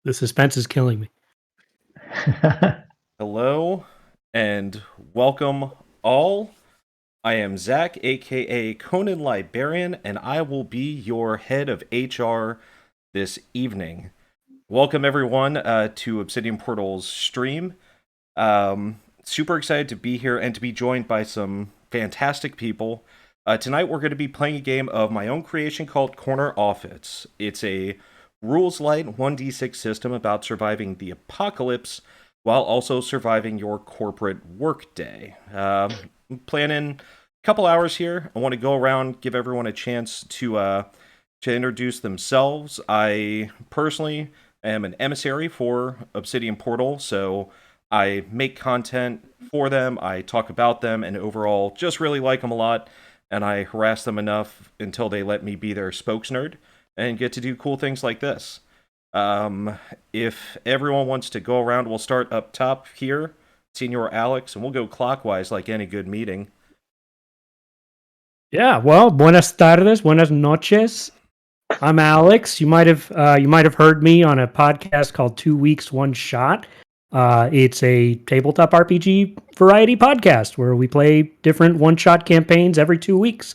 The suspense is killing me. Hello and welcome all. I am Zach, aka Conan Librarian, and I will be your head of HR this evening. Welcome everyone to Obsidian Portal's stream. Super excited to be here and to be joined by some fantastic people. Tonight we're going to be playing a game of my own creation called Corner Office. It's a rules light 1d6 system about surviving the apocalypse while also surviving your corporate workday. Planning a couple hours here. I want to go around, give everyone a chance to introduce themselves. I personally am an emissary for Obsidian Portal, so I make content for them, I talk about them, and overall just really like them a lot, and I harass them enough until they let me be their spokesnerd and get to do cool things like this. If everyone wants to go around, we'll start up top here, Senior Alex, and we'll go clockwise like any good meeting. Yeah, well, buenas tardes, buenas noches. I'm Alex. You might have heard me on a podcast called 2 Weeks, 1 Shot. It's a tabletop RPG variety podcast where we play different one-shot campaigns every 2 weeks.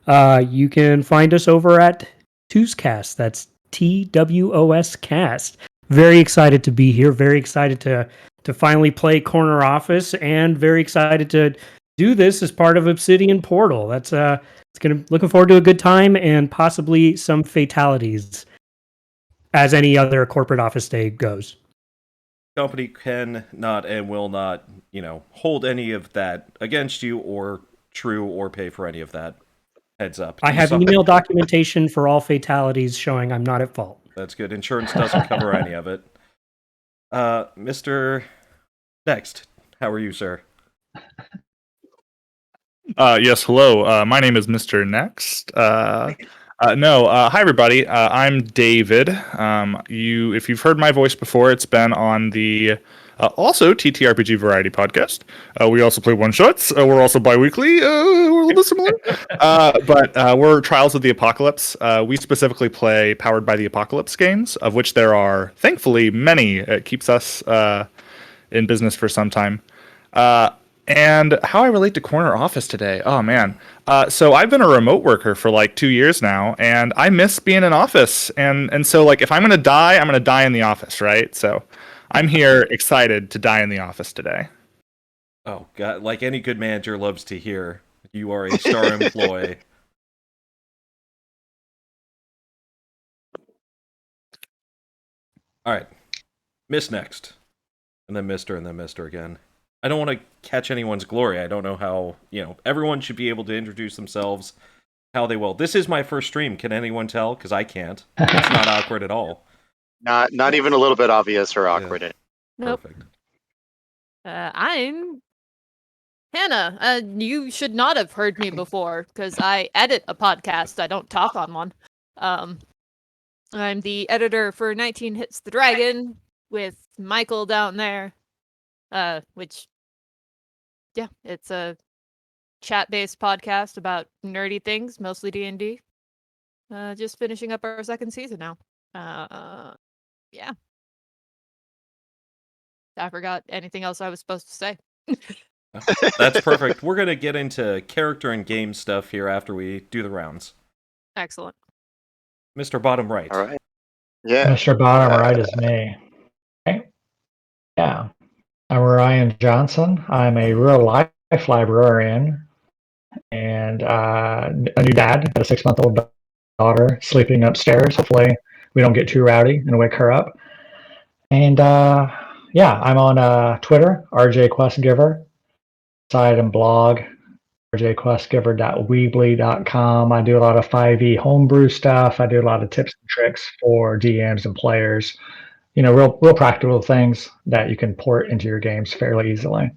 You can find us over at TWOS. That's TWOS Cast. Very excited to be here. Very excited to finally play Corner Office, and very excited to do this as part of Obsidian Portal. That's looking forward to a good time and possibly some fatalities, as any other corporate office day goes. Company can not and will not, hold any of that against you or true or pay for any of that. Heads up. I have email documentation for all fatalities showing I'm not at fault. That's good. Insurance doesn't cover any of it. Mr. Next, how are you, sir? Yes, hello. My name is Mr. Next. Hi everybody. I'm David. If you've heard my voice before, it's been on the also ttrpg variety podcast. We also play one shots. We're also bi-weekly. We're a little bit similar, but we're Trials of the Apocalypse. We specifically play Powered by the Apocalypse games, of which there are thankfully many. It keeps us in business for some time. And how I relate to Corner Office today. Oh, man. So I've been a remote worker for like 2 years now, and I miss being in office. And so, like, if I'm going to die, I'm going to die in the office, right? So I'm here excited to die in the office today. Oh, God. Like any good manager loves to hear, you are a star employee. All right. Miss next. And then Mr. and then Mr. again. I don't want to catch anyone's glory. I don't know how, everyone should be able to introduce themselves how they will. This is my first stream. Can anyone tell? Because I can't. It's not awkward at all. Not even a little bit obvious or awkward. Yeah. Nope. Perfect. I'm Hannah. You should not have heard me before because I edit a podcast. I don't talk on one. I'm the editor for 19 Hits the Dragon with Michael down there. It's a chat-based podcast about nerdy things, mostly D&D. Just finishing up our second season now. Yeah. I forgot anything else I was supposed to say. That's perfect. We're going to get into character and game stuff here after we do the rounds. Excellent. Mr. Bottom Right. All right. Yeah. Mr. Bottom Right is me. Okay. Yeah. I'm Ryan Johnson. I'm a real life librarian and a new dad. Got a 6-month-old daughter sleeping upstairs. Hopefully we don't get too rowdy and wake her up. And I'm on Twitter, RJ Questgiver, site and blog, rjquestgiver.weebly.com. I do a lot of 5e homebrew stuff. I do a lot of tips and tricks for DMs and players. Real practical things that you can port into your games fairly easily.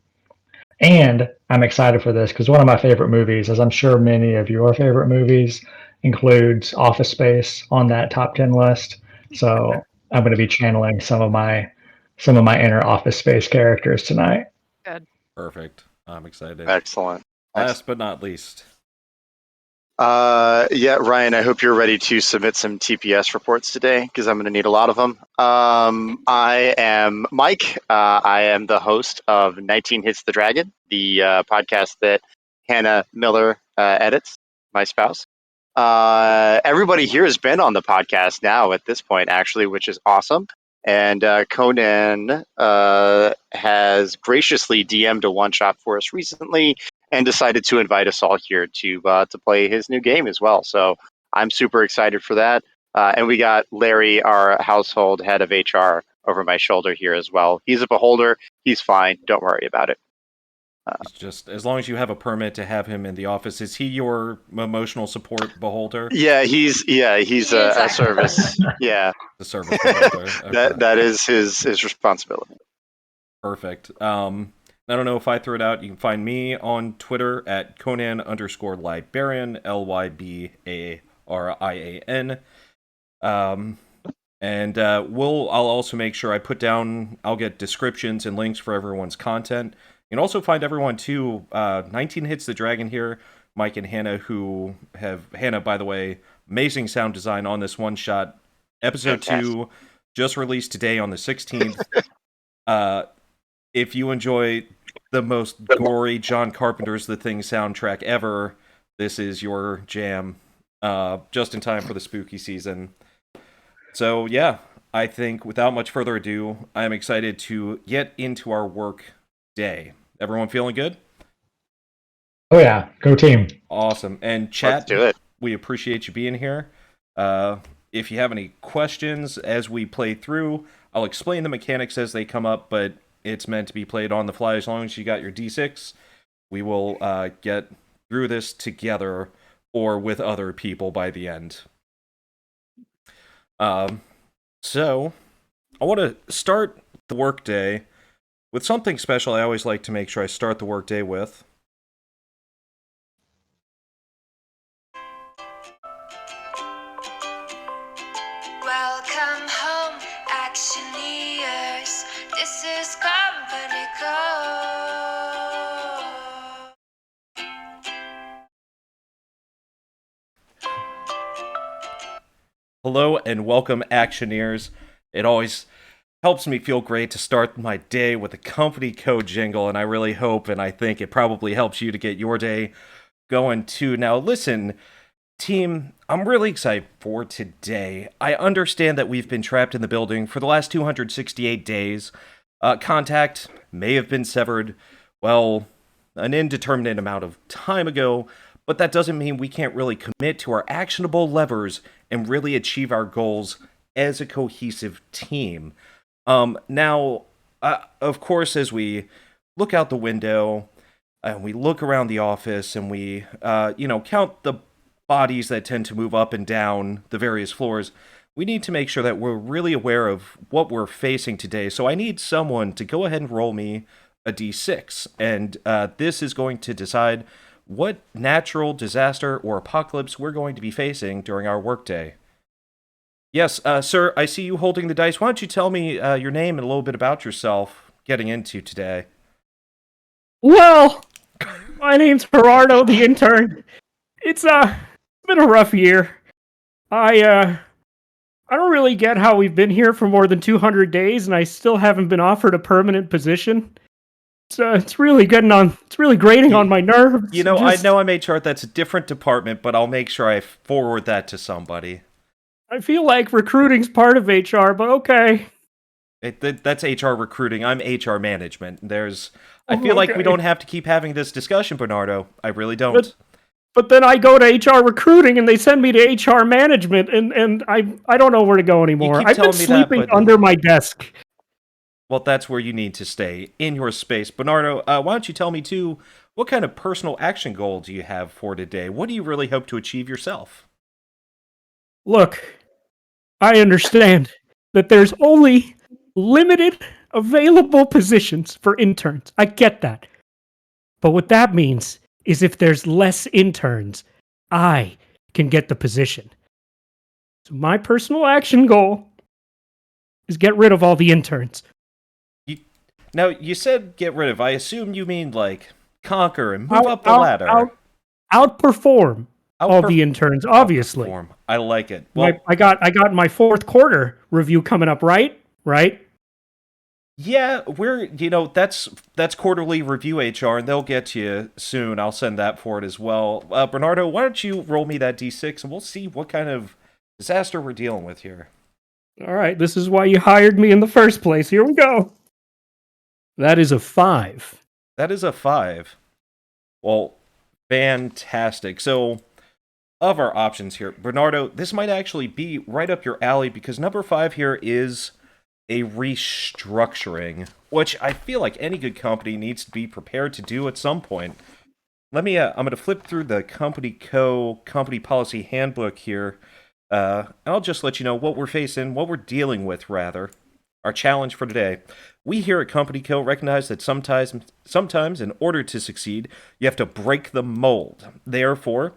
And I'm excited for this because one of my favorite movies, as I'm sure many of your favorite movies, includes Office Space on that top 10 list. So I'm going to be channeling some of my inner Office Space characters tonight. Good. Perfect. I'm excited. Excellent. Last but not least. Yeah, Ryan, I hope you're ready to submit some TPS reports today because I'm going to need a lot of them. I am Mike. I am the host of 19 Hits the Dragon, the podcast that Hannah Miller edits, my spouse. Everybody here has been on the podcast now at this point, actually, which is awesome. And Conan has graciously DM'd a one-shot for us recently and decided to invite us all here to play his new game as well. So I'm super excited for that. And we got Larry, our household head of HR, over my shoulder here as well. He's a beholder. He's fine. Don't worry about it. It's just as long as you have a permit to have him in the office. Is he your emotional support beholder? Yeah, he's a service. Yeah, The service beholder. Okay. that is his responsibility. Perfect. I don't know if I threw it out. You can find me on Twitter at Conan_Libarian, LYBARIAN. And I'll also make sure I'll get descriptions and links for everyone's content. You can also find everyone too. 19 Hits the Dragon here, Mike and Hannah, Hannah, by the way, amazing sound design on this one shot. Episode 2 just released today on the 16th. If you enjoy the most gory John Carpenter's The Thing soundtrack ever, this is your jam. Just in time for the spooky season. So yeah, I think without much further ado, I'm excited to get into our work day. Everyone feeling good? Oh yeah, go team. Awesome. And chat, Let's do it. we appreciate you being here. If you have any questions as we play through, I'll explain the mechanics as they come up, but it's meant to be played on the fly. As long as you got your D6, we will get through this together or with other people by the end. So, I want to start the workday with something special. I always like to make sure I start the workday with. Welcome home, Action-eers. This is Company Code. Hello and welcome, Action-eers. It always helps me feel great to start my day with a company code jingle, and I really hope and I think it probably helps you to get your day going too. Now listen, team, I'm really excited for today. I understand that we've been trapped in the building for the last 268 days. Contact may have been severed, well, an indeterminate amount of time ago, but that doesn't mean we can't really commit to our actionable levers and really achieve our goals as a cohesive team. Now, of course, as we look out the window and we look around the office and we, count the bodies that tend to move up and down the various floors, we need to make sure that we're really aware of what we're facing today. So I need someone to go ahead and roll me a d6, and this is going to decide what natural disaster or apocalypse we're going to be facing during our workday. Yes, sir, I see you holding the dice. Why don't you tell me your name and a little bit about yourself getting into today? Well, my name's Gerardo, the intern. It's been a rough year. I don't really get how we've been here for more than 200 days and I still haven't been offered a permanent position. It's really grating on my nerves. You know, I know I'm HR, that's a different department, but I'll make sure I forward that to somebody. I feel like recruiting's part of HR, but okay. That's HR recruiting. I'm HR management. I feel like we don't have to keep having this discussion, Bernardo. I really don't. But then I go to HR recruiting and they send me to HR management and I don't know where to go anymore. I've been sleeping under my desk. Well, that's where you need to stay, in your space. Bernardo, why don't you tell me, too, what kind of personal action goal do you have for today? What do you really hope to achieve yourself? Look, I understand that there's only limited available positions for interns. I get that. But what that means is if there's less interns, I can get the position. So my personal action goal is get rid of all the interns. Now, you said get rid of. I assume you mean, like, conquer and move up the ladder. Outperform. all the interns, obviously. Outperform. I like it. Well, I got my fourth quarter review coming up, right? yeah, that's quarterly review HR, and they'll get to you soon. I'll send that for it as well. Bernardo, why don't you roll me that D6, and we'll see what kind of disaster we're dealing with here. All right, this is why you hired me in the first place. Here we go. That is a 5. That is a 5. Well, fantastic. So, of our options here, Bernardo, this might actually be right up your alley because number 5 here is a restructuring, which I feel like any good company needs to be prepared to do at some point. I'm going to flip through the company policy handbook here, and I'll just let you know what we're dealing with, rather. Our challenge for today. We here at Company Co. recognize that sometimes in order to succeed, you have to break the mold. Therefore,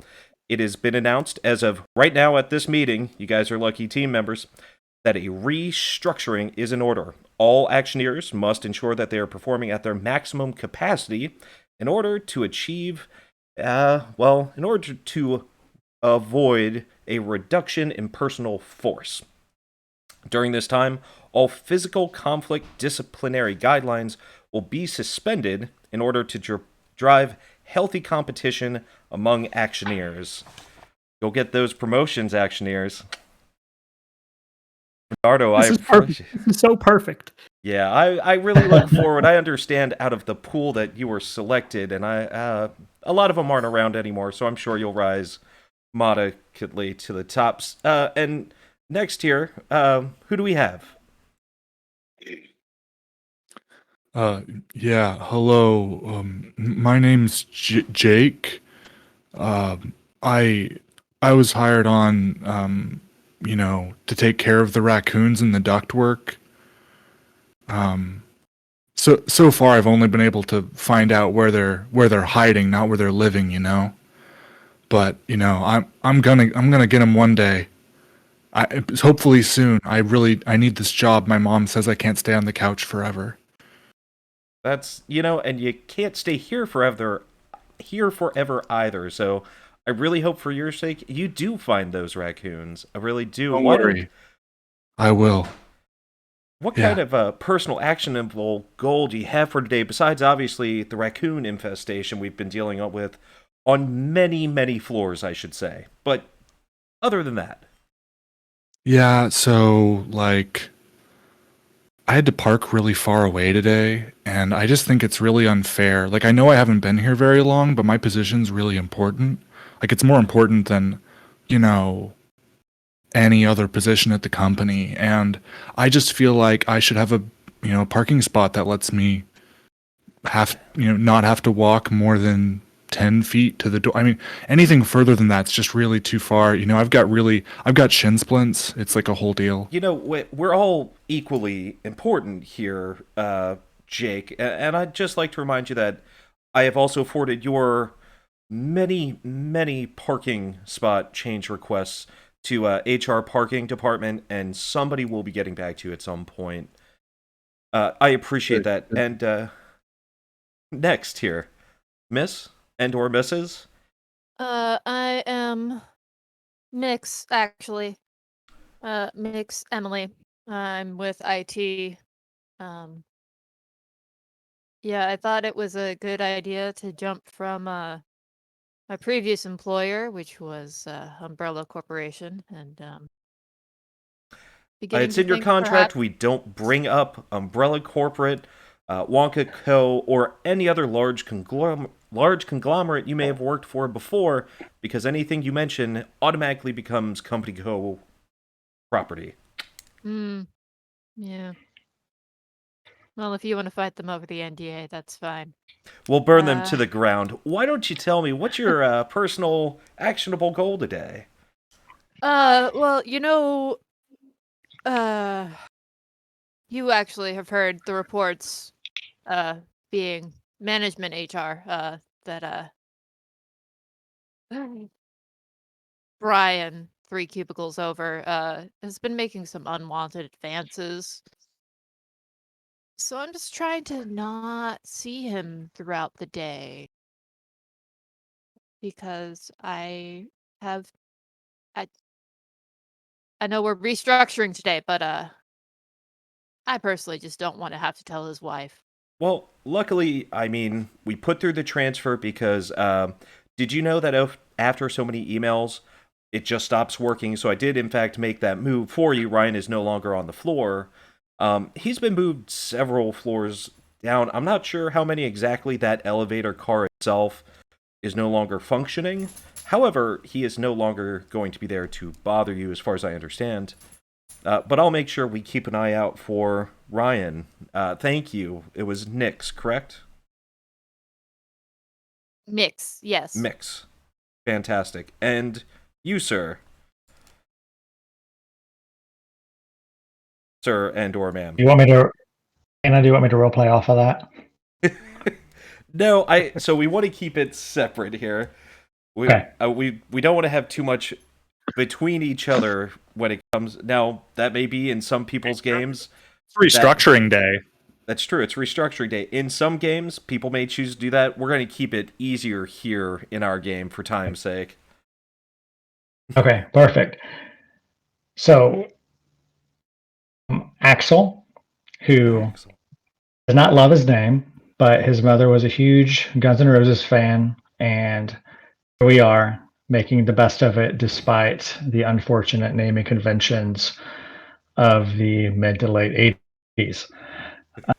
it has been announced as of right now at this meeting, you guys are lucky team members, that a restructuring is in order. All Action-eers must ensure that they are performing at their maximum capacity in order to achieve, in order to avoid a reduction in personal force. During this time, all physical conflict disciplinary guidelines will be suspended in order to drive healthy competition among Action-eers. Go get those promotions, Action-eers. Bernardo, This is perfect. This is so perfect. Yeah, I really look forward. I understand out of the pool that you were selected, and a lot of them aren't around anymore, so I'm sure you'll rise modestly to the tops. And next here, who do we have? Yeah, hello. My name's Jake. I was hired on, to take care of the raccoons in the ductwork. So far I've only been able to find out where they're hiding, not where they're living, But I'm gonna get them one day. Hopefully soon. I need this job. My mom says I can't stay on the couch forever. That's and you can't stay here forever either. So I really hope for your sake you do find those raccoons. I really do. Don't worry. I will. What kind of personal actionable goal do you have for today, besides obviously the raccoon infestation we've been dealing with on many, many floors, I should say. But other than that. Yeah, so, I had to park really far away today, and I just think it's really unfair. I know I haven't been here very long, but my position's really important. It's more important than, any other position at the company, and I just feel like I should have a parking spot that lets me not have to walk more than 10 feet to the door. I mean, anything further than that's just really too far. I've got shin splints. It's like a whole deal. We're all equally important here, Jake, and I'd just like to remind you that I have also forwarded your many, many parking spot change requests to HR parking department, and somebody will be getting back to you at some point. I appreciate that. And next here, Miss and/or Mrs. I am Mix, actually. Mix Emily. I'm with IT. Yeah, I thought it was a good idea to jump from my previous employer, which was Umbrella Corporation, and It's in your contract. We don't bring up Umbrella Corporate, Wonka Co., or any other large conglomerate you may have worked for before, because anything you mention automatically becomes Company Co. property. Yeah. Well, if you want to fight them over the NDA, that's fine. We'll burn them to the ground. Why don't you tell me what's your personal actionable goal today? Well, you actually have heard the reports, being management HR, that Brian, 3 cubicles over, has been making some unwanted advances. So I'm just trying to not see him throughout the day. Because I have I know we're restructuring today, but I personally just don't want to have to tell his wife. Well, luckily, I mean, we put through the transfer because did you know that after so many emails, it just stops working? So I did, in fact, make that move for you. Ryan is no longer on the floor. He's been moved several floors down. I'm not sure how many exactly. That elevator car itself is no longer functioning. However, he is no longer going to be there to bother you, as far as I understand. But I'll make sure we keep an eye out for Ryan. Thank you. It was Nix, correct? Mix, yes. Mix. Fantastic. And you, sir? Sir and or ma'am. Do you want me to roleplay off of that? No, so we want to keep it separate here. We don't want to have too much between each other when it comes. Now, that may be in some people's games. It's restructuring day. That's true. It's restructuring day. In some games, people may choose to do that. We're going to keep it easier here in our game for time's sake. Okay, perfect. So, Axel, who does not love his name, but his mother was a huge Guns N' Roses fan, and here we are making the best of it despite the unfortunate naming conventions of the mid to late 80s.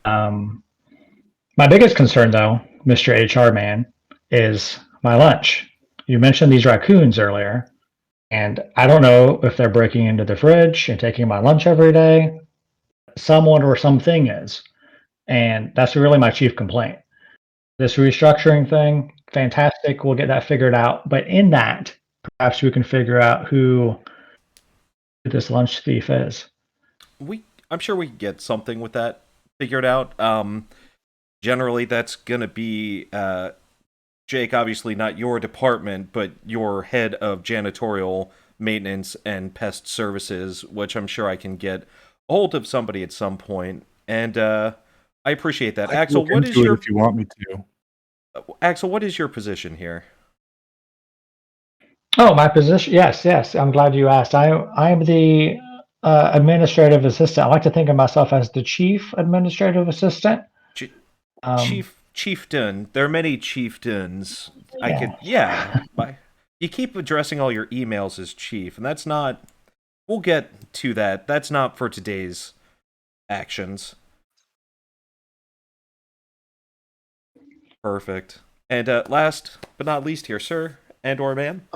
My biggest concern, though, Mr. HR man, is my lunch. You mentioned these raccoons earlier, and I don't know if they're breaking into the fridge and taking my lunch every day. Someone or something is. And that's really my chief complaint. This restructuring thing, fantastic. We'll get that figured out. But in that, perhaps we can figure out who this lunch thief is. I'm sure we can get something with that figured out. Generally, that's going to be, Jake, obviously not your department, but your head of janitorial maintenance and pest services, which I'm sure I can get a hold of somebody at some point. And I appreciate that. Axel, what is your... if you want me to. Axel, what is your position here? Oh, my position? Yes. I'm glad you asked. I am the administrative assistant. I like to think of myself as the chief administrative assistant. Chieftain. There are many chieftains. Yeah. You keep addressing all your emails as chief, and that's not... We'll get to that. That's not for today's actions. Perfect. And last but not least here, sir and or ma'am.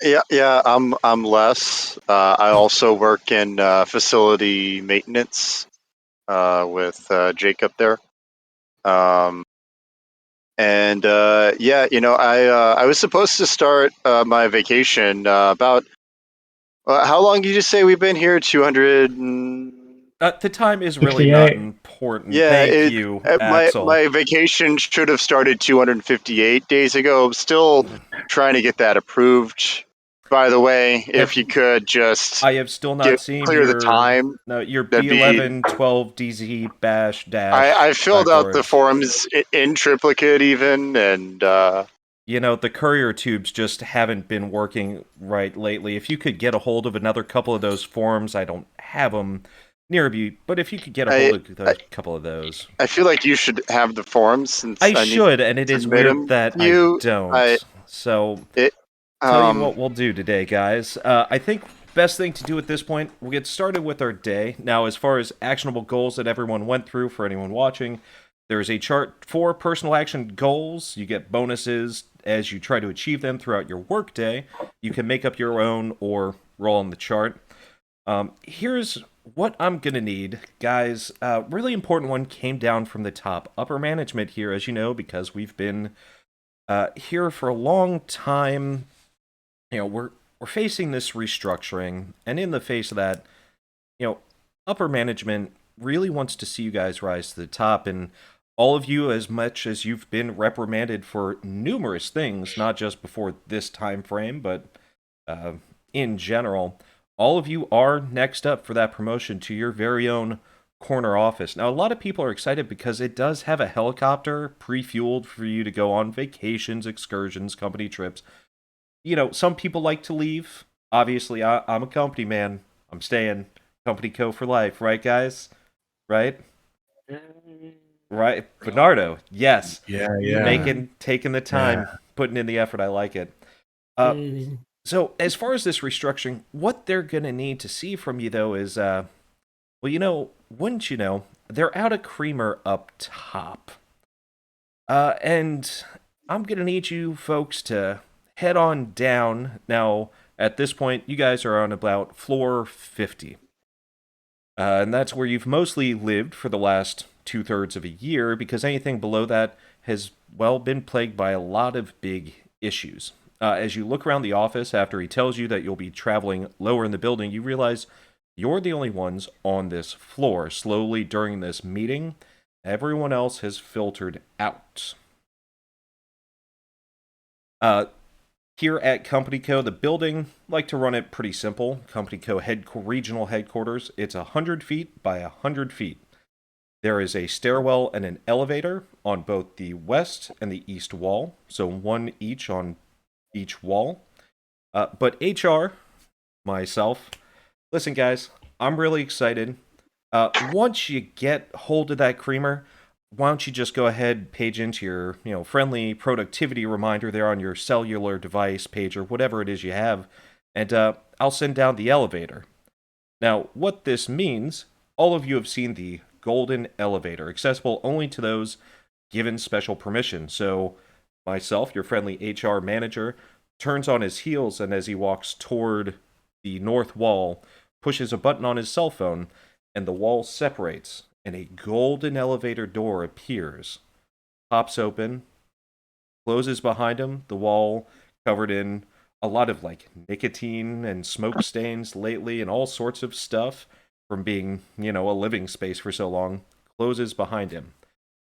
Yeah. I'm Les. I also work in facility maintenance with Jacob there. I was supposed to start my vacation about. How long did you say we've been here? 200. The time is really 58. not important. Yeah, Thank you, Axel. My vacation should have started 258 days ago. I'm still trying to get that approved. By the way, if you could just I have still not seen clear the time. No, your B11 12 DZ bash dash. I filled out the forms in triplicate even, and the courier tubes just haven't been working right lately. If you could get a hold of another couple of those forms, I don't have them near you, but if you could get a hold of a couple of those. I feel like you should have the forms. Since I should, and it is weird that I don't. Tell you what we'll do today, guys. I think best thing to do at this point, we'll get started with our day. Now, as far as actionable goals that everyone went through, for anyone watching, there's a chart for personal action goals. You get bonuses as you try to achieve them throughout your workday. You can make up your own or roll on the chart. Here's what I'm going to need, guys. Really important one came down from the top. Upper management here, as you know, because we've been here for a long time. We're facing this restructuring, and in the face of that, upper management really wants to see you guys rise to the top, and all of you, as much as you've been reprimanded for numerous things, not just before this time frame, but in general, all of you are next up for that promotion to your very own corner office. Now, a lot of people are excited because it does have a helicopter pre-fueled for you to go on vacations, excursions, company trips. some people like to leave. Obviously, I'm a company man. I'm staying. Company Co for life, right, guys? Right? Right? Bernardo, yes. Yeah. Taking the time, putting in the effort. I like it. So, as far as this restructuring, what they're going to need to see from you, though, is, wouldn't you know, they're out of creamer up top. And I'm going to need you folks to head on down. Now, at this point, you guys are on about floor 50. And that's where you've mostly lived for the last 2/3 of a year, because anything below that has, well, been plagued by a lot of big issues. As you look around the office after he tells you that you'll be traveling lower in the building, you realize you're the only ones on this floor. Slowly during this meeting, everyone else has filtered out. Here at Company Co, the building, like to run it pretty simple. Company Co regional headquarters, it's 100 feet by 100 feet. There is a stairwell and an elevator on both the west and the east wall, so one each on each wall. But HR, myself, listen guys, I'm really excited. Once you get hold of that creamer, why don't you just go ahead, page into your, friendly productivity reminder there on your cellular device, pager, whatever it is you have, and I'll send down the elevator. Now, what this means, all of you have seen the golden elevator, accessible only to those given special permission. So, myself, your friendly HR manager, turns on his heels, and as he walks toward the north wall, pushes a button on his cell phone, and the wall separates, and a golden elevator door appears, pops open, closes behind him, the wall covered in a lot of nicotine and smoke stains lately and all sorts of stuff from being, a living space for so long, closes behind him.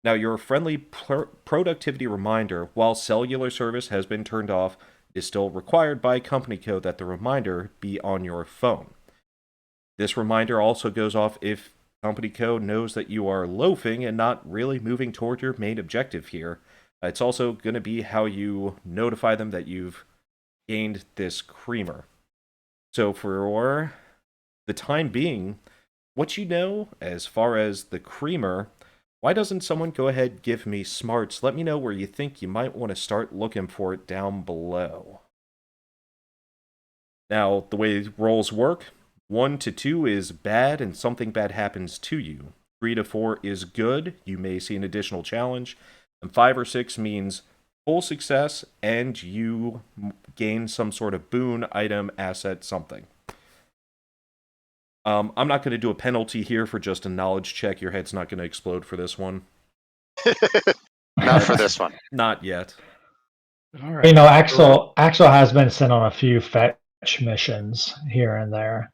Now, your friendly productivity reminder, while cellular service has been turned off, is still required by Company Co that the reminder be on your phone. This reminder also goes off if Company Co knows that you are loafing and not really moving toward your main objective here. It's also going to be how you notify them that you've gained this creamer. So for the time being, what you know as far as the creamer, why doesn't someone go ahead give me smarts? Let me know where you think you might want to start looking for it down below. Now, the way rolls work, 1 to 2 is bad and something bad happens to you. 3 to 4 is good, you may see an additional challenge. And 5 or 6 means full success and you gain some sort of boon, item, asset, something. I'm not going to do a penalty here for just a knowledge check. Your head's not going to explode for this one. Not for this one. Not yet. All right. Axel has been sent on a few fetch missions here and there,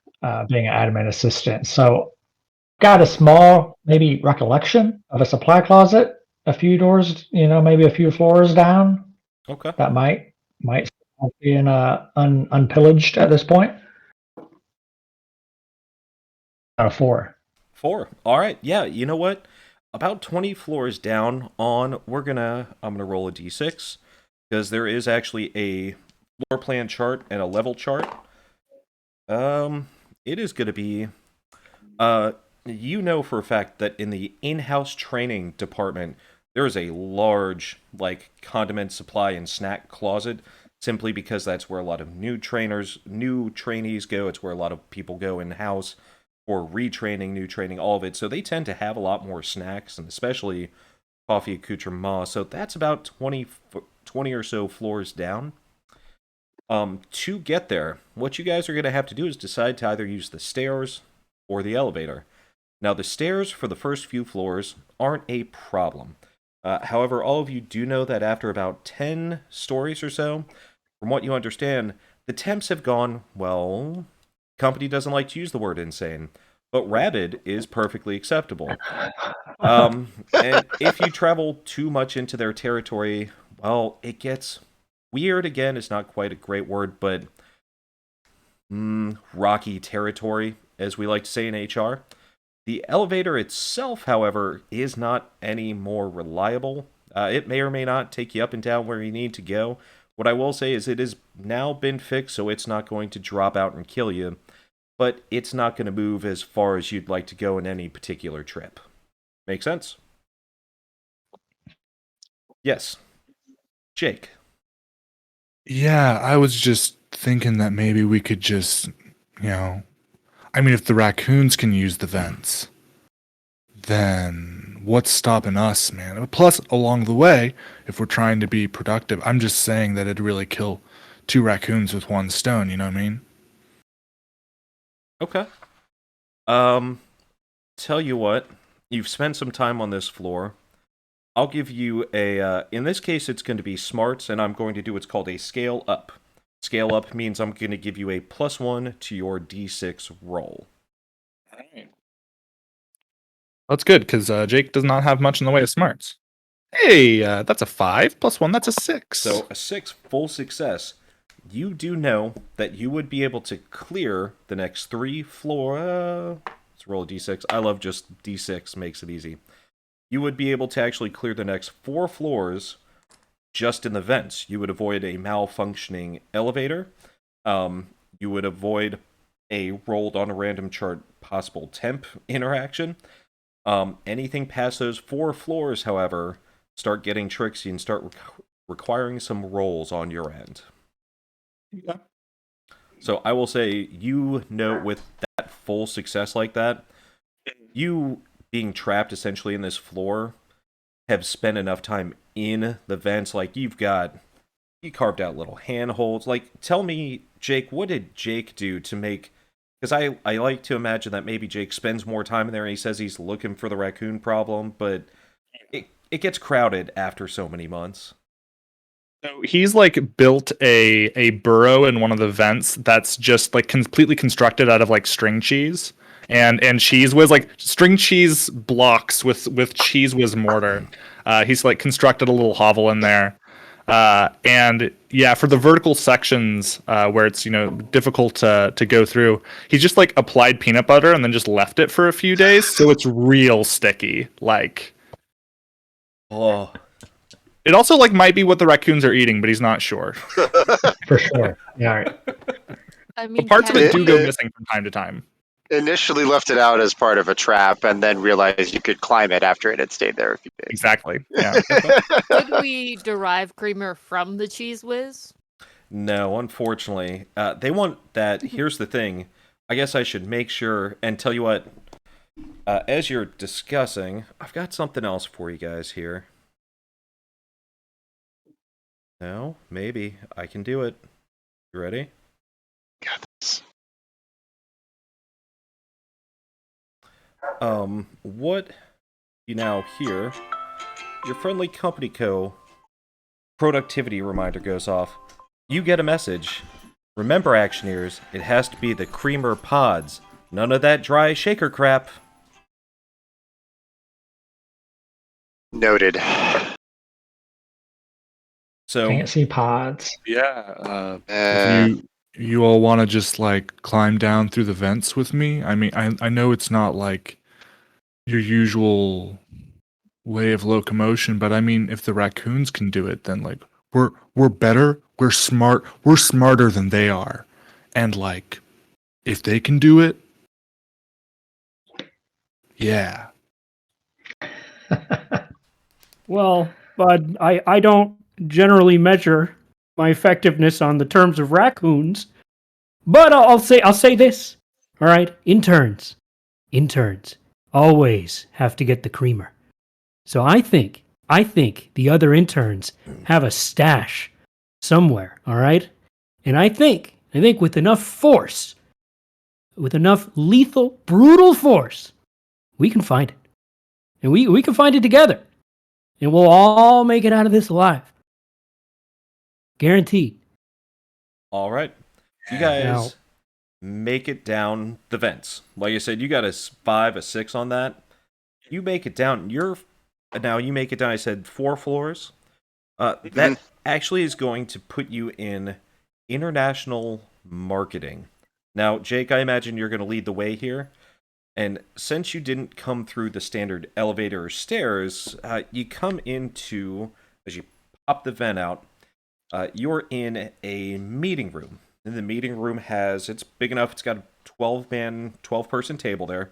being an admin assistant. So got a small, maybe recollection of a supply closet, a few doors, maybe a few floors down. Okay. That might be unpillaged at this point. 4. 4. All right. Yeah. You know what? About 20 floors down on, I'm gonna roll a d6 because there is actually a floor plan chart and a level chart. It is gonna be, for a fact that in the in-house training department, there is a large, condiment supply and snack closet, simply because that's where a lot of new trainees go. It's where a lot of people go in-house for retraining, new training, all of it. So they tend to have a lot more snacks, and especially coffee accoutrement. So that's about 20 or so floors down. To get there, what you guys are going to have to do is decide to either use the stairs or the elevator. Now, the stairs for the first few floors aren't a problem. However, all of you do know that after about 10 stories or so, from what you understand, the temps have gone, well, company doesn't like to use the word insane, but rabid is perfectly acceptable. And if you travel too much into their territory, well, it gets weird again. It's not quite a great word, but rocky territory, as we like to say in HR. The elevator itself, however, is not any more reliable. It may or may not take you up and down where you need to go. What I will say is it has now been fixed, so it's not going to drop out and kill you, but it's not going to move as far as you'd like to go in any particular trip. Make sense? Yes. Jake. Yeah, I was just thinking that maybe we could just, I mean, if the raccoons can use the vents, then what's stopping us, man? Plus, along the way, if we're trying to be productive, I'm just saying that it'd really kill 2 raccoons with 1 stone, you know what I mean? Okay. Tell you what, you've spent some time on this floor. I'll give you a, in this case, it's going to be smarts, and I'm going to do what's called a scale up. Scale up means I'm going to give you a +1 to your d6 roll. Alright. That's good, because Jake does not have much in the way of smarts. Hey, that's a 5, +1, that's a 6. So a 6, full success. You do know that you would be able to clear the next 3 floor. Let's roll a d6. I love just d6, makes it easy. You would be able to actually clear the next 4 floors just in the vents. You would avoid a malfunctioning elevator. You would avoid a rolled on a random chart possible temp interaction. Anything past those 4 floors, however, start getting tricksy and start requiring some rolls on your end. Yeah. So I will say, you know, with that full success like that, you being trapped essentially in this floor have spent enough time in the vents. Like, you carved out little handholds. Like, tell me, Jake, what did Jake do to make... Because I like to imagine that maybe Jake spends more time in there and he says he's looking for the raccoon problem, but it gets crowded after so many months. So he's like built a burrow in one of the vents that's just like completely constructed out of like string cheese and cheese whiz, like string cheese blocks with cheese whiz mortar. He's like constructed a little hovel in there. And yeah, for the vertical sections where it's difficult to go through, he just like applied peanut butter and then just left it for a few days, so it's real sticky. Like, Oh, it also like might be what the raccoons are eating, but he's not sure. For sure. Yeah. All right. I mean, Parts of it do can go we- missing from time to time. Initially left it out as part of a trap and then realized you could climb it after it had stayed there a few days. Exactly. Yeah. Could we derive creamer from the cheese whiz? no, unfortunately. They want that. Here's the thing. I guess I should make sure and tell you what. As you're discussing, I've got something else for you guys here. No, maybe. I can do it. You ready? Got this. What you now hear, your friendly company co. productivity reminder goes off. You get a message. Remember, Action-eers, it has to be the creamer pods. None of that dry shaker crap. Noted. So, Fancy pods. Yeah. Uh, If you all want to just like climb down through the vents with me, I mean, I know it's not like your usual way of locomotion, but I mean, if the raccoons can do it, then like we're better, we're smarter than they are, and like if they can do it, yeah. Well, but I don't generally measure my effectiveness on the terms of raccoons. But I'll say this. All right, interns always have to get the creamer. So I think the other interns have a stash somewhere, all right? And I think with enough force, with enough lethal, brutal force, we can find it. And we can find it together. And we'll all make it out of this alive. Guaranteed. all right. You guys Now- make it down the vents. Like I said, you got a 5, a 6 on that. You make it down. Now you make it down, I said 4 floors. That actually is going to put you in international marketing. Now, Jake, I imagine you're going to lead the way here. And since you didn't come through the standard elevator or stairs, you come into, as you pop the vent out, You're in a meeting room. And the meeting room it's big enough, it's got a 12-person table there,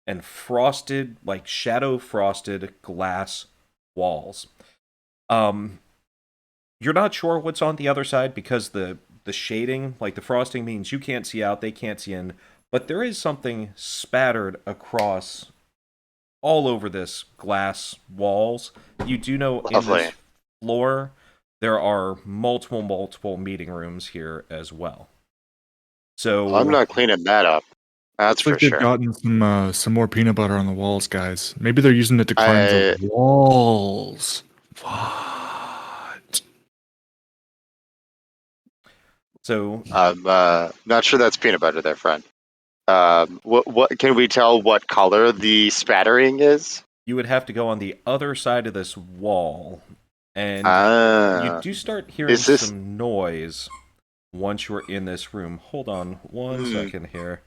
and frosted, like shadow frosted glass walls. You're not sure what's on the other side because the shading, like the frosting, means you can't see out, they can't see in, but there is something spattered across all over this glass walls. You do know in Lovely. this floor there are multiple meeting rooms here as well. So I'm not cleaning that up. That's Looks for like they've sure. gotten some more peanut butter on the walls, guys. Maybe they're using it to climb the walls. What? So I'm not sure that's peanut butter there, friend. What can we tell what color the spattering is? you would have to go on the other side of this wall, and you do start hearing Is this- some noise once you're in this room. Hold on one second here.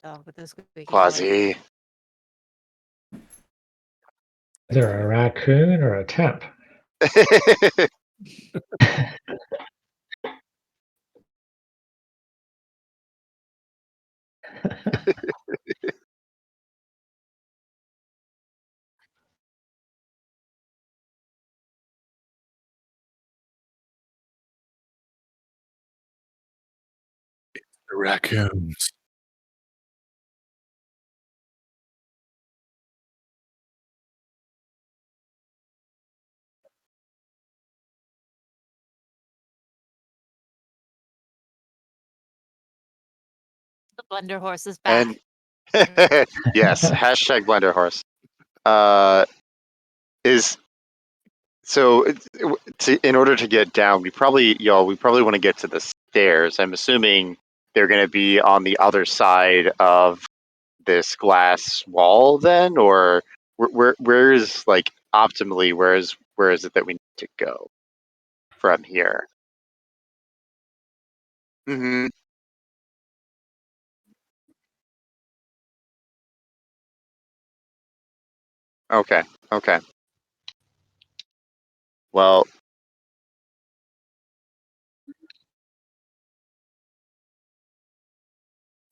Dog with this squeaky toy. Quasi. Is there a raccoon or a temp? The raccoons. The blender horse is back. And yes, hashtag blender horse. Is so in order to get down, we probably want to get to the stairs. I'm assuming they're going to be on the other side of this glass wall, then, or where is like optimally where is it that we need to go from here? Mm-hmm. Okay. Okay. Well.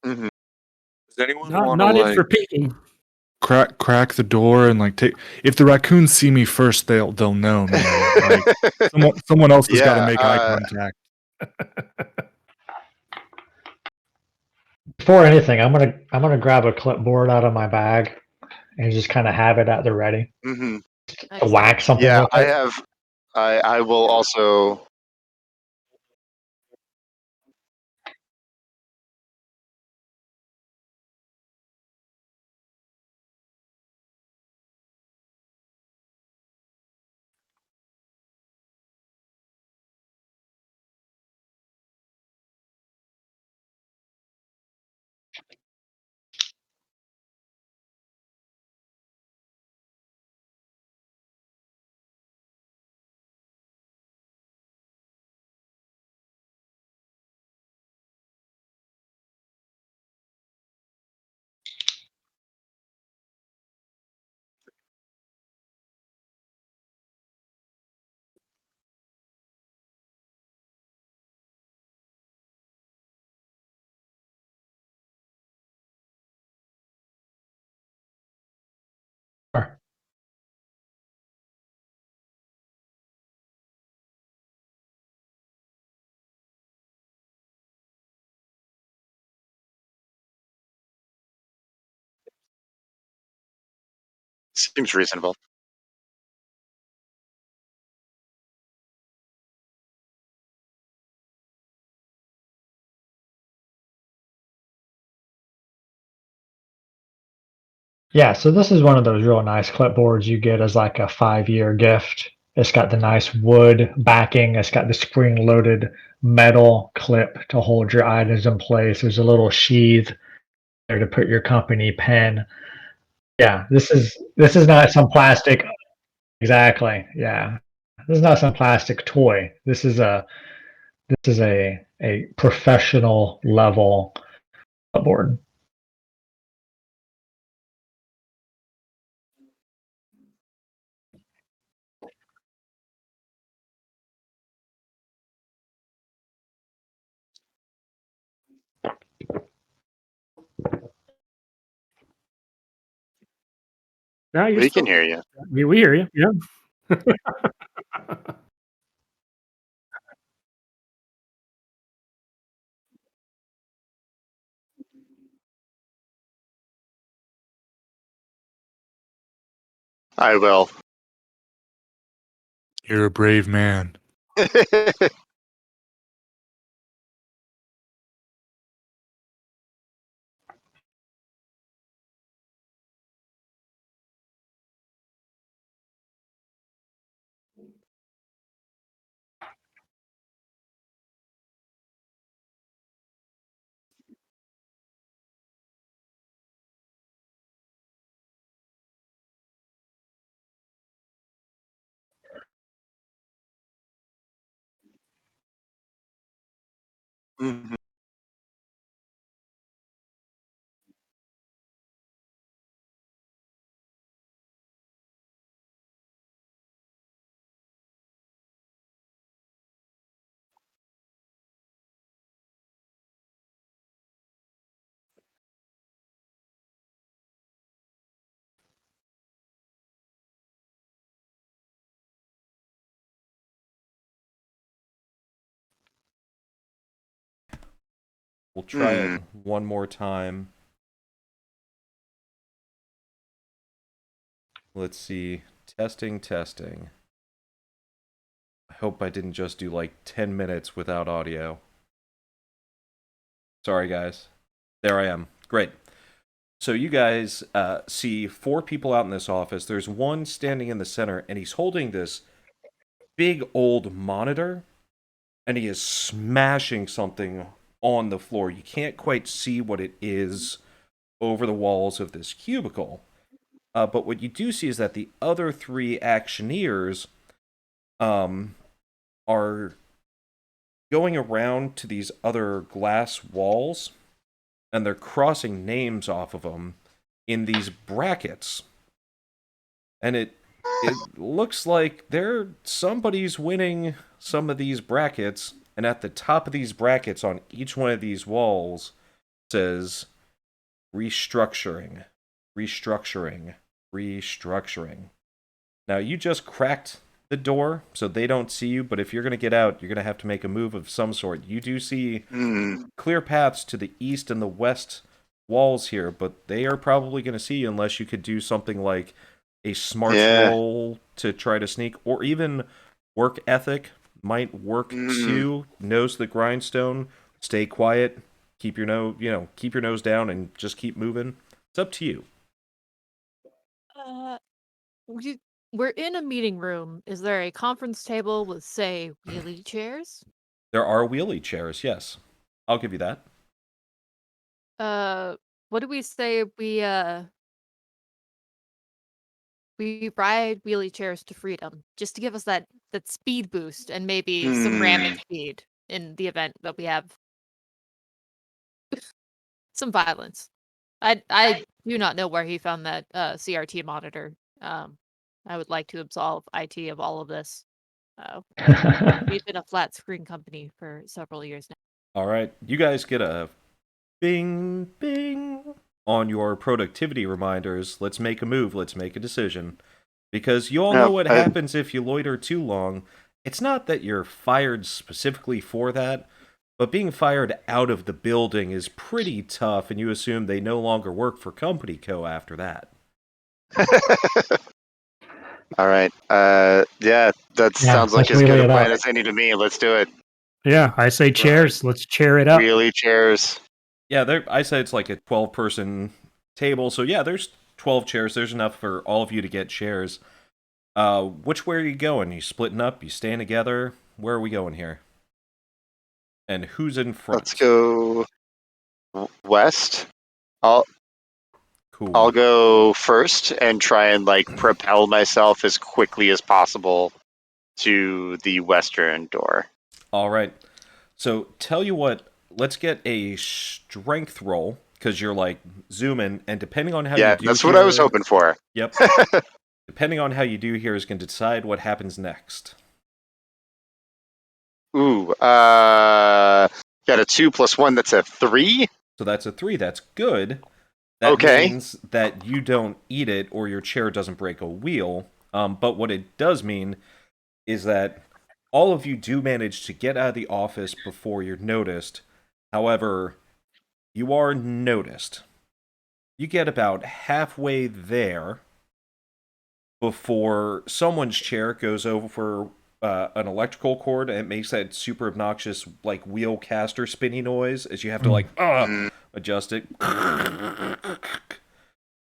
Mm-hmm. Does anyone Not, want to not it like for peeking. crack the door and like take? If the raccoons see me first, they'll know, man. Like someone else has got to make eye contact. Before anything, I'm gonna grab a clipboard out of my bag and just kind of have it at the ready Mm-hmm. to whack something. Yeah, with I it. have. I will also. Sure. Seems reasonable. Yeah, so this is one of those real nice clipboards you get as like a 5-year gift. It's got the nice wood backing. It's got the spring-loaded metal clip to hold your items in place. There's a little sheath there to put your company pen. Yeah, this is not some plastic. Exactly. Yeah, this is not some plastic toy. This is a professional level clipboard. No, you're We still. can hear you. We hear you. Yeah. I will. You're a brave man. Mhm. We'll try it one more time. Let's see. Testing, testing. I hope I didn't just do like 10 minutes without audio. Sorry, guys. There I am. Great. So you guys see 4 people out in this office. There's one standing in the center, and he's holding this big old monitor, and he is smashing something on the floor. You can't quite see what it is over the walls of this cubicle. But what you do see is that the other 3 Action-eers are going around to these other glass walls, and they're crossing names off of them in these brackets. And it looks like somebody's winning some of these brackets, and at the top of these brackets on each one of these walls says restructuring, restructuring, restructuring. Now you just cracked the door so they don't see you, but if you're going to get out, you're going to have to make a move of some sort. You do see clear paths to the east and the west walls here, but they are probably going to see you unless you could do something like a smarts roll to try to sneak, or even work ethic might work too. Nose the grindstone, stay quiet, keep your nose down, and just keep moving. It's up to you. We're in a meeting room. Is there a conference table with, say, wheelie chairs? There are wheelie chairs, yes. I'll give you that. What do we say we ride wheelie chairs to freedom, just to give us that speed boost and maybe some ramming speed in the event that we have some violence. I do not know where he found that CRT monitor. I would like to absolve IT of all of this. We've been a flat screen company for several years now. All right, you guys get a bing, bing on your productivity reminders. Let's make a move. Let's make a decision. Because you all know what happens if you loiter too long. It's not that you're fired specifically for that, but being fired out of the building is pretty tough, and you assume they no longer work for Company Co. after that. All right. Yeah, that sounds like as good a plan as any to me. Let's do it. Yeah, I say chairs. Let's chair it up. Wheelie chairs. Yeah, I said it's like a 12-person table, so yeah, there's 12 chairs. There's enough for all of you to get chairs. Which way are you going? You splitting up? You staying together? Where are we going here? And who's in front? Let's go west. I'll Cool. go first and try and propel myself as quickly as possible to the western door. All right. So tell you what, let's get a strength roll because you're zooming, and depending on how you do, that's what I was hoping for. Yep. Depending on how you do here is going to decide what happens next. Ooh, got a 2 + 1. That's a 3. So that's a 3. That's good. That Okay. means that you don't eat it or your chair doesn't break a wheel. But what it does mean is that all of you do manage to get out of the office before you're noticed. However, you are noticed. You get about halfway there before someone's chair goes over an electrical cord and it makes that super obnoxious like wheel caster spinny noise as you have to adjust it.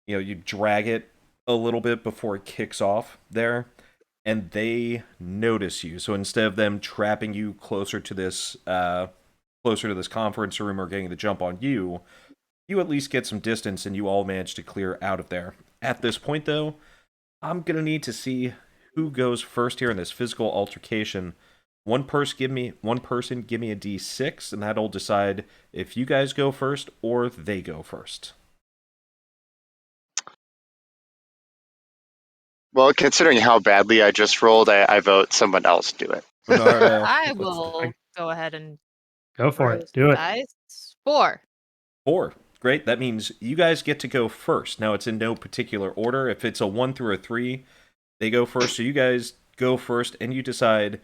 You drag it a little bit before it kicks off there, and they notice you. So instead of them trapping you closer to this conference room or getting the jump on you, you at least get some distance and you all manage to clear out of there. At this point, though, I'm going to need to see who goes first here in this physical altercation. One person give me a D6, and that'll decide if you guys go first or they go first. Well, considering how badly I just rolled, I vote someone else do it. I will go ahead and Go for it. first, Do it. guys. 4. 4. Great. That means you guys get to go first. Now, it's in no particular order. If it's a 1 through a 3, they go first. So you guys go first, and you decide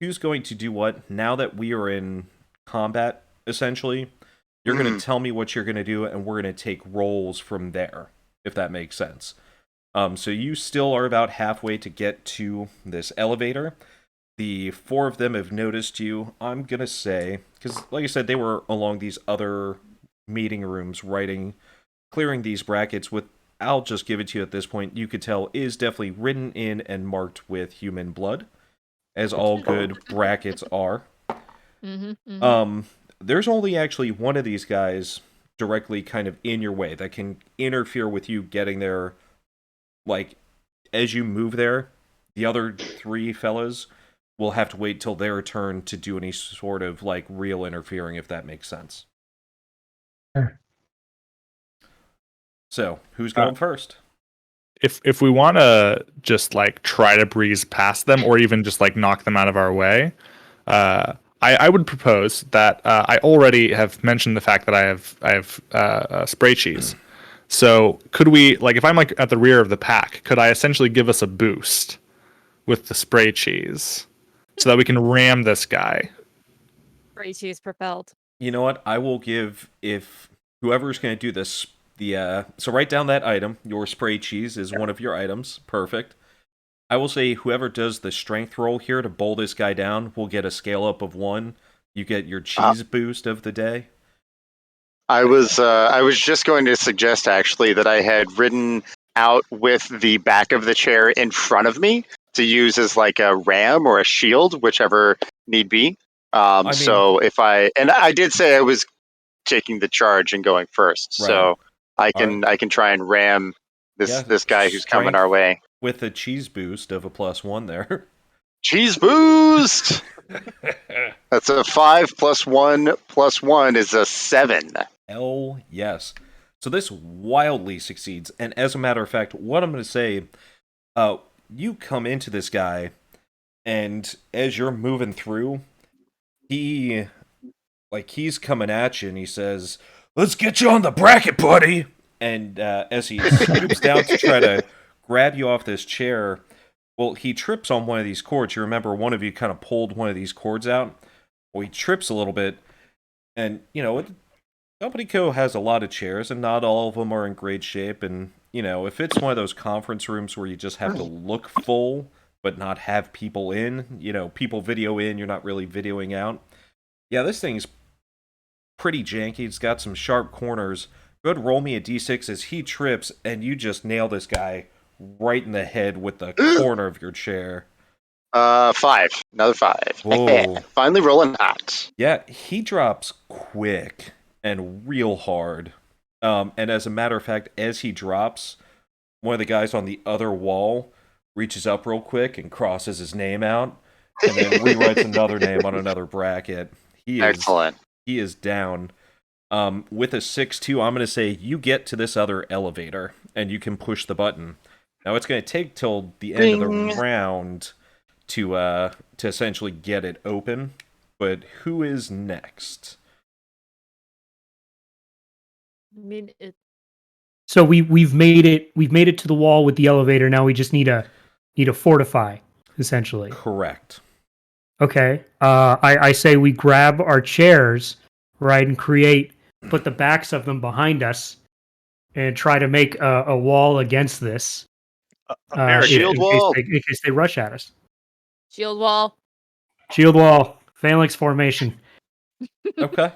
who's going to do what. Now that we are in combat, essentially, you're going to tell me what you're going to do, and we're going to take rolls from there, if that makes sense. So you still are about halfway to get to this elevator. The 4 of them have noticed you. I'm going to say, because like I said, they were along these other meeting rooms clearing these brackets with, I'll just give it to you at this point, you could tell is definitely written in and marked with human blood, as all good brackets are. There's only actually one of these guys directly kind of in your way that can interfere with you getting there. Like, as you move there, the other 3 fellas will have to wait till their turn to do any sort of, like, real interfering, if that makes sense. Sure. So, who's going first? If we want to just like try to breeze past them or even just like knock them out of our way, I would propose that I already have mentioned the fact that I have spray cheese. So could we, like, if I'm like at the rear of the pack, could I essentially give us a boost with the spray cheese so that we can ram this guy? Spray cheese propelled. You know what? I will give, if whoever's going to do this, so write down that item. Your spray cheese is one of your items. Perfect. I will say whoever does the strength roll here to bowl this guy down will get a scale up of 1. You get your cheese boost of the day. I was just going to suggest actually that I had ridden out with the back of the chair in front of me to use as like a ram or a shield, whichever need be. So if I did say I was taking the charge and going first, Right. so I can try and ram this guy who's coming our way with a cheese boost of a +1 there. Cheese boost. That's a 5 + 1 is a 7. Hell yes. So this wildly succeeds, and as a matter of fact, what I'm going to say, you come into this guy, and as you're moving through, he's coming at you, and he says, "Let's get you on the bracket, buddy!" And as he scoops down to try to grab you off this chair, well, he trips on one of these cords. You remember one of you kind of pulled one of these cords out? Well, he trips a little bit, and, Company Co. has a lot of chairs, and not all of them are in great shape. And, if it's one of those conference rooms where you just have to look full, but not have people in, people video in, you're not really videoing out. Yeah, this thing's pretty janky. It's got some sharp corners. Go ahead, roll me a d6 as he trips, and you just nail this guy right in the head with the corner of your chair. 5. Another 5. Whoa. Finally rolling hot. Yeah, he drops quick and real hard. And as a matter of fact, as he drops, one of the guys on the other wall reaches up real quick and crosses his name out, and then rewrites another name on another bracket. Excellent. He is down. With a 6-2, I'm going to say you get to this other elevator, and you can push the button. Now, it's going to take till the end of the round to essentially get it open. But who is next? I mean, So we've made it to the wall with the elevator. Now we just need a fortify, essentially. Correct. Okay. I say we grab our chairs, right, and put the backs of them behind us, and try to make a wall against this. Shield wall. In case they rush at us. Shield wall. Shield wall. Phalanx formation. Okay.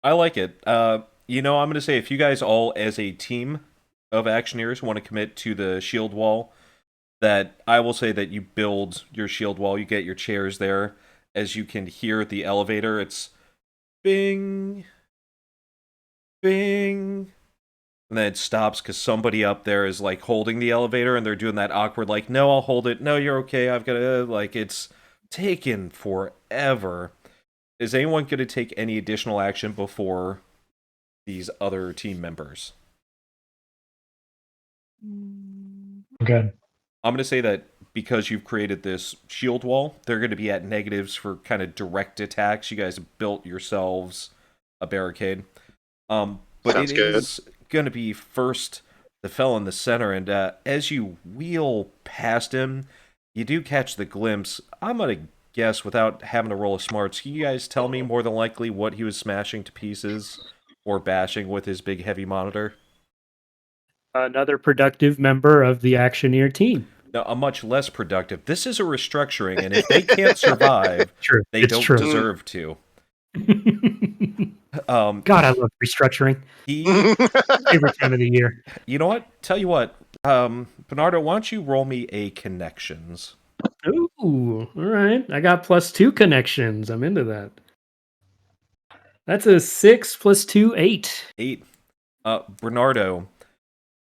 I like it. I'm going to say if you guys all, as a team of Action-eers, want to commit to the shield wall, that I will say that you build your shield wall, you get your chairs there. As you can hear the elevator, it's bing, bing, and then it stops because somebody up there is, like, holding the elevator, and they're doing that awkward, like, no, I'll hold it, no, you're okay, I've got to, like, it's taken forever. Is anyone going to take any additional action before these other team members? Good. I'm going to say that because you've created this shield wall, they're going to be at negatives for kind of direct attacks. You guys have built yourselves a barricade. But Sounds it good. is going to be first the fellow in the center, and as you wheel past him, you do catch the glimpse. I'm going to guess, without having to roll a smarts, can you guys tell me more than likely what he was smashing to pieces or bashing with his big heavy monitor? Another productive member of the Action-eer team. No, a much less productive. This is a restructuring, and if they can't survive, True. they It's don't true. deserve to. God, I love restructuring. Favorite time of the year. You know what? Tell you what, Bernardo, why don't you roll me a connections? Ooh, all right. I got +2 connections. I'm into that. That's a 6 + 2, 8. 8. Bernardo,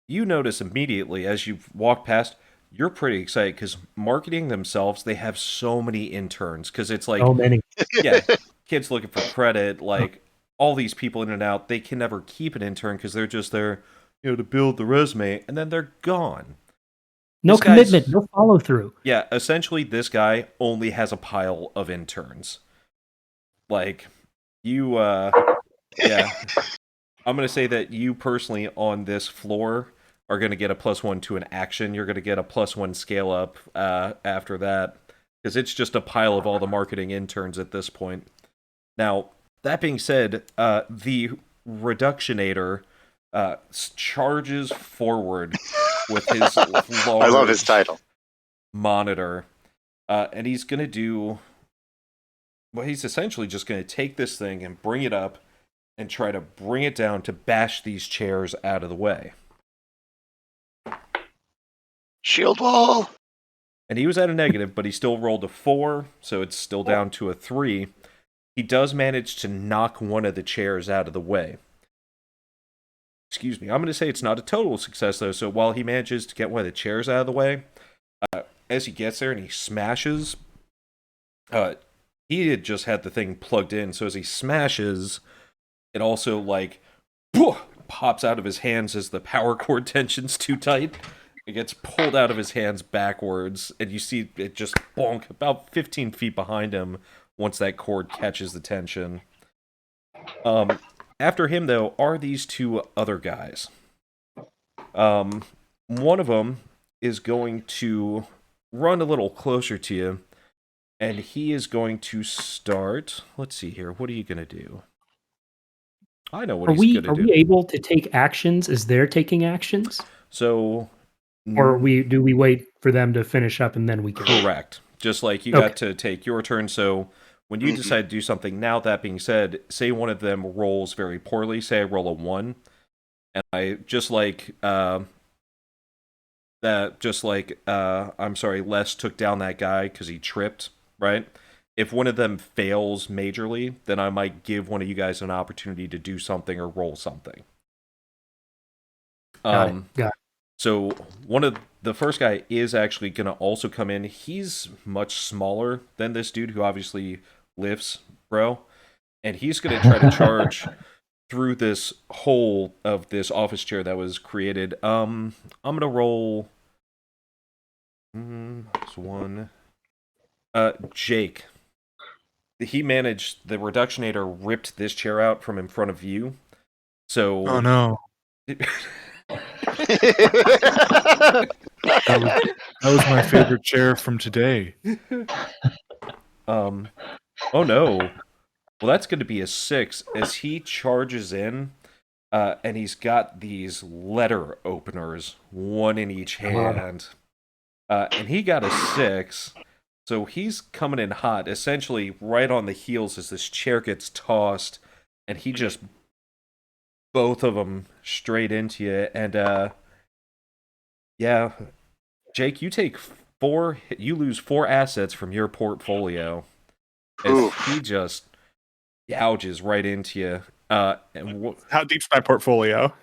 you notice immediately as you walk past, you're pretty excited because marketing themselves, they have so many interns because it's like, So many. yeah, kids looking for credit, like all these people in and out, they can never keep an intern because they're just there, to build the resume, and then they're gone. No This guy's- commitment, no follow through. Yeah, essentially, this guy only has a pile of interns. Like, you, yeah. I'm going to say that you personally on this floor are going to get a +1 to an action. You're going to get a +1 scale up after that, because it's just a pile of all the marketing interns at this point. Now, that being said, the Reductionator charges forward with his I love his title. monitor, and he's going to do... Well, he's essentially just going to take this thing and bring it up and try to bring it down to bash these chairs out of the way. Shield wall. And he was at a negative, but he still rolled a 4, so it's still down to a 3. He does manage to knock one of the chairs out of the way. Excuse me, I'm going to say it's not a total success, though, so while he manages to get one of the chairs out of the way, as he gets there and he smashes, he had just had the thing plugged in, so as he smashes, it also, like, pops out of his hands as the power cord tension's too tight. It gets pulled out of his hands backwards, and you see it just bonk about 15 feet behind him once that cord catches the tension. After him, though, are these two other guys. One of them is going to run a little closer to you, and he is going to start... Let's see here. What are you going to do? I know what he's going to do. Are we able to take actions as they're taking actions? So... Or do we wait for them to finish up and then we can... Correct. Just like you got to take your turn, so when you decide to do something, now that being said, say one of them rolls very poorly, say I roll a 1, and I, Les took down that guy because he tripped, right? If one of them fails majorly, then I might give one of you guys an opportunity to do something or roll something. Got it. So the first guy is actually going to also come in. He's much smaller than this dude who obviously lifts, bro. And he's going to try to charge through this hole of this office chair that was created. I'm going to roll... That's 1. Jake. He managed... The Reductionator ripped this chair out from in front of you. So... Oh, no. That was my favorite chair from today. Oh no. Well, that's going to be a 6 as he charges in, and he's got these letter openers, one in each hand. And he got a 6, so he's coming in hot, essentially right on the heels as this chair gets tossed, and he just both of them straight into you. And yeah, Jake, you lose 4 assets from your portfolio as he just gouges right into you. And How deep's my portfolio?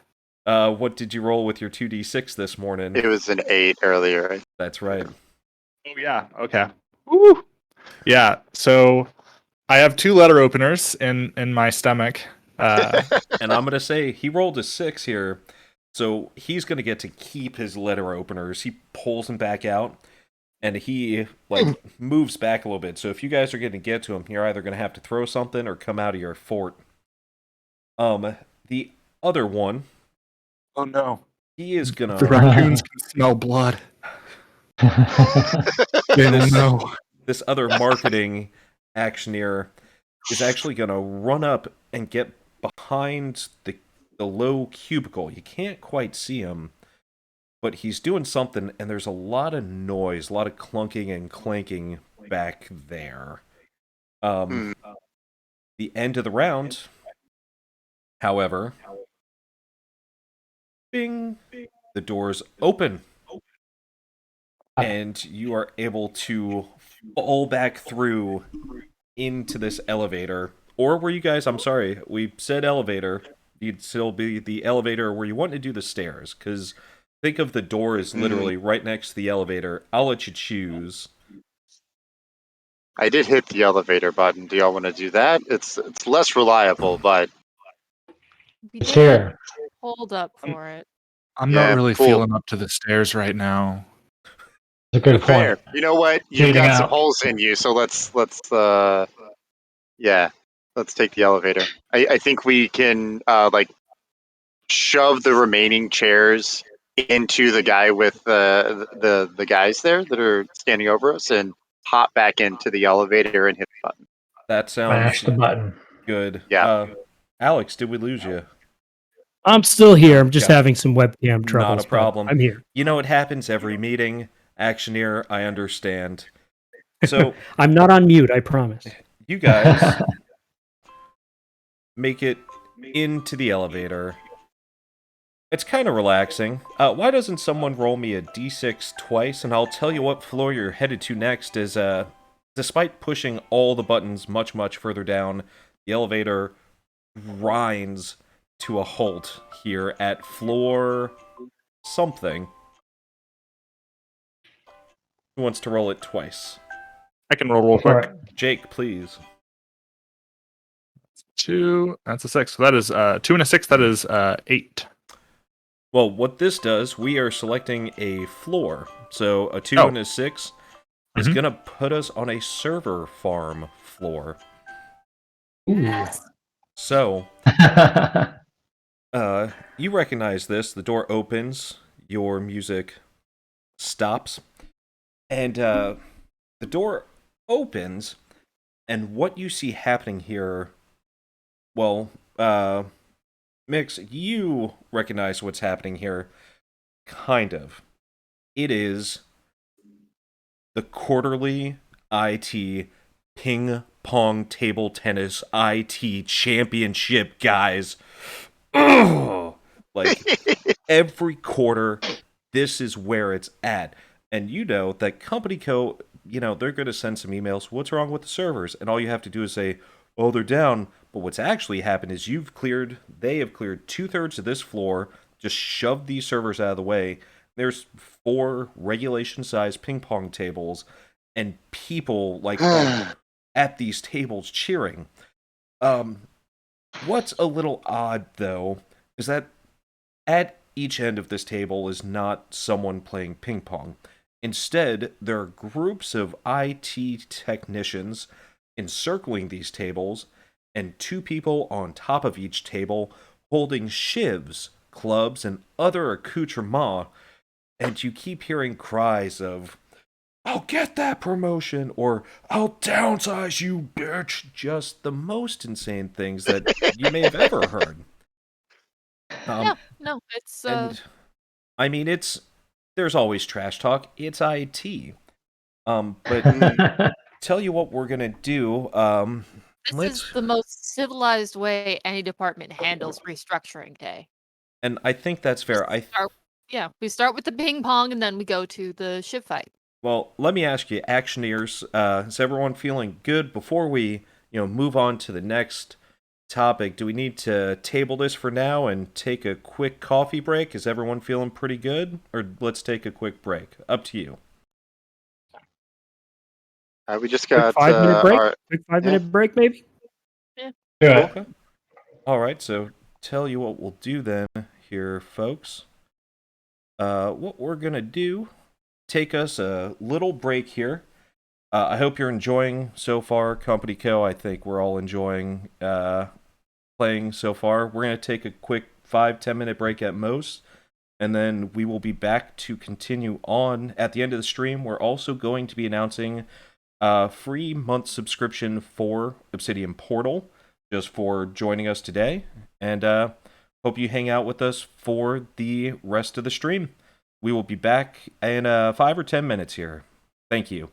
what did you roll with your 2d6 this morning? It was an 8 earlier. That's right. Oh yeah. Okay. Woo. Yeah. So I have 2 letter openers in my stomach. And I'm gonna say he rolled a 6 here, so he's gonna get to keep his letter openers. He pulls them back out, and he moves back a little bit. So if you guys are gonna get to him, you're either gonna have to throw something or come out of your fort. The other one, Oh no. he is The gonna. raccoons can smell blood. They don't know. This other marketing Action-eer is actually gonna run up and get behind the low cubicle. You can't quite see him, but he's doing something, and there's a lot of noise, a lot of clunking and clanking back there. The end of the round, however, bing, the doors open, and you are able to fall back through into this elevator. Or were you guys, I'm sorry, we said elevator, you'd still be the elevator where you want to do the stairs, because think of the door as literally right next to the elevator. I'll let you choose. I did hit the elevator button. Do y'all want to do that? It's less reliable, but We It's did here. hold up for it. I'm Yeah, not really cool. feeling up to the stairs right now. It's a good fair. point. You know what? You've Leading got some out. holes in you, so let's take the elevator. I think we can shove the remaining chairs into the guy with the guys there that are standing over us and hop back into the elevator and hit the button. That Mash sounds the button. good. Yeah. Alex, did we lose you? I'm still here. I'm just Got it. having some webcam troubles. Not a but problem. I'm here. You know, it happens every meeting. Action-eer, I understand. So, I'm not on mute, I promise. you guys make it into the elevator. It's kind of relaxing. Why doesn't someone roll me a d6 twice, and I'll tell you what floor you're headed to next. Is despite pushing all the buttons much, much further down, the elevator grinds to a halt here at floor something. Who wants to roll it twice? I can roll real quick. Alright. Jake, please. 2. That's a 6. So that is 2 and a 6. That is 8. Well, what this does, we are selecting a floor. So a 2 Oh. and a 6 is Mhm. going to put us on a server farm floor. Yes. So, you recognize this. The door opens, your music stops, and the door opens, and what you see happening here, well, Mix, you recognize what's happening here. Kind of. It is the quarterly IT ping pong table tennis IT championship, guys. Ugh! Like, every quarter, this is where it's at. And you know that Company Co, they're going to send some emails. What's wrong with the servers? And all you have to do is say, oh, they're down. But what's actually happened is they have cleared 2/3 of this floor, just shoved these servers out of the way. There's 4 regulation-sized ping pong tables, and people at these tables cheering. What's a little odd though is that at each end of this table is not someone playing ping pong. Instead, there are groups of IT technicians encircling these tables, and 2 people on top of each table holding shivs clubs, and other accoutrements, and you keep hearing cries of, "I'll get that promotion," or "I'll downsize you, bitch." Just the most insane things that you may have ever heard. Yeah, no, it's And I mean, there's always trash talk. It's IT. But tell you what we're gonna do. this is the most civilized way any department handles restructuring day. And I think that's fair. We start with the ping pong and then we go to the ship fight. Well, let me ask you, Action-eers, is everyone feeling good before we, move on to the next topic? Do we need to table this for now and take a quick coffee break? Is everyone feeling pretty good? Or let's take a quick break. Up to you. We just Quick got 5-minute break. our Quick 5-minute break, maybe. Do it. Okay. All right, so tell you what we'll do then here, folks. What we're going to do, take us a little break here. I hope you're enjoying so far, Company Co. I think we're all enjoying playing so far. We're going to take a quick 5-10 minute break at most, and then we will be back to continue on. At the end of the stream, we're also going to be announcing a free month subscription for Obsidian Portal, just for joining us today. And hope you hang out with us for the rest of the stream. We will be back in 5 or 10 minutes here. Thank you.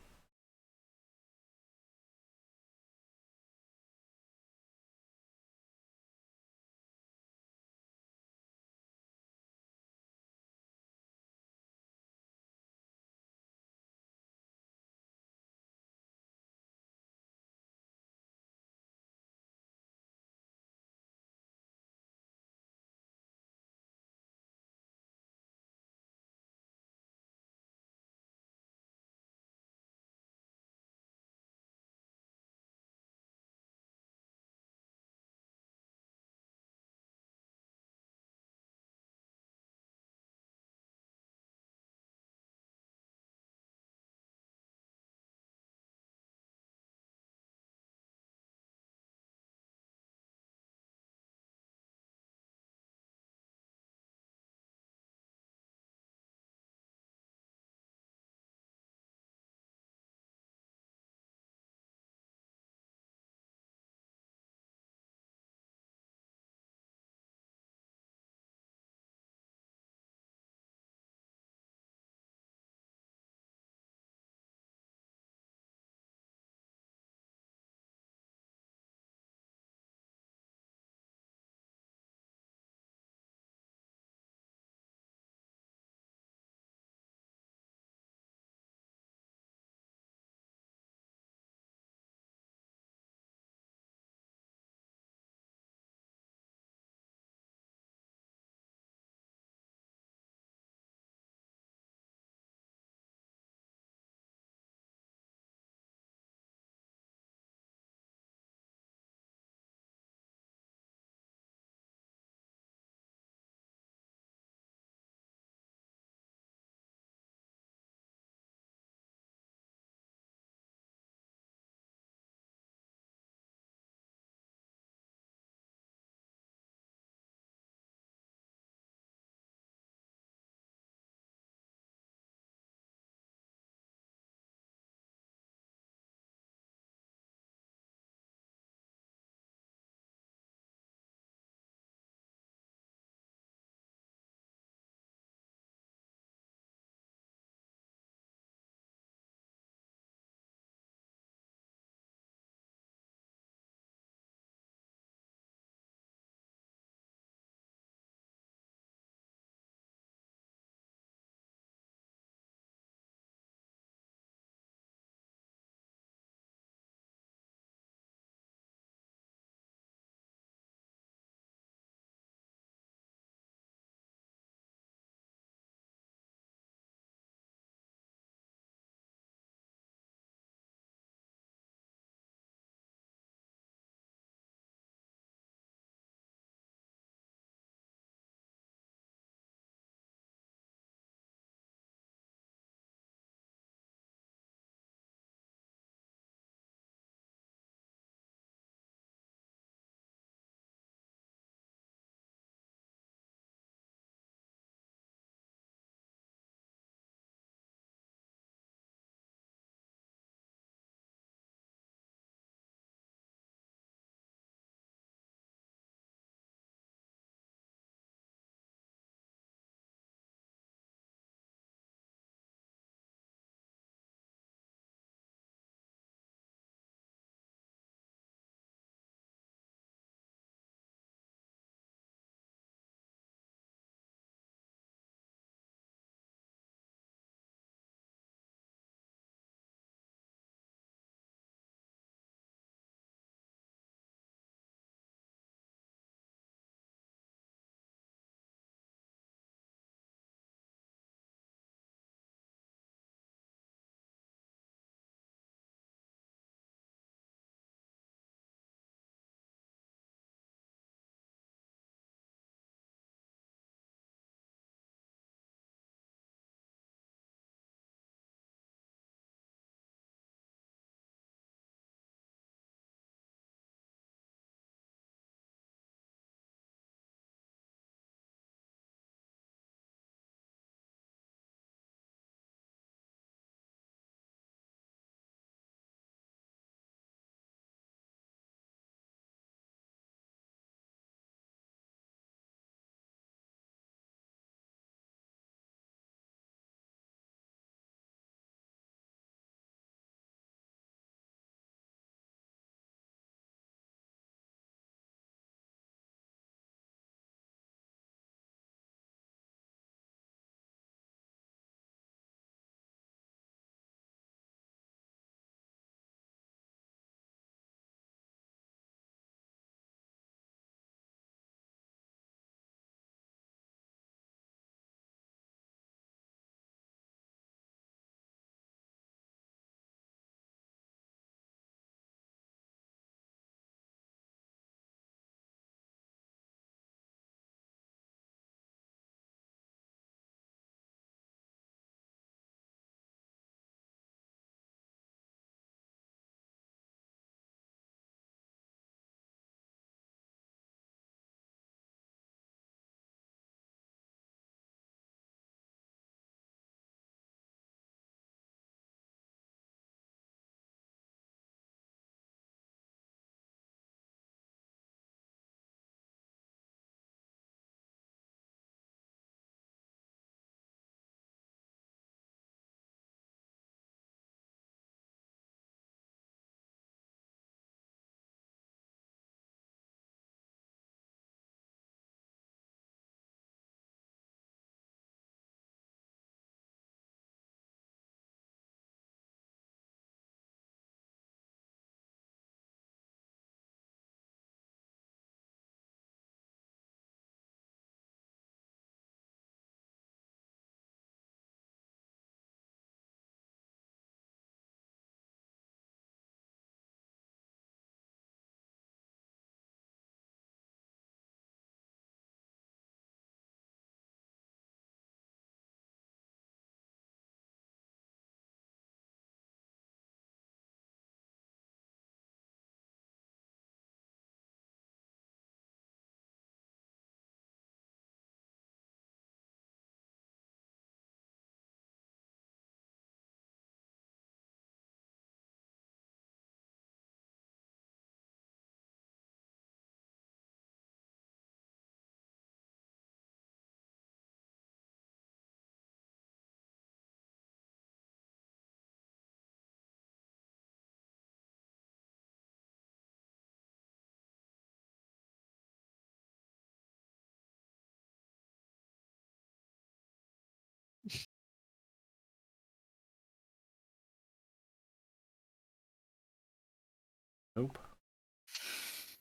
Nope.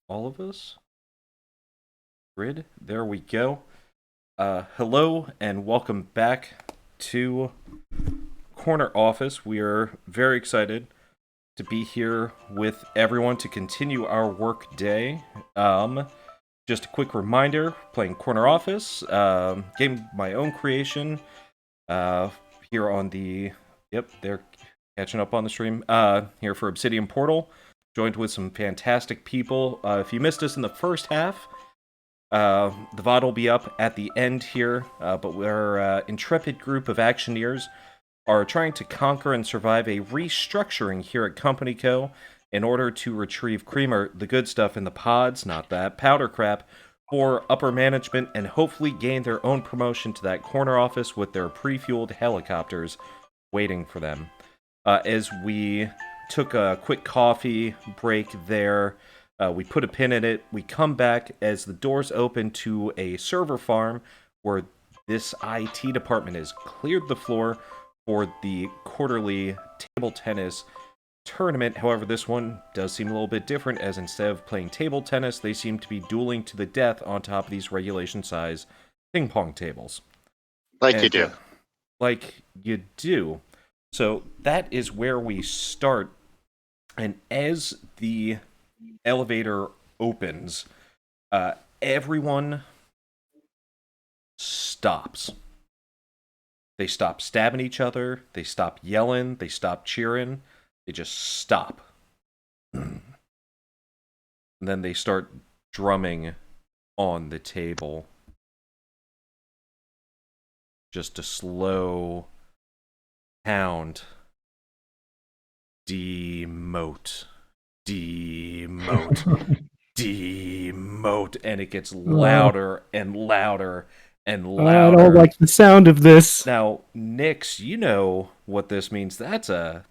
All of us? Grid? There we go. Hello and welcome back to Corner Office. We are very excited to be here with everyone to continue our work day. Just a quick reminder, playing Corner Office, game my own creation, here on the, yep, they're catching up on the stream, here for Obsidian Portal, joined with some fantastic people. If you missed us in the first half, the VOD will be up at the end here, but we're intrepid group of Action-eers are trying to conquer and survive a restructuring here at Company Co. in order to retrieve creamer, the good stuff in the pods, not that powder crap, for upper management and hopefully gain their own promotion to that corner office with their pre-fueled helicopters waiting for them. As we took a quick coffee break there, we put a pin in it, we come back as the doors open to a server farm where this IT department has cleared the floor for the quarterly table tennis tournament. However, this one does seem a little bit different, as instead of playing table tennis, they seem to be dueling to the death on top of these regulation size ping pong tables. Like you do. Like you do. So that is where we start. And as the elevator opens, everyone stops. They stop stabbing each other, they stop yelling, they stop cheering, they just stop. And then they start drumming on the table. Just a slow pound. Demote. Demote. Demote. And it gets louder and louder and louder. I don't like the sound of this. Now, Nix, you know what this means. That's an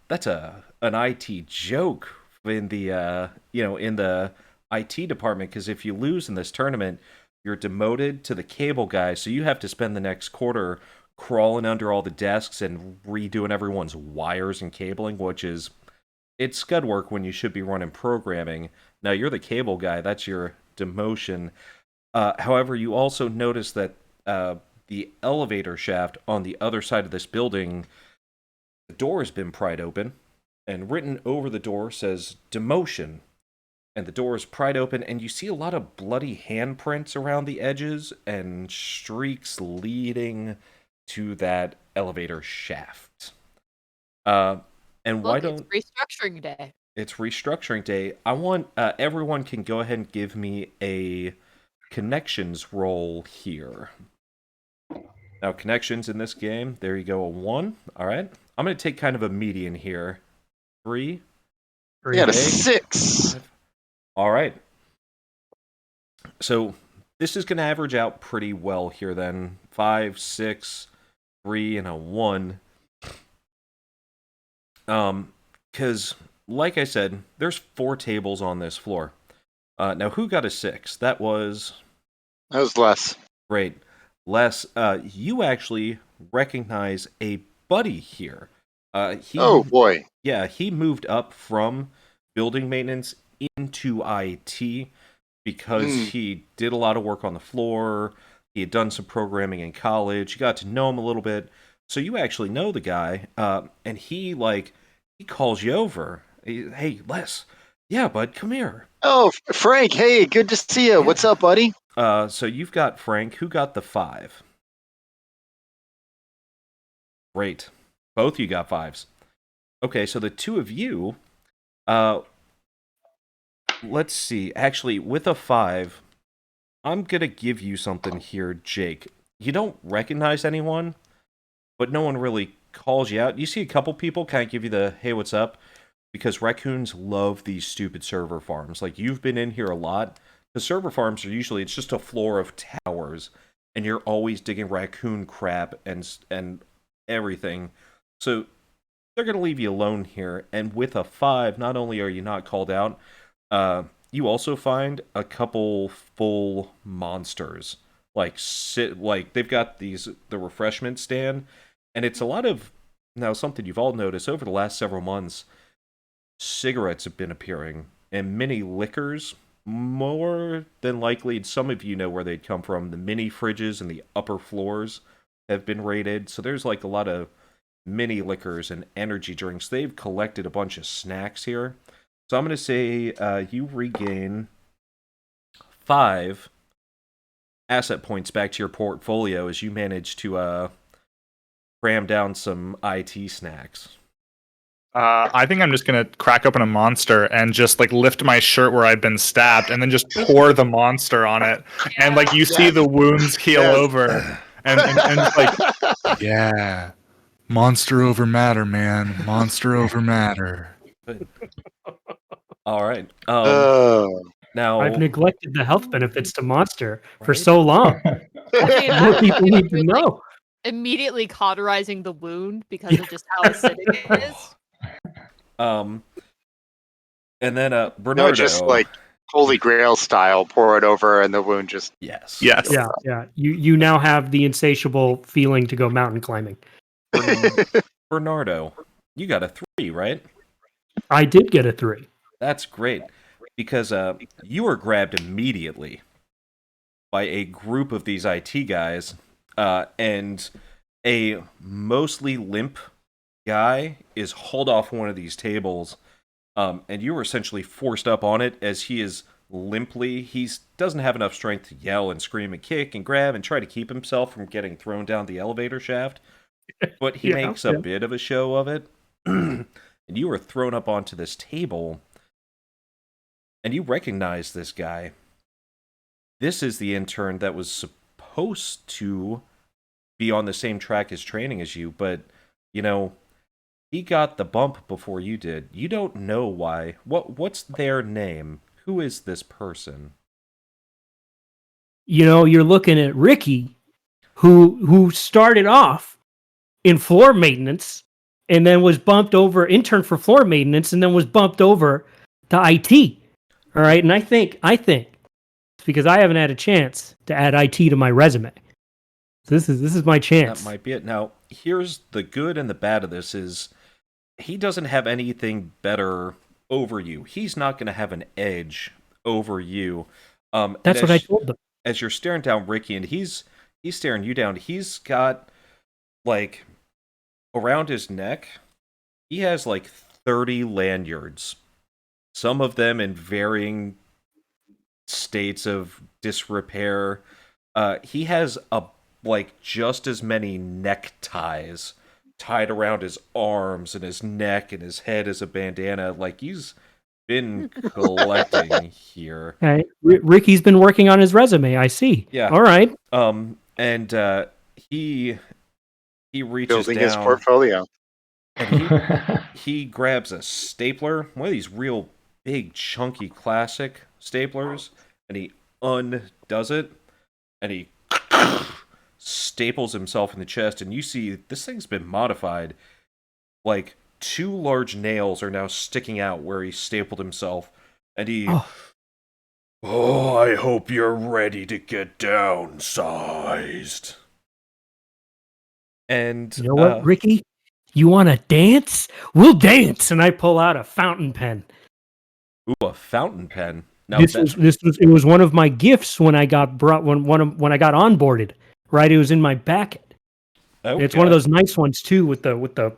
IT joke in the in the IT department, because if you lose in this tournament, you're demoted to the cable guy, so you have to spend the next quarter crawling under all the desks and redoing everyone's wires and cabling, which is, it's scud work when you should be running programming. Now you're the cable guy, that's your demotion. However, you also notice that the elevator shaft on the other side of this building, the door has been pried open, and written over the door says demotion. And the door is pried open, and you see a lot of bloody handprints around the edges and streaks leading to that elevator shaft. And why don't... It's restructuring day. It's restructuring day. I want everyone can go ahead and give me a connections roll here. Now, connections in this game, there you go, a 1. All right. I'm going to take kind of a median here. 3. You got a 6. 5. All right. So this is going to average out pretty well here then. 5, 6, 3, and a 1. Because, like I said, there's 4 tables on this floor. Now, who got a 6? That was Les. Great. Les, you actually recognize a buddy here. Oh, boy. Yeah, he moved up from building maintenance into IT because he did a lot of work on the floor. He had done some programming in college. You got to know him a little bit. So you actually know the guy. And he calls you over. Hey, Les. Yeah, bud, come here. Oh, Frank. Hey, good to see you. Yeah. What's up, buddy? So you've got Frank. Who got the 5? Great. Both you got 5s. Okay, so the 2 of you, let's see. Actually, with a 5, I'm going to give you something here, Jake. You don't recognize anyone, but no one really calls you out. You see a couple people kind of give you the, hey, what's up? Because raccoons love these stupid server farms. Like, you've been in here a lot. The server farms are usually, it's just a floor of towers, and you're always digging raccoon crap and everything. So they're going to leave you alone here. And with a 5, not only are you not called out, you also find a couple full monsters. Like they've got the refreshment stand, and it's a lot of, now something you've all noticed over the last several months, cigarettes have been appearing and mini liquors. More than likely, some of you know where they'd come from. The mini fridges and the upper floors have been raided. So there's like a lot of mini liquors and energy drinks. They've collected a bunch of snacks here. So I'm going to say you regain 5 asset points back to your portfolio as you manage to cram down some IT snacks. I think I'm just gonna crack open a monster and just like lift my shirt where I've been stabbed, and then just pour the monster on it, and like you see the wounds heal over, and just like, yeah, monster over matter, man, monster over matter. All right. Oh. Now I've neglected the health benefits to Monster for Right? so long. I mean, More people need to like, know. immediately cauterizing the wound because of just how acidic it is. And then Bernardo. No, just like Holy Grail style, pour it over, and the wound just. Yes. Yeah. You now have the insatiable feeling to go mountain climbing. Bernardo, you got a 3, right? I did get a 3. That's great, because you were grabbed immediately by a group of these IT guys, and a mostly limp guy is hauled off one of these tables, and you were essentially forced up on it as he is limply. He doesn't have enough strength to yell and scream and kick and grab and try to keep himself from getting thrown down the elevator shaft, but he makes a bit of a show of it. And you were thrown up onto this table, and you recognize this guy. This is the intern that was supposed to be on the same track as training as you, but, you know, he got the bump before you did. You don't know why. What's their name? Who is this person? You know, you're looking at Ricky, who started off in floor maintenance and then was bumped over, intern for floor maintenance, and then was bumped over to IT. All right, and I think it's because I haven't had a chance to add IT to my resume. So this is my chance. That might be it. Now, here's the good and the bad of this is he doesn't have anything better over you. He's not going to have an edge over you. That's what I told them. As you're staring down Ricky, and he's staring you down, he's got, like, around his neck, he has, like, 30 lanyards. Some of them in varying states of disrepair. He has just as many neckties tied around his arms and his neck and his head as a bandana. Like, he's been collecting here. Okay. Ricky's been working on his resume, I see. Yeah. All right. And he reaches Building down his portfolio. and he grabs a stapler, one of these real big chunky classic staplers, and he undoes it, and he staples himself in the chest, and you see this thing's been modified. Like, 2 large nails are now sticking out where he stapled himself, and he... Oh, I hope you're ready to get downsized. And you know what, Ricky? You want to dance? We'll dance. And I pull out a fountain pen. Ooh, a fountain pen. Now It was one of my gifts when I got when I got onboarded. Right, it was in my backet. Okay. It's one of those nice ones too, with the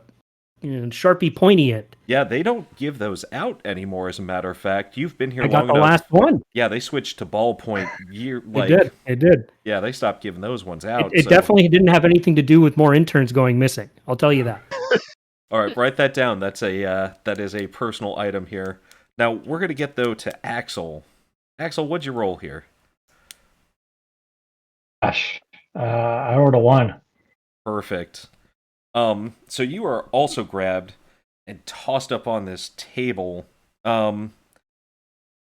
Sharpie pointy end. Yeah, they don't give those out anymore. As a matter of fact, you've been here I long got enough. the last one. Yeah, they switched to ballpoint year. It did. Yeah, they stopped giving those ones out. It definitely didn't have anything to do with more interns going missing. I'll tell you that. All right, write that down. That is a personal item here. Now we're gonna get though to Axel. Axel, what'd you roll here? Gosh, I rolled a 1. Perfect. So you are also grabbed and tossed up on this table. Now,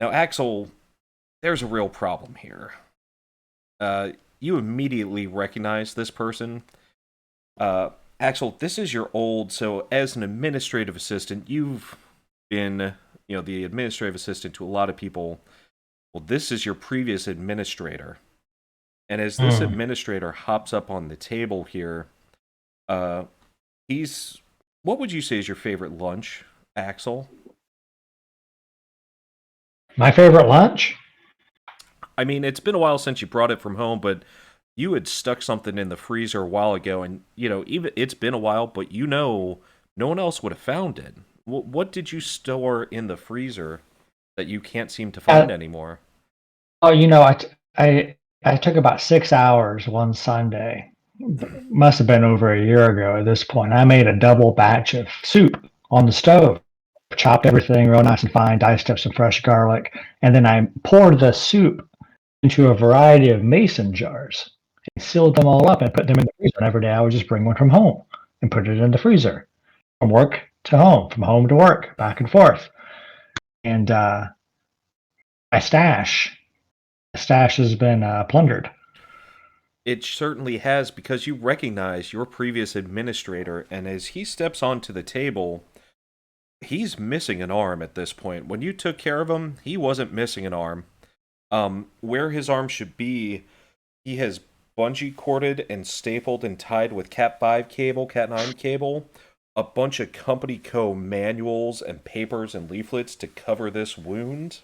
Axel, there's a real problem here. You immediately recognize this person. Axel, this is your old, so as an administrative assistant, you've been, the administrative assistant to a lot of people. Well, this is your previous administrator. And as this administrator hops up on the table here, what would you say is your favorite lunch, Axel? My favorite lunch? I mean, it's been a while since you brought it from home, but you had stuck something in the freezer a while ago, and even it's been a while, but no one else would have found it. What did you store in the freezer that you can't seem to find anymore? Oh, I took about 6 hours one Sunday. Must have been over a year ago at this point. I made a double batch of soup on the stove, chopped everything real nice and fine, diced up some fresh garlic, and then I poured the soup into a variety of mason jars and sealed them all up and put them in the freezer. And every day I would just bring one from home and put it in the freezer, from work to home, from home to work, back and forth. And my stash has been plundered. It certainly has, because you recognize your previous administrator, and as he steps onto the table, he's missing an arm at this point. When you took care of him, he wasn't missing an arm. Where his arm should be, he has bungee corded and stapled and tied with Cat 5 cable, Cat 9 cable, a bunch of Company Co. manuals and papers and leaflets to cover this wound.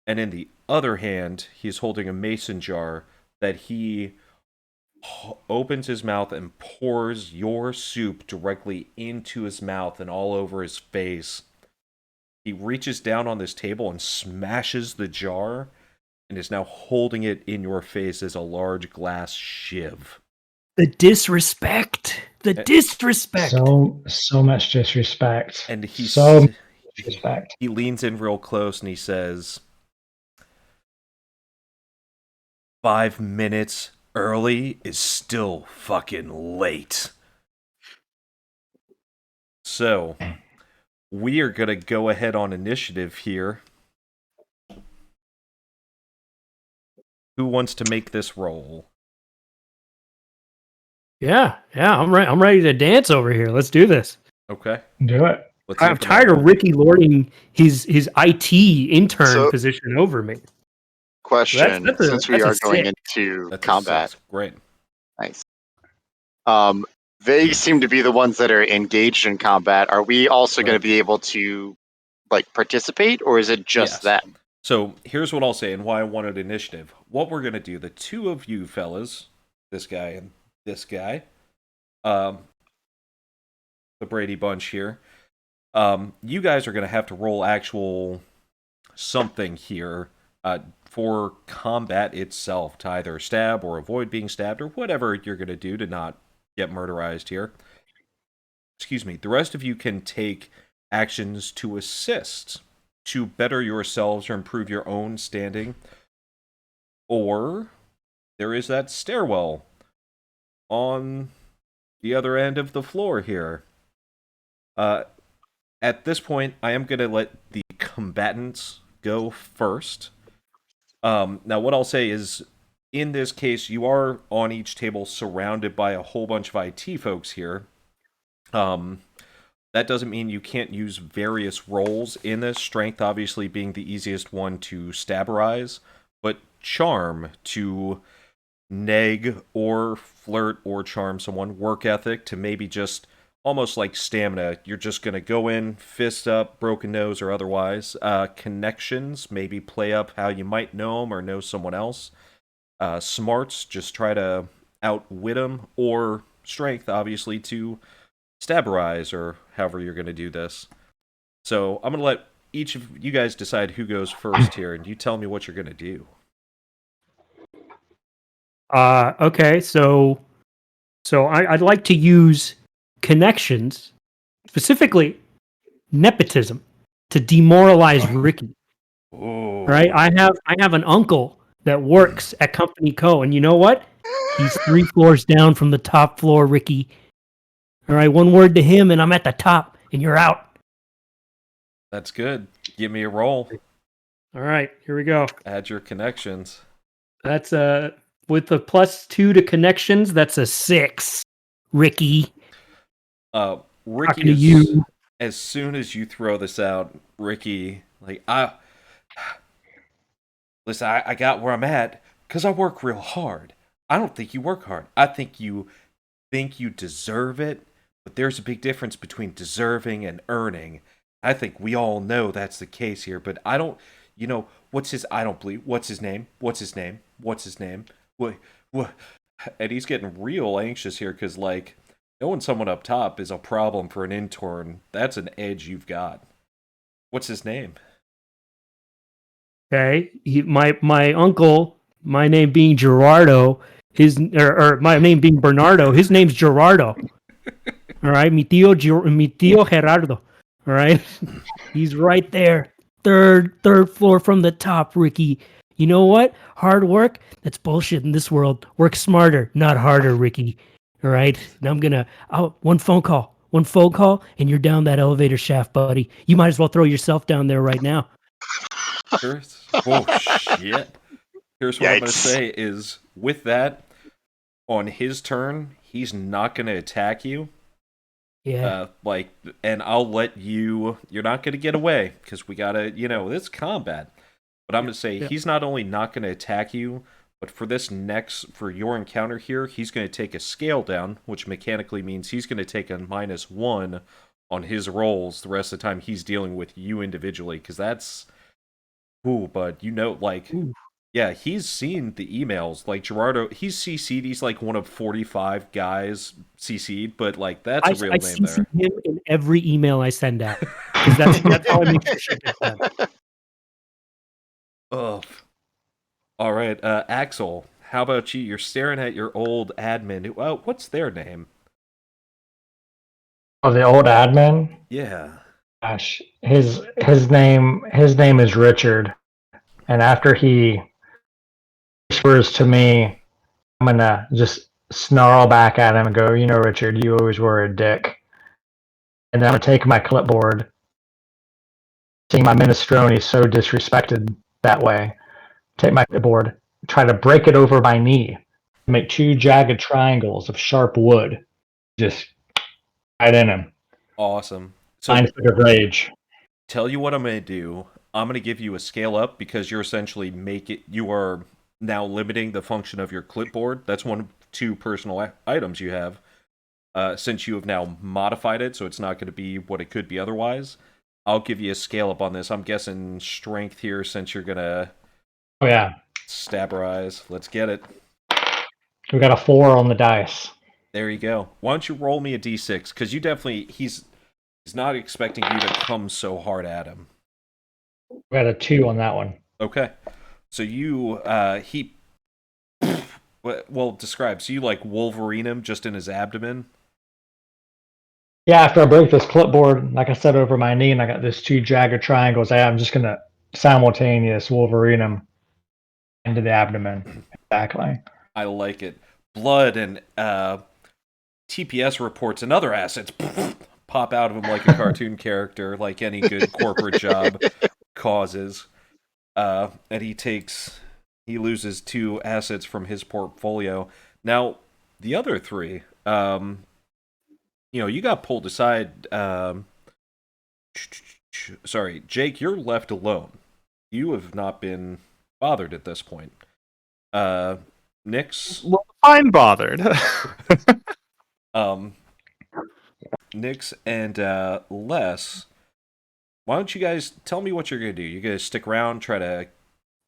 And in the other hand, he's holding a mason jar that he opens his mouth and pours your soup directly into his mouth and all over his face. He reaches down on this table and smashes the jar and is now holding it in your face as a large glass shiv. The disrespect. The disrespect. So much disrespect. And disrespect. He leans in real close and he says, 5 minutes early is still fucking late. So, we are going to go ahead on initiative here. Who wants to make this roll? Yeah, I'm ready to dance over here. Let's do this. Okay. Do it. I'm tired of Ricky lording his IT intern position over me. Question: since we are going into combat, great, nice. They seem to be the ones that are engaged in combat. Are we also going to be able to participate, or is it just them? So here's what I'll say and why I wanted initiative. What we're going to do, the two of you fellas, this guy and this guy, the Brady Bunch here, you guys are going to have to roll actual something here for combat itself, to either stab or avoid being stabbed or whatever you're going to do to not get murderized here. Excuse me. The rest of you can take actions to assist, to better yourselves or improve your own standing. Or there is that stairwell on the other end of the floor here. At this point, I am going to let the combatants go first. Now, what I'll say is, in this case, you are on each table surrounded by a whole bunch of IT folks here. That doesn't mean you can't use various roles in this, strength obviously being the easiest one to staberize, but charm to neg or flirt or charm someone, work ethic to maybe just almost like stamina. You're just going to go in, fist up, broken nose or otherwise. Connections, maybe play up how you might know them or know someone else. Smarts, just try to outwit them. Or strength, obviously, to staberize or however you're going to do this. So I'm going to let each of you guys decide who goes first here, and you tell me what you're going to do. Okay, so I'd like to use connections, specifically nepotism, to demoralize Ricky. Oh. Right? I have an uncle that works at Company Co. And you know what? He's 3 floors down from the top floor, Ricky. All right, one word to him and I'm at the top and you're out. That's good. Give me a roll. All right, here we go. Add your connections. That's with the +2 to connections, that's a 6. Ricky. Ricky, you. As soon as you throw this out, Ricky, listen, I got where I'm at because I work real hard. I don't think you work hard. I think you deserve it, but there's a big difference between deserving and earning. I think we all know that's the case here, but what's his? I don't believe. What's his name? What's his name? What's his name? What? And he's getting real anxious here because, like, knowing someone up top is a problem for an intern. That's an edge you've got. What's his name? Okay, my uncle, my name being Gerardo, or my name being Bernardo, his name's Gerardo. All right, mi tío Gerardo. All right, he's right there, third floor from the top, Ricky. You know what? Hard work, that's bullshit in this world. Work smarter, not harder, Ricky. All right, now one phone call, and you're down that elevator shaft, buddy. You might as well throw yourself down there right now. Oh shit! Here's what I'm gonna Yikes. say: is with that, on his turn, he's not gonna attack you. Yeah. And I'll let you. You're not gonna get away because we gotta. It's combat. But I'm gonna say he's not only not gonna attack you, but for your encounter here, he's gonna take a scale down, which mechanically means he's gonna take a -1 on his rolls the rest of the time he's dealing with you individually, because that's. Ooh, but yeah, he's seen the emails. Like Gerardo, he's CC'd. He's like one of 45 guys CC'd, but like that's a real I name there. CC him in every email I send out because that's how I make sure shit gets done. Ugh. All right, Axel. How about you? You're staring at your old admin. What's their name? Oh, the old admin. Yeah. Gosh, his name is Richard, and after he whispers to me, I'm gonna just snarl back at him and go, Richard, you always were a dick. And then I'm gonna take my clipboard, seeing my minestrone so disrespected that way. Take my clipboard, try to break it over my knee, make 2 jagged triangles of sharp wood, just right in him. Awesome. So Fine fit of rage. tell you what I'm going to do. I'm going to give you a scale up because you're essentially you are now limiting the function of your clipboard. That's one of 2 personal items you have. Since you have now modified it, so it's not going to be what it could be otherwise. I'll give you a scale up on this. I'm guessing strength here since you're going to staberize. Let's get it. We got a 4 on the dice. There you go. Why don't you roll me a d6? Because you definitely... He's not expecting you to come so hard at him. We got a 2 on that one. Okay. So you... describe. So you like Wolverine him just in his abdomen? Yeah, after I break this clipboard, like I said, over my knee, and I got this 2 jagged triangles, I'm just going to simultaneous Wolverine him into the abdomen. Exactly. I like it. Blood and TPS reports and other assets pop out of him like a cartoon character, like any good corporate job causes. And he loses 2 assets from his portfolio. Now, the other 3, you got pulled aside. Sorry, Jake, you're left alone. You have not been bothered at this point. Nix? Well, I'm bothered. Nix and Les, why don't you guys tell me what you're going to do? You going to stick around, try to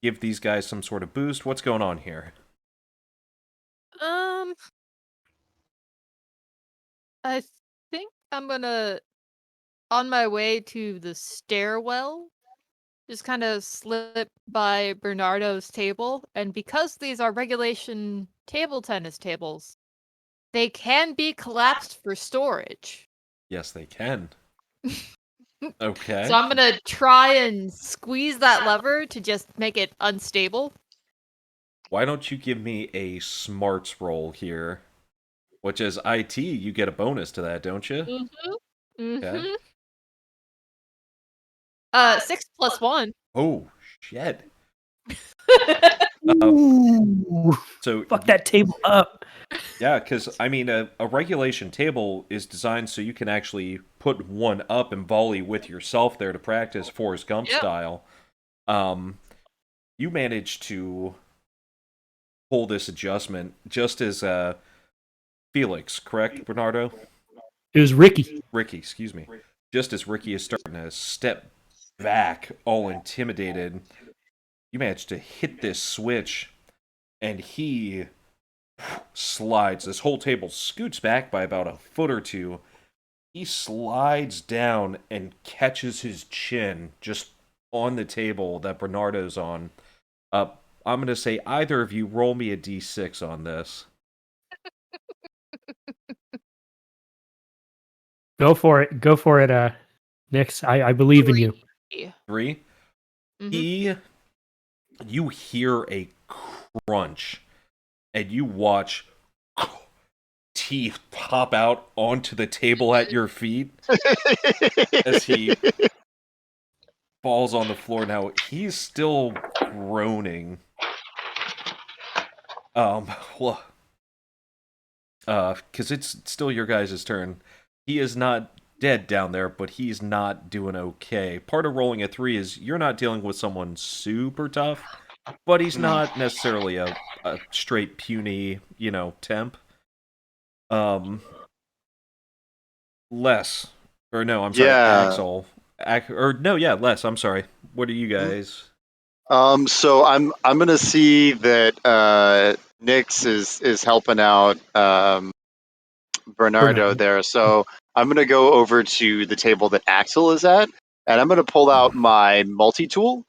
give these guys some sort of boost? What's going on here? I think I'm gonna, on my way to the stairwell, just kind of slip by Bernardo's table. And because these are regulation table tennis tables, they can be collapsed for storage. Yes, they can. Okay. So I'm gonna try and squeeze that lever to just make it unstable. Why don't you give me a smarts roll here? Which is IT, you get a bonus to that, don't you? Mm-hmm. Mm-hmm. Okay. 6 + 1. Oh, shit. Ooh, So fuck that table up. Yeah, because, I mean, a regulation table is designed so you can actually put one up and volley with yourself there to practice Forrest Gump style. You managed to pull this adjustment just as Felix, correct, Bernardo? It was Ricky. Ricky, excuse me. Just as Ricky is starting to step back, all intimidated. You manage to hit this switch, and he slides. This whole table scoots back by about a foot or two. He slides down and catches his chin just on the table that Bernardo's on. I'm going to say either of you roll me a d6 on this. Go for it. Go for it, Nix. I believe in you. 3. Mhm. You hear a crunch, and you watch teeth pop out onto the table at your feet as he falls on the floor. Now, he's still groaning. Well, because it's still your guys' turn. He is not dead down there, but he's not doing okay. Part of rolling a 3 is you're not dealing with someone super tough, but he's not necessarily a straight puny, temp. Les, or no, I'm sorry, Yeah. Axel. Les, I'm sorry. What are you guys? So I'm gonna see that Nix is helping out Bernardo there. So I'm gonna go over to the table that Axel is at, and I'm gonna pull out my multi-tool.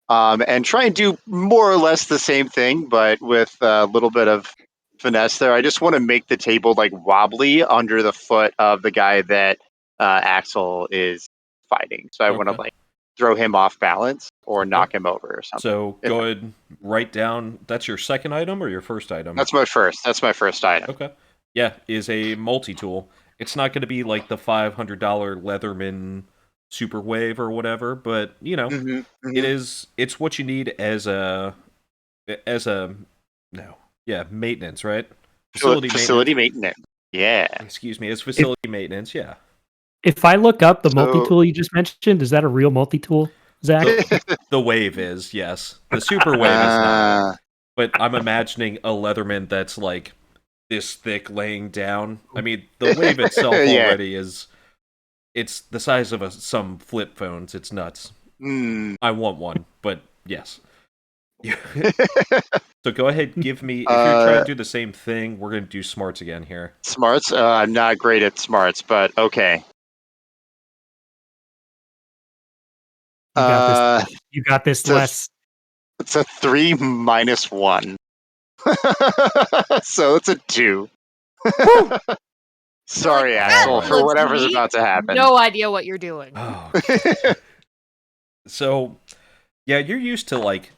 And try and do more or less the same thing, but with a little bit of finesse there. I just want to make the table like wobbly under the foot of the guy that Axel is fighting. So I want to Okay. like throw him off balance or Okay. knock him over or something. So go ahead, write down. That's your second item or your first item? That's my first. That's my first item. Okay. Yeah, is a multi-tool. It's not going to be like the $500 Leatherman Super Wave or whatever, but it's what you need as maintenance, right? Facility maintenance. Yeah. Excuse me, as facility maintenance, yeah. If I look up the multi-tool you just mentioned, is that a real multi-tool, Zach? The Wave is, yes. The Super Wave is not. But I'm imagining a Leatherman that's like this thick laying down. I mean, the Wave itself already is... It's the size of some flip phones. It's nuts. I want one, but yes. So go ahead, give me... If you're trying to do the same thing, we're going to do smarts again here. Smarts? I'm not great at smarts, but okay. You got this, Les. It's a 3 minus 1. So it's a 2. Sorry, Axel, for whatever's about to happen. No idea what you're doing. Oh, so, yeah, you're used to, like,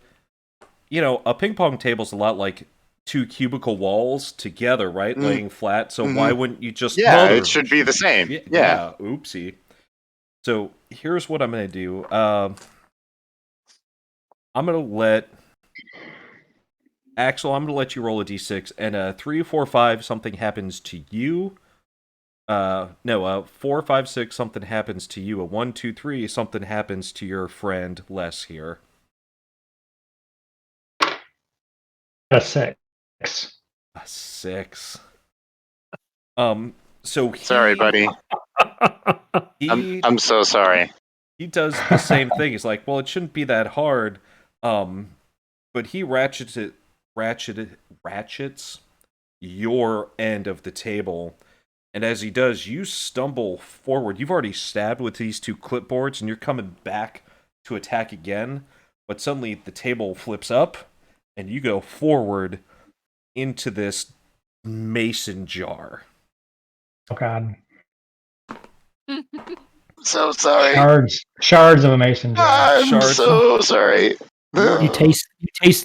a ping pong table's a lot like 2 cubicle walls together, right? Laying flat. So why wouldn't you just... Yeah, it should be the same. Yeah. Oopsie. So here's what I'm going to do. I'm going to let... Axel, I'm going to let you roll a d6, and 3, 4, 5, something happens to you. 4, 5, 6, something happens to you. A 1, 2, 3, something happens to your friend Les here. A 6. A 6. So sorry, buddy. I'm so sorry. He does the same thing. He's like, well, it shouldn't be that hard. But he ratchets your end of the table. And as he does, you stumble forward. You've already stabbed with these 2 clipboards, and you're coming back to attack again. But suddenly the table flips up, and you go forward into this mason jar. Oh God! So sorry. Shards of a mason jar. I'm so sorry. You taste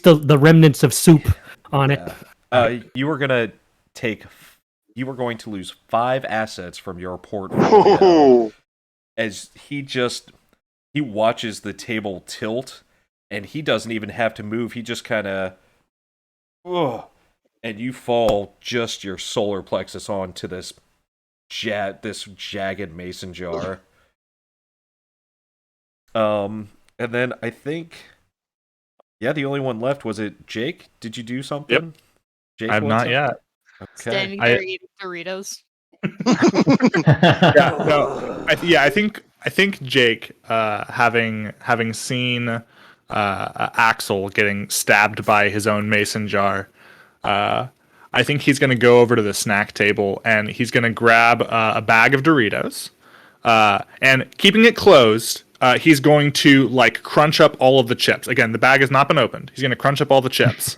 the remnants of soup on it. You were going to lose 5 assets from your portfolio as he watches the table tilt, and he doesn't even have to move. He just kind of, and you fall just your solar plexus onto this jagged mason jar. And then I think, the only one left was it Jake. Did you do something? Yep. Jake, I've not yet. Okay. Standing there eating Doritos. I think I think Jake, having seen Axel getting stabbed by his own mason jar, I think he's going to go over to the snack table and he's going to grab a bag of Doritos, and keeping it closed, he's going to like crunch up all of the chips. Again, the bag has not been opened. He's going to crunch up all the chips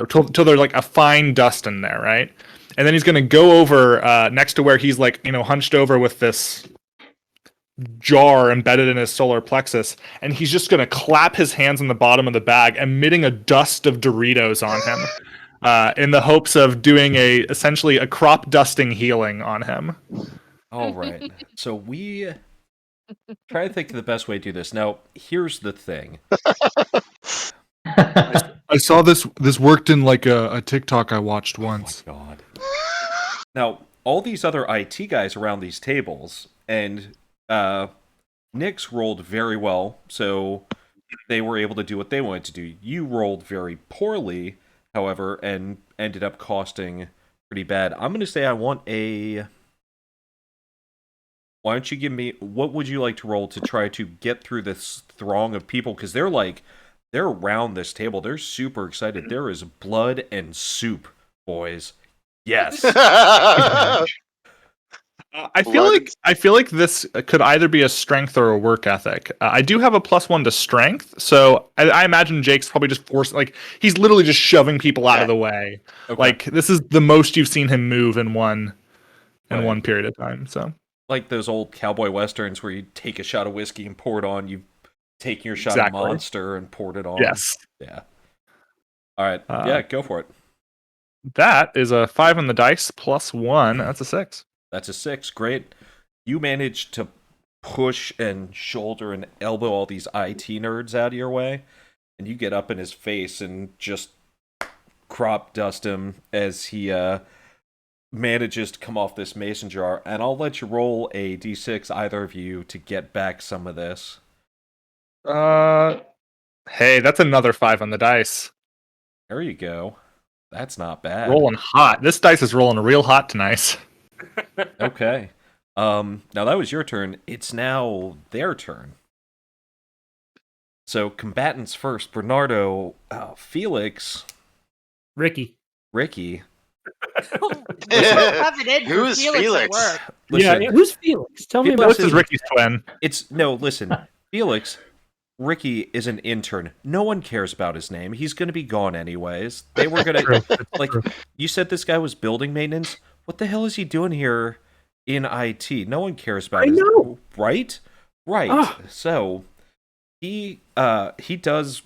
till there's like a fine dust in there, right? And then he's going to go over next to where he's like, hunched over with this jar embedded in his solar plexus, and he's just going to clap his hands on the bottom of the bag, emitting a dust of Doritos on him, in the hopes of doing essentially a crop dusting healing on him. All right. So we try to think of the best way to do this. Now, here's the thing. I saw this worked in like a TikTok I watched once. Oh my god. Now, all these other IT guys around these tables, and Nyx rolled very well, so they were able to do what they wanted to do. You rolled very poorly, however, and ended up costing pretty bad. I'm going to say I want a... Why don't you give me... What would you like to roll to try to get through this throng of people? Because they're around this table. They're super excited. There is blood and soup, boys. Yes. I feel like this could either be a strength or a work ethic. I do have a +1 to strength, so I imagine Jake's probably just he's literally just shoving people out of the way. Okay. Like this is the most you've seen him move in one period of time. So like those old cowboy westerns where you take a shot of whiskey and pour it on. You take your shot Exactly. of Monster and poured it on. yes, Yeah. All right. Yeah, go for it. that is a 5 on the dice +1. That's a 6. That's a 6. Great. You managed to push and shoulder and elbow all these IT nerds out of your way, and you get up in his face and just crop dust him as he manages to come off this mason jar. And I'll let you roll a d6, either of you, to get back some of this. Hey, that's another 5 on the dice. There you go. That's not bad. Rolling hot. This dice is rolling real hot tonight. Okay. Now that was your turn. It's now their turn. So combatants first. Bernardo, Felix, Ricky. Ricky. Who's Felix? Listen, Yeah, who's Felix? Tell me Felix about This is Ricky's twin. listen. Felix, Ricky is an intern. No one cares about his name. He's going to be gone anyways. They were going to you said this guy was building maintenance. What the hell is he doing here in IT? No one cares about his know. Right? Right. Ah. So he does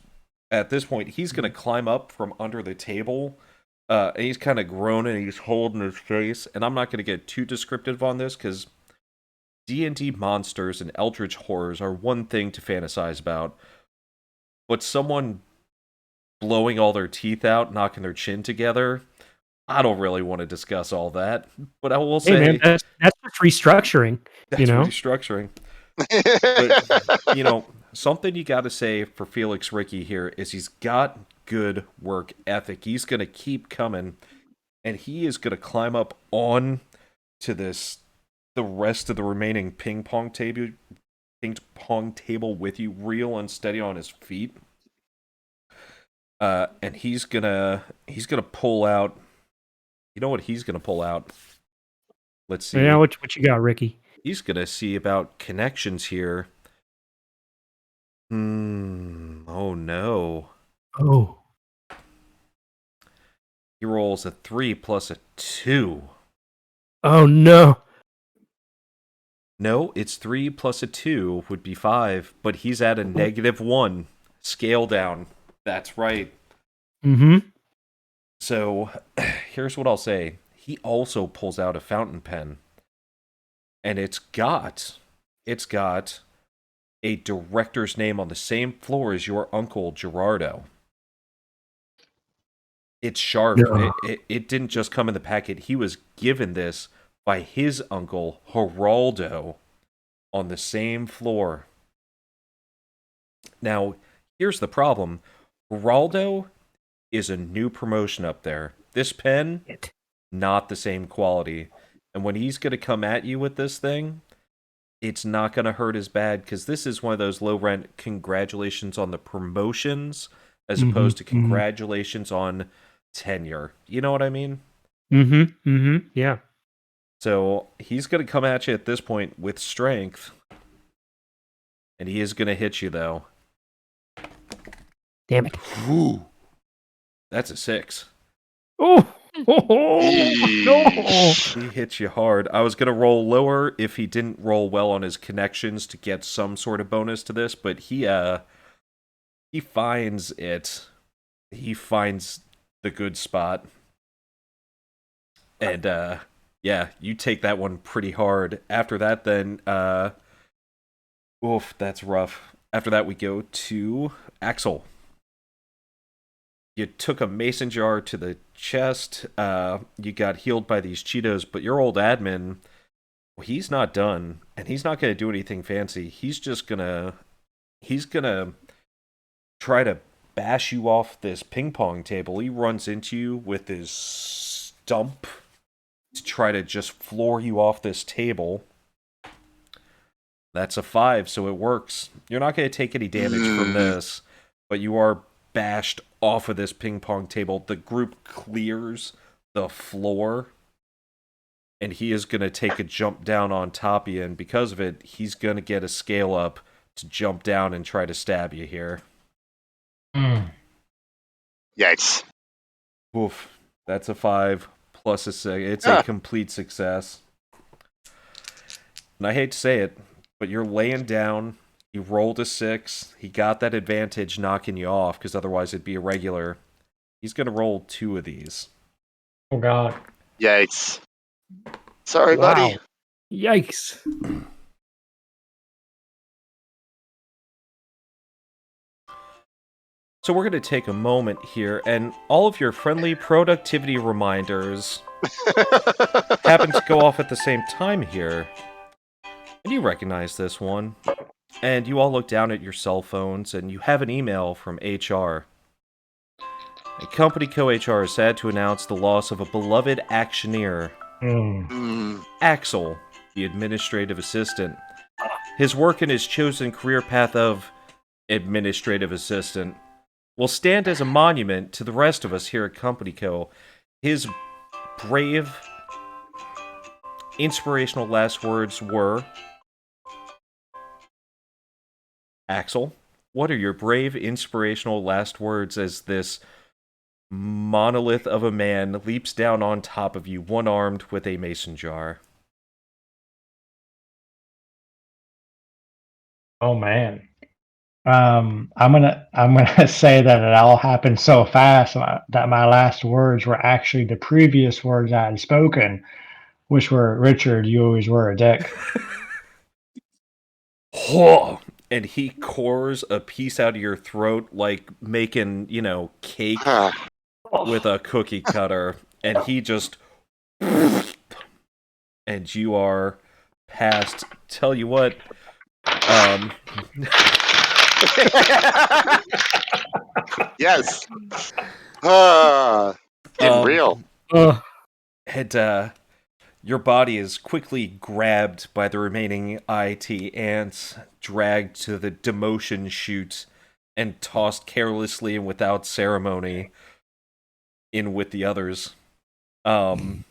at this point, he's going to climb up from under the table. And he's kind of groaning, he's holding his face, and I'm not going to get too descriptive on this because D&D monsters and eldritch horrors are one thing to fantasize about, but someone blowing all their teeth out, knocking their chin together, I don't really want to discuss all that. But I will say, man, that's just restructuring. that's restructuring. But something you got to say for Felix Ricky here is he's got good work ethic. He's going to keep coming, and he is going to climb up on to the rest of the remaining ping pong table with you, real and steady on his feet. And he's gonna pull out. You know what he's gonna pull out? Let's see. Yeah, what you got, Ricky? He's gonna see about connections here. Oh no. Oh. He rolls a 3 plus a 2. Oh no. No, it's 3 plus a 2 would be 5, but he's at a -1. Scale down. That's right. Mm-hmm. So, here's what I'll say. He also pulls out a fountain pen. And it's got a director's name on the same floor as your uncle, Gerardo. It's sharp. Yeah. It didn't just come in the packet. He was given this by his uncle, Geraldo, on the same floor. Now, here's the problem. Geraldo is a new promotion up there. This pen, not the same quality. And when he's going to come at you with this thing, it's not going to hurt as bad because this is one of those low rent congratulations on the promotions as opposed to congratulations on tenure. You know what I mean? Yeah. So he's going to come at you at this point with strength. And he is going to hit you, though. Damn it. Ooh. That's a 6. Oh, no. He hits you hard. I was going to roll lower if he didn't roll well on his connections to get some sort of bonus to this, but he finds it. He finds the good spot. And, yeah, you take that one pretty hard. After that, then, oof, that's rough. After that, we go to Axel. You took a mason jar to the chest. You got healed by these Cheetos, but your old admin, well, he's not done, and he's not going to do anything fancy. He's gonna try to bash you off this ping pong table. He runs into you with his stump to try to just floor you off this table. That's a 5, so it works. You're not going to take any damage from this, but you are bashed off of this ping pong table. The group clears the floor, and he is going to take a jump down on top of you, and because of it, he's going to get a scale up to jump down and try to stab you here. Yikes. Oof. That's a 5 plus a 6. It's a complete success. And I hate to say it, but you're laying down. He rolled a 6. He got that advantage knocking you off, because otherwise it'd be a regular. He's going to roll 2 of these. Oh, God. Yikes. Sorry, Wow. buddy. Yikes. So we're going to take a moment here, and all of your friendly productivity reminders happen to go off at the same time here. And you recognize this one. And you all look down at your cell phones, and you have an email from HR. A company co-HR is sad to announce the loss of a beloved Action-eer, Axel, the administrative assistant. His work in his chosen career path of administrative assistant will stand as a monument to the rest of us here at Company Co. His brave, inspirational last words were, Axel, what are your brave, inspirational last words as this monolith of a man leaps down on top of you, one-armed with a mason jar? Oh, man. I'm gonna say that it all happened so fast that my last words were actually the previous words I had spoken, which were, Richard, you always were a dick. And he cores a piece out of your throat like making, cake with a cookie cutter. And he just... And you are past. Tell you what... Yes. Getting real. And your body is quickly grabbed by the remaining IT ants, dragged to the demotion chute, and tossed carelessly and without ceremony in with the others. Godspeed,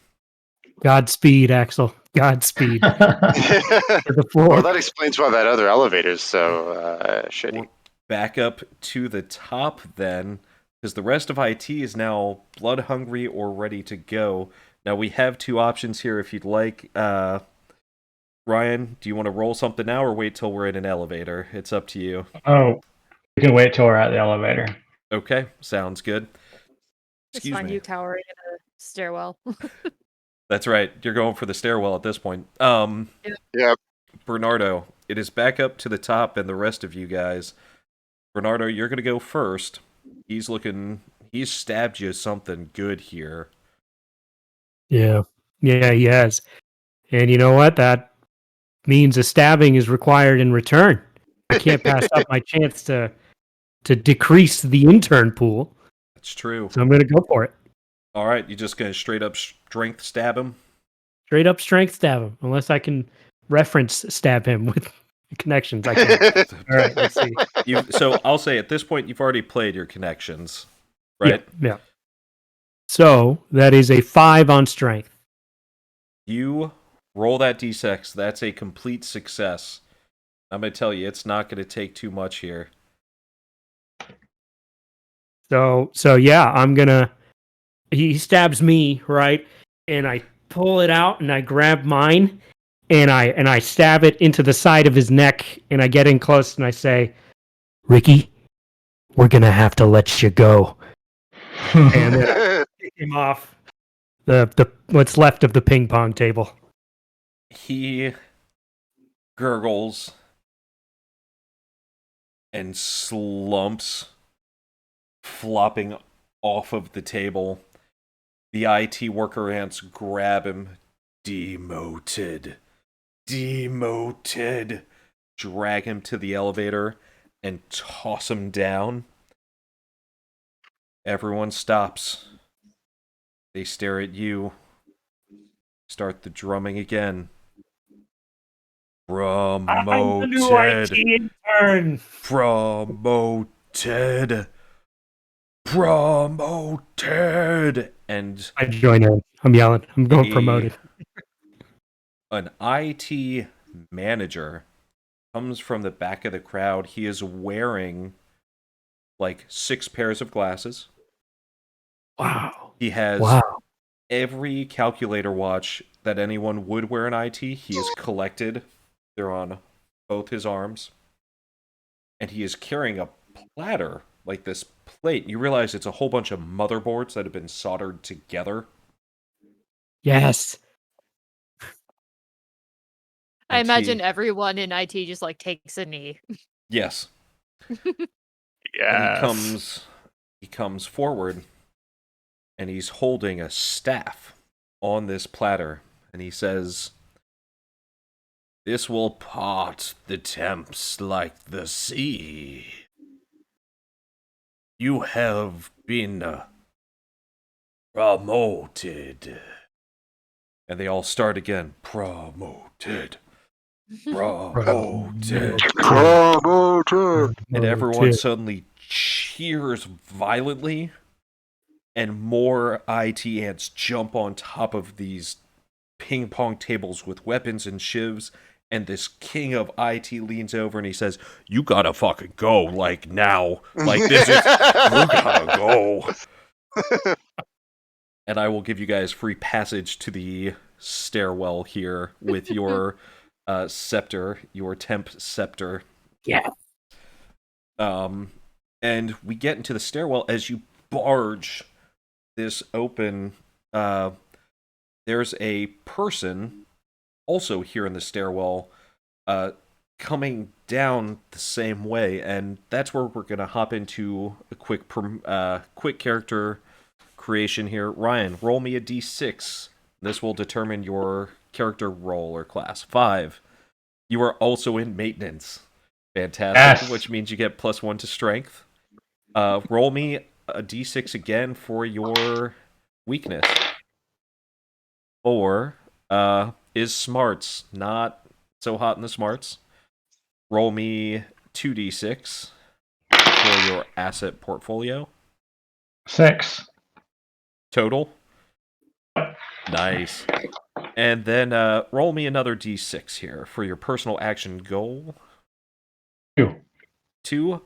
Axel. Godspeed. To the floor. Well, that explains why that other elevator's so shitty. Back up to the top then, because the rest of IT is now blood hungry or ready to go. Now we have 2 options here if you'd like. Ryan, do you want to roll something now or wait till we're in an elevator? It's up to you. Oh, you can wait till we're at the elevator. Okay, sounds good. It's Excuse fine, me. you cowering in a stairwell. That's right. You're going for the stairwell at this point. Yep. Bernardo, it is back up to the top and the rest of you guys. Bernardo, you're going to go first. He's stabbed you something good here. Yeah, he has. And you know what? That means a stabbing is required in return. I can't pass up my chance to decrease the intern pool. That's true. So I'm going to go for it. All right, you just going to straight up strength stab him? Straight up strength stab him. Unless I can reference stab him with connections. I can't. All right, let's see. So I'll say at this point you've already played your connections, right? Yeah. So that is a 5 on strength. You roll that d6. That's a complete success. I'm gonna tell you, it's not gonna take too much here. So yeah, I'm gonna. He stabs me, right, and I pull it out and I grab mine, and I stab it into the side of his neck, and I get in close and I say, "Ricky, we're gonna have to let you go." And then I kick him off the what's left of the ping pong table. He gurgles and slumps, flopping off of the table. The IT worker ants grab him. Demoted. Drag him to the elevator and toss him down. Everyone stops. They stare at you. Start the drumming again. Promoted. Intern. Promoted. And I join in. I'm yelling. I'm going promoted. An IT manager comes from the back of the crowd. He is wearing like 6 pairs of glasses. Wow. He has every calculator watch that anyone would wear in IT. He is collected. They're on both his arms. And he is carrying a platter, like this plate. You realize it's a whole bunch of motherboards that have been soldered together. Yes. I imagine everyone in IT just like takes a knee. Yes. Yes. And he comes forward, and he's holding a staff on this platter, and he says, "This will part the temps like the sea. You have been promoted." And they all start again. Promoted. Promoted. And everyone suddenly cheers violently, and more IT ants jump on top of these ping pong tables with weapons and shivs, and this king of IT leans over and he says, "You gotta fucking go, like, now. Like, this is... You gotta go." And I will give you guys free passage to the stairwell here with your scepter, your temp scepter. Yeah. And we get into the stairwell. As you barge this open, there's a person also here in the stairwell coming down the same way, and that's where we're going to hop into a quick character creation here. Ryan, roll me a d6. This will determine your character role or class. 5. You are also in maintenance. Fantastic, Yes. Which means you get +1 to strength. Roll me a d6 again for your weakness. 4 is smarts. Not so hot in the smarts. Roll me 2d6 for your asset portfolio. 6. Total. Nice. And then roll me another d6 here for your personal action goal. 2. 2.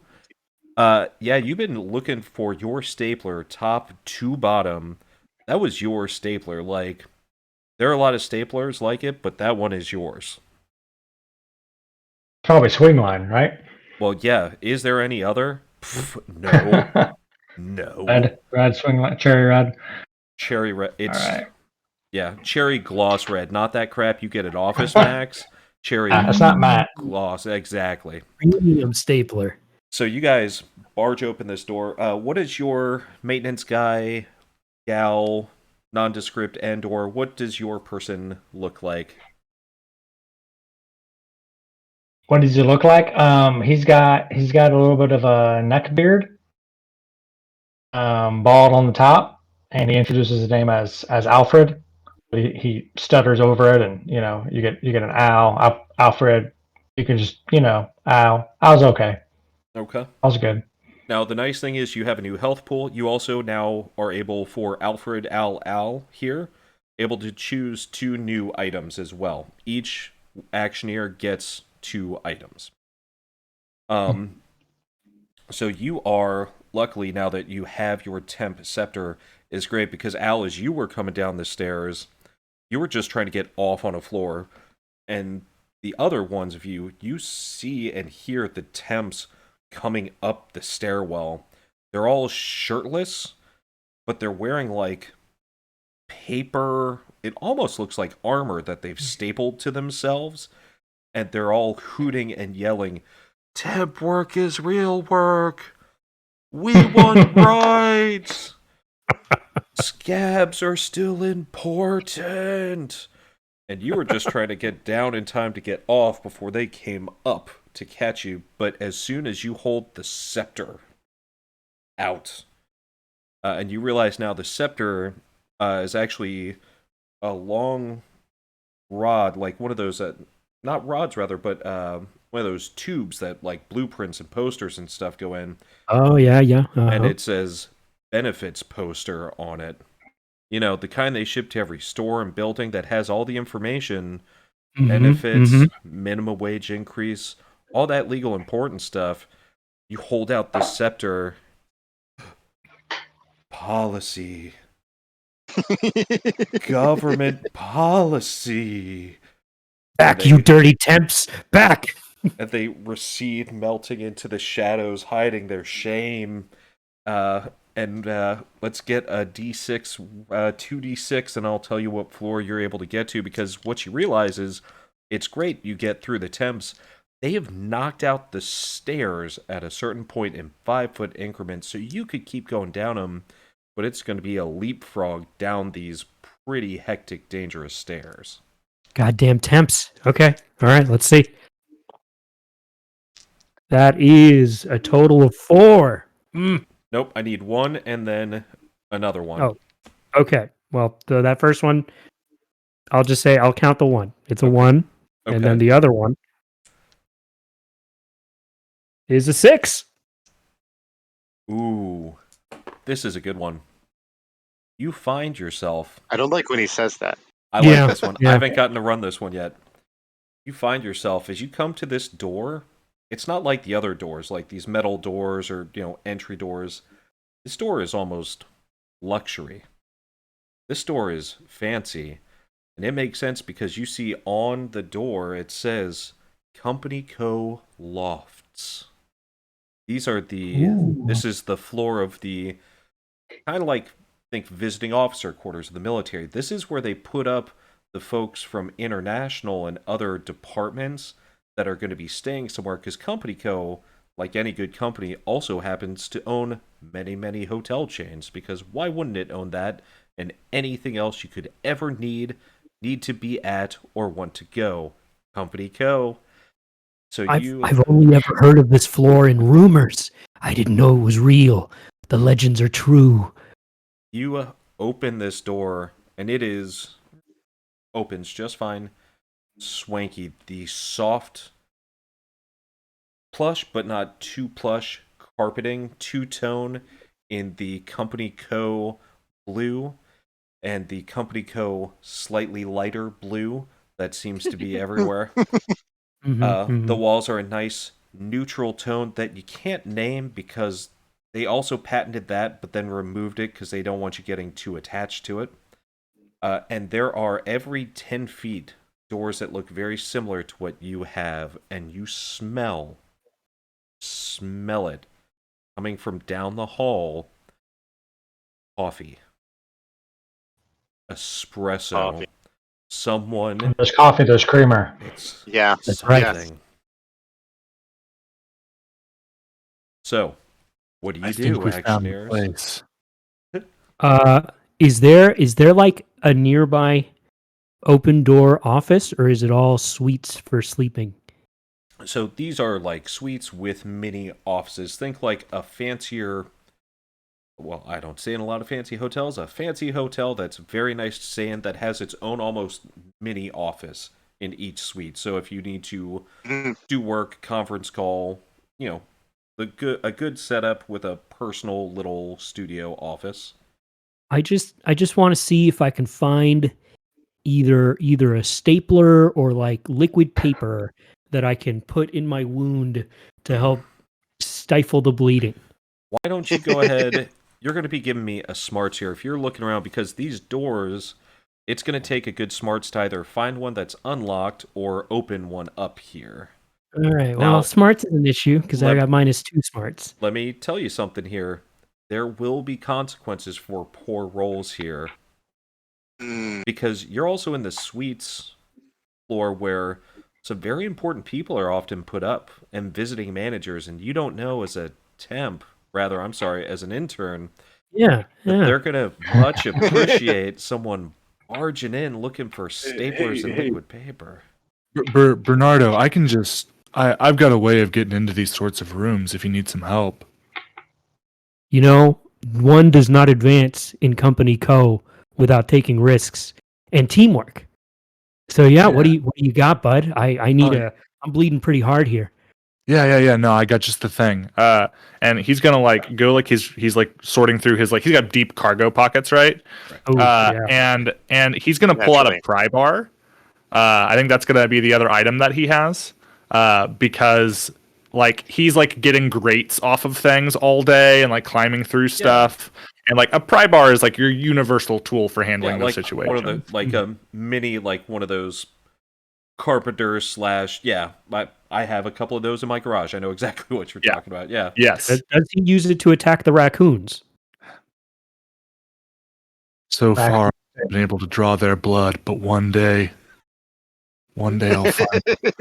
Yeah, you've been looking for your stapler, top to bottom. That was your stapler. Like, there are a lot of staplers like it, but that one is yours. Probably swing line, right? Well, yeah. Is there any other? No. No. Red swing line, cherry red. Cherry red. It's All right. Yeah, cherry gloss red. Not that crap you get at Office Max. Cherry That's not matte. gloss. Exactly. Premium stapler. So you guys barge open this door. What is your maintenance guy, gal, nondescript, and/or what does your person look like? What does he look like? He's got a little bit of a neck beard, bald on the top, and he introduces his name as Alfred. he stutters over it, and you get an ow. Alfred, you can just ow. I was okay. Okay. I was good. Now, the nice thing is you have a new health pool. You also now are able, for Alfred Al here, able to choose 2 new items as well. Each Action-eer gets 2 items. So you are, luckily, now that you have your temp scepter, is great, because Al, as you were coming down the stairs, you were just trying to get off on a floor, and the other ones of you see and hear the temps coming up the stairwell. They're all shirtless, but they're wearing like paper. It almost looks like armor that they've stapled to themselves, and they're all hooting and yelling, "Temp work is real work. We want rights. Scabs are still important." And you were just trying to get down in time to get off before they came up to catch you. But as soon as you hold the scepter out, and you realize now the scepter is actually a long rod, like one of those, not rods rather, but one of those tubes that like blueprints and posters and stuff go in. Oh, yeah. And it says benefits poster on it. You know, the kind they ship to every store and building that has all the information, benefits, minimum wage increase, all that legal important stuff. You hold out the scepter. Policy. Government policy. Back, you dirty temps! Back! And they recede, melting into the shadows, hiding their shame. And let's get a D6, 2D6, and I'll tell you what floor you're able to get to, because what you realize is it's great you get through the temps. They have knocked out the stairs at a certain point in 5-foot increments, so you could keep going down them, but it's going to be a leapfrog down these pretty hectic, dangerous stairs. Goddamn temps. Okay. All right, let's see. That is a total of 4. Nope, I need 1 and then another 1. Oh, okay. Well, that first one, I'll just say I'll count the 1. It's a 1, and then the other one is a 6. Ooh, this is a good one. You find yourself... I don't like when he says that. I like this one. I haven't gotten to run this one yet. You find yourself, as you come to this door, it's not like the other doors, like these metal doors or, entry doors. This door is almost luxury. This door is fancy. And it makes sense because you see on the door, it says Company Co. Lofts. These are this is the floor of the, kind of like, think visiting officer quarters of the military. This is where they put up the folks from international and other departments that are going to be staying somewhere, because Company Co., like any good company, also happens to own many, many hotel chains, because why wouldn't it own that and anything else you could ever need to be at or want to go? Company Co. So I've only ever heard of this floor in rumors. I didn't know it was real. The legends are true. You open this door, and it opens just fine. Swanky. The soft, plush, but not too plush carpeting, two-tone in the Company Co. blue, and the Company Co. slightly lighter blue that seems to be everywhere. The walls are a nice neutral tone that you can't name, because they also patented that, but then removed it because they don't want you getting too attached to it. And there are, every 10 feet, doors that look very similar to what you have, and you smell it, coming from down the hall. Coffee. Espresso. Coffee. Someone... There's coffee, there's creamer. It's That's right. something. So, what do you do, Action-eers? Is there like a nearby open door office, or is it all suites for sleeping? So these are like suites with mini offices. Think like a fancier, well, I don't stay in a lot of fancy hotels. A fancy hotel that's very nice to stay in that has its own almost mini office in each suite. So if you need to do work, conference call, a good setup with a personal little studio office. I just want to see if I can find either a stapler or like liquid paper that I can put in my wound to help stifle the bleeding. Why don't you go ahead? You're going to be giving me a smarts here. If you're looking around, because these doors, it's going to take a good smarts to either find one that's unlocked or open one up here. All right. Now, Well, smarts is an issue because I got -2 smarts. Let me tell you something here. There will be consequences for poor rolls here. Because you're also in the suites floor where some very important people are often put up and visiting managers, and you don't know as a temp, as an intern, Yeah. they're going to much appreciate someone barging in looking for staplers and liquid paper. Bernardo, I've got a way of getting into these sorts of rooms if you need some help. One does not advance in company co without taking risks and teamwork. So yeah. What do you got, bud? I need I'm bleeding pretty hard here. Yeah. No, I got just the thing. And he's gonna like go like he's like sorting through his like he's got deep cargo pockets, right? Oh, and he's gonna pull out a pry bar. I think that's gonna be the other item that he has. Because like he's like getting grates off of things all day and like climbing through stuff. And like a pry bar is like your universal tool for handling those situations. One of the like a mini like one of those carpenters / I have a couple of those in my garage. I know exactly what you're talking about. Yeah. Yes. Does he use it to attack the raccoons? So far, I've been able to draw their blood, but one day I'll find it.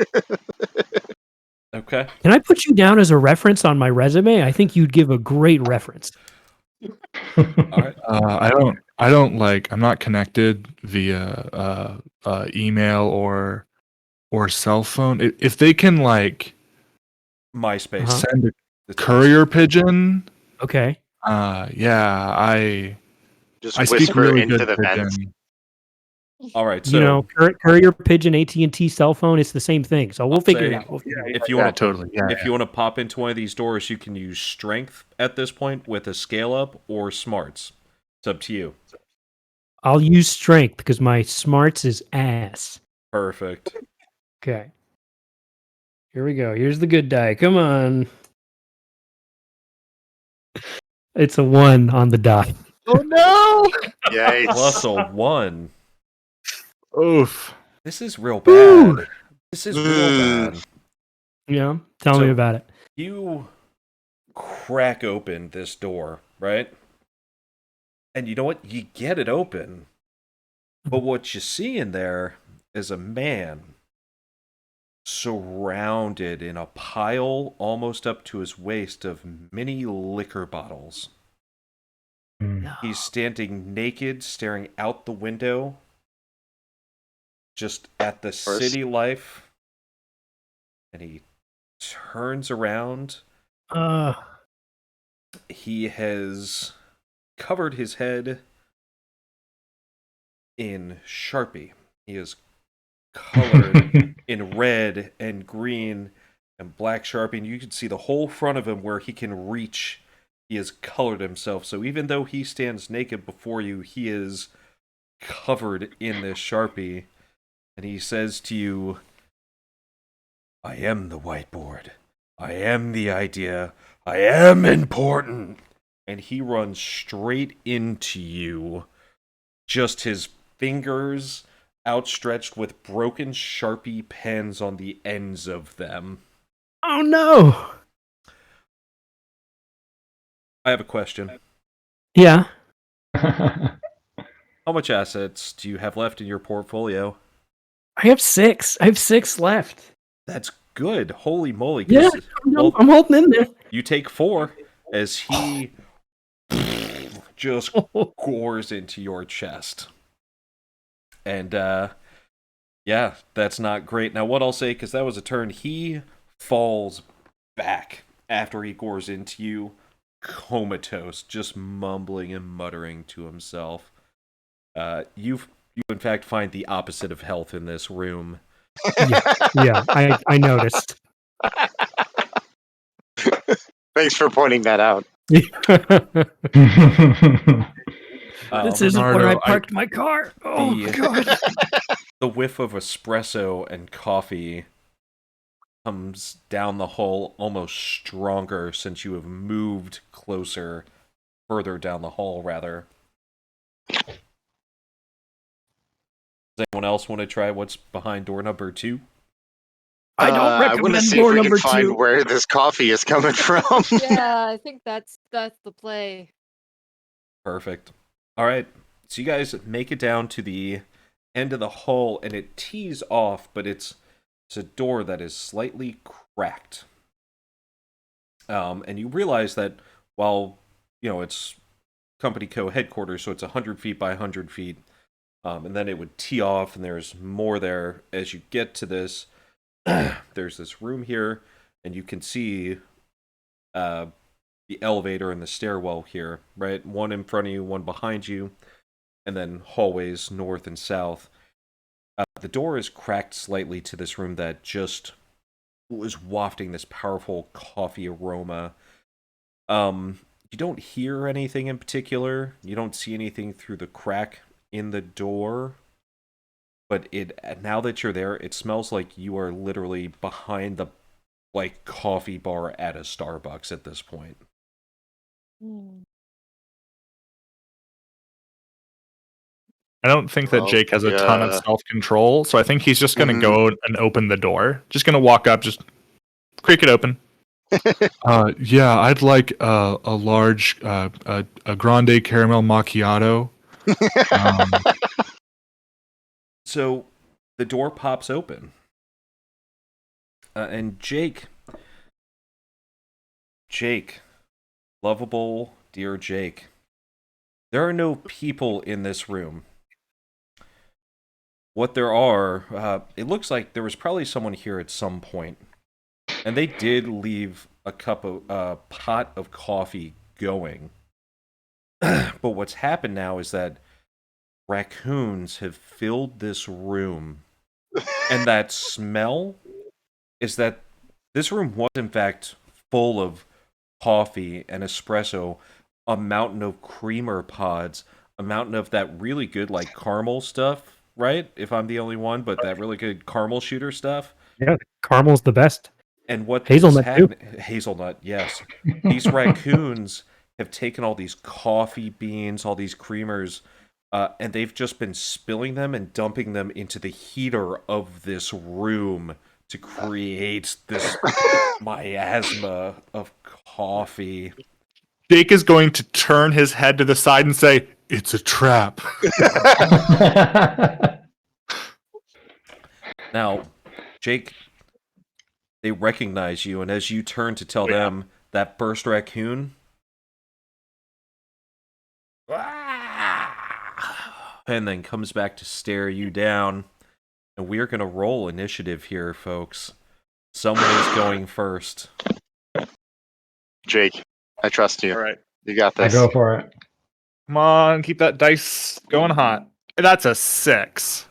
Okay. Can I put you down as a reference on my resume? I think you'd give a great reference. All right. I'm not connected via email or cell phone. If they can like MySpace send a courier pigeon. Okay. I just speak whisper really into good the pigeon. vents. All right. So courier pigeon, AT&T cell phone, it's the same thing. So we'll figure it out. If you want to totally, if you want to pop into one of these doors, you can use strength at this point with a scale up or smarts. It's up to you. I'll use strength because my smarts is ass. Perfect. Okay. Here we go. Here's the good die. Come on. It's a 1 on the die. Oh no! Yikes. Plus a 1. Oof. This is real bad. This is real bad. Yeah. Tell me about it. You crack open this door, right? And you know what? You get it open. But what you see in there is a man surrounded in a pile almost up to his waist of mini liquor bottles. No. He's standing naked, staring out the window, just at the city life. And he turns around. He has covered his head in Sharpie. He is colored in red and green and black Sharpie, and you can see the whole front of him where he can reach. He has colored himself, so even though he stands naked before you, he is covered in this Sharpie, and he says to you, I am the whiteboard. I am the idea. I am important. And he runs straight into you. Just his fingers outstretched with broken Sharpie pens on the ends of them. Oh no! I have a question. Yeah. How much assets do you have left in your portfolio? I have 6. I have 6 left. That's good. Holy moly. Yeah, I'm holding in there. You take 4 as he just gores into your chest. And, yeah, that's not great. Now, what I'll say, because that was a turn, he falls back after he gores into you, comatose, just mumbling and muttering to himself. You in fact find the opposite of health in this room. Yeah, I noticed. Thanks for pointing that out. This isn't where Bernardo, I parked my car. Oh the- god. The whiff of espresso and coffee comes down the hall almost stronger since you have moved further down the hall, rather. Does anyone else want to try what's behind door number 2? I don't I want to recommend see door if we number can find 2. where this coffee is coming from. Yeah, I think that's the play. Perfect. All right. So you guys make it down to the end of the hall, and it tees off, but it's a door that is slightly cracked. And you realize that while, it's Company Co. headquarters, so it's 100 feet by 100 feet, and then it would tee off, and there's more there. As you get to this, there's this room here, and you can see the elevator and the stairwell here, right? One in front of you, one behind you, and then hallways north and south. The door is cracked slightly to this room that just was wafting this powerful coffee aroma. You don't hear anything in particular. You don't see anything through the crack in the door. But now that you're there, it smells like you are literally behind the coffee bar at a Starbucks at this point. I don't think that Well, Jake has a ton of yeah. self-control, so I think he's just going to go and open the door. Just going to walk up, just creak it open. Yeah, I'd like a large, a grande caramel macchiato. So the door pops open. And Jake, lovable, dear Jake, there are no people in this room. What there are, it looks like there was probably someone here at some point, and they did leave a pot of coffee going. But what's happened now is that raccoons have filled this room, and that smell is that this room was in fact full of coffee and espresso, a mountain of creamer pods, a mountain of that really good caramel stuff. Right? If I'm the only one, but that really good caramel shooter stuff. Yeah, caramel's the best. And what Hazelnut too. Hazelnut, yes. These raccoons have taken all these coffee beans, all these creamers, and they've just been spilling them and dumping them into the heater of this room to create this miasma of coffee. Jake is going to turn his head to the side and say, "It's a trap." Now, Jake, they recognize you, and as you turn to tell them, that first raccoon and then comes back to stare you down. And we are going to roll initiative here, folks. Someone is going first. Jake, I trust you. All right. You got I this. go for it. Come on, keep that dice going hot. That's a 6.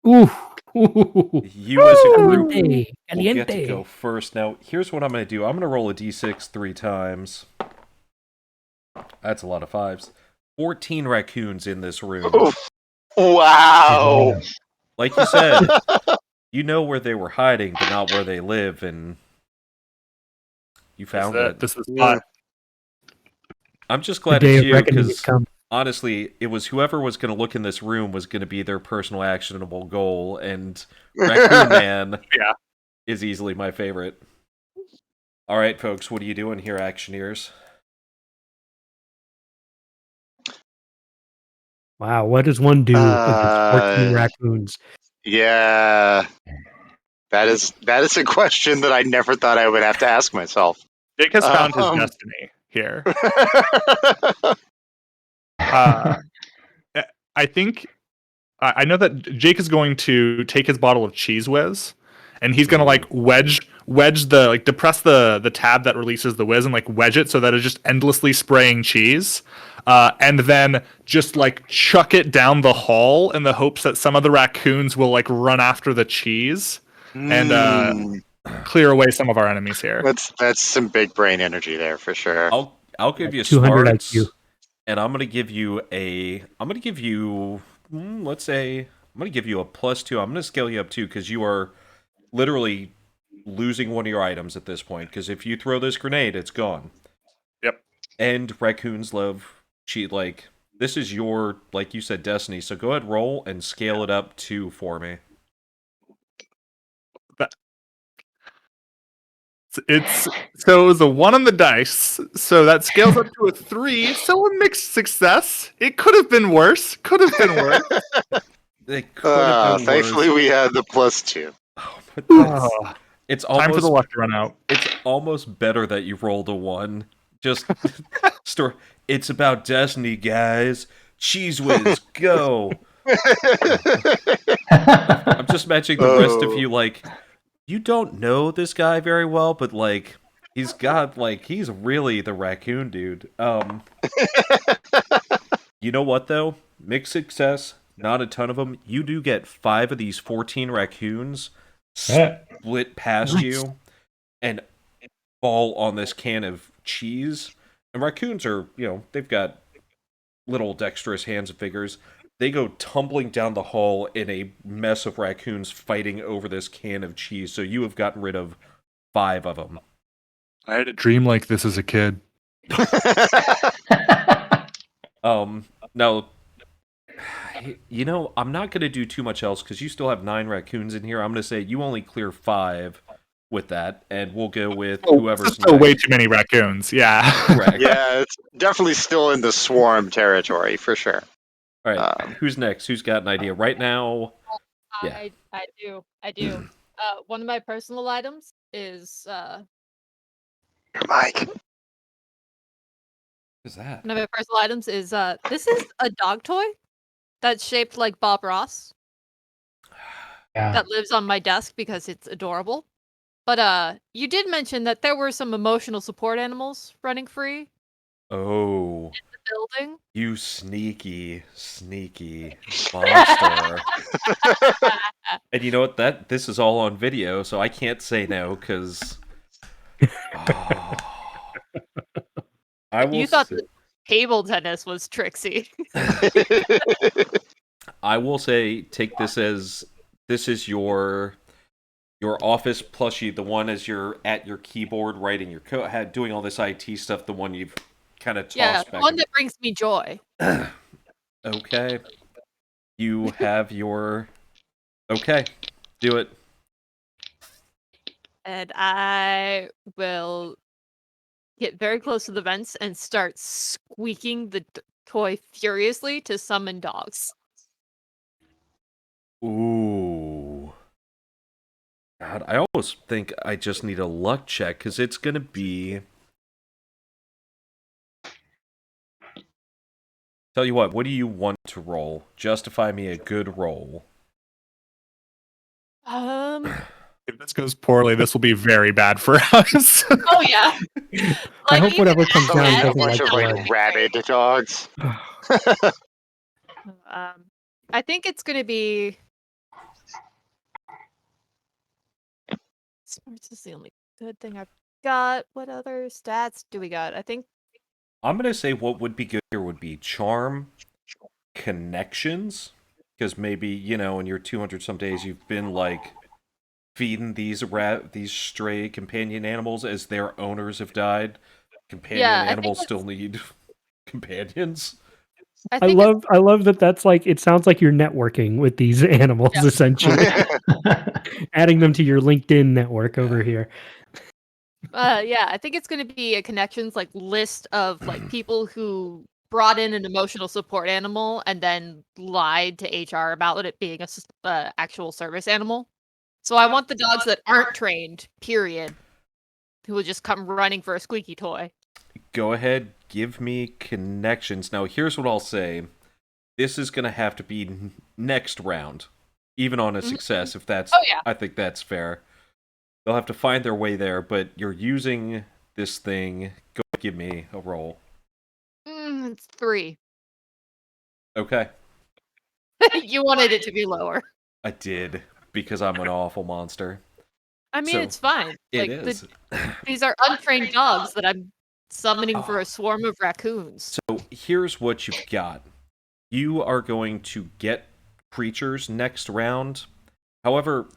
Ooh. You as a group Caliente. will get to Caliente. go first. Now, here's what I'm going to do. I'm going to roll a d6 3 times. That's a lot of 5s. 14 raccoons in this room. Wow. Like you said, you know where they were hiding, but not where they live, and you found it. This is hot. I'm just The glad day it's of you, reckoning has because come. honestly, it was whoever was going to look in this room was going to be their personal actionable goal, and Raccoon Man is easily my favorite. All right, folks, what are you doing here, Action-eers? Wow, what does one do against 14 raccoons? Yeah. That is a question that I never thought I would have to ask myself. Jake has found his destiny here. I think I know that Jake is going to take his bottle of Cheese Whiz, and he's going to wedge wedge the depress the tab that releases the whiz and like wedge it so that it's just endlessly spraying cheese, and then just like chuck it down the hall in the hopes that some of the raccoons will like run after the cheese and clear away some of our enemies here. That's some big brain energy there for sure. I'll give you 200 smarts, IQ. and I'm gonna give you let's say I'm gonna give you a +2. I'm gonna scale you up too because you are literally losing one of your items at this point. Because if you throw this grenade, it's gone. Yep. And raccoons love cheat. Like this is your, like you said, destiny. So go ahead, roll and scale it up 2 for me. It was a 1 on the dice, so that scales up to a 3. So a mixed success. It could have been worse. Could have been worse. It could have been thankfully, worse. we had the +2. Oh, but Oh, it's time for the almost luck to run out. it's almost better that you rolled a 1. Just it's about destiny, guys. Cheese whiz, go. I'm just imagining the rest of you like, you don't know this guy very well, but like he's really the raccoon dude. You know what though? Mixed success, not a ton of them. You do get 5 of these 14 raccoons split past you and fall on this can of cheese. And raccoons are, they've got little dexterous hands and fingers. They go tumbling down the hall in a mess of raccoons fighting over this can of cheese. So you have gotten rid of 5 of them. I had a dream like this as a kid. Now, I'm not going to do too much else because you still have 9 raccoons in here. I'm going to say you only clear 5 with that, and we'll go with whoever's Still next. way too many raccoons. Yeah. Correct. Yeah, it's definitely still in the swarm territory for sure. All right, who's next? Who's got an idea right now? I do. One of my personal items is Mike. What is that? one of my personal items is this is a dog toy that's shaped like Bob Ross that lives on my desk because it's adorable. But you did mention that there were some emotional support animals running free Oh, in the building. you sneaky monster. And you know what? This is all on video, so I can't say no because I will. You thought the table tennis was Trixie. I will say, take this as this is your office plushie, the one as you're at your keyboard writing your code, doing all this IT stuff. The one you've kind of tossed back. One that brings me joy. Okay, you have your. Okay, do it. And I will get very close to the vents and start squeaking the toy furiously to summon dogs. Ooh. God, I almost think I just need a luck check because it's gonna be. Tell you what do you want to roll? Justify me a good roll. If this goes poorly, this will be very bad for us. Oh yeah. I hope whatever comes down A doesn't bunch like of like blood. rabid dogs. I think it's gonna be. Smarts is the only good thing I've got. What other stats do we got? I think. I'm gonna say what would be good here would be charm, connections, because maybe in your 200 some days you've been like feeding these stray companion animals as their owners have died. Companion animals still need companions. I love that. That's like, it sounds like you're networking with these animals essentially, adding them to your LinkedIn network over here. I think it's going to be a connections like list of like people who brought in an emotional support animal and then lied to HR about it being a actual service animal. So I want the dogs that aren't trained, period, who will just come running for a squeaky toy. Go ahead, give me connections. Now, here's what I'll say. This is going to have to be next round, even on a success, if that's... Oh, yeah. I think that's fair. they'll have to find their way there, but you're using this thing. Go give me a roll. It's 3. Okay. You wanted it to be lower. I did, because I'm an awful monster. I mean, So, it's fine. It Like, is. these are untrained dogs that I'm summoning for a swarm of raccoons. So here's what you've got. You are going to get creatures next round. However,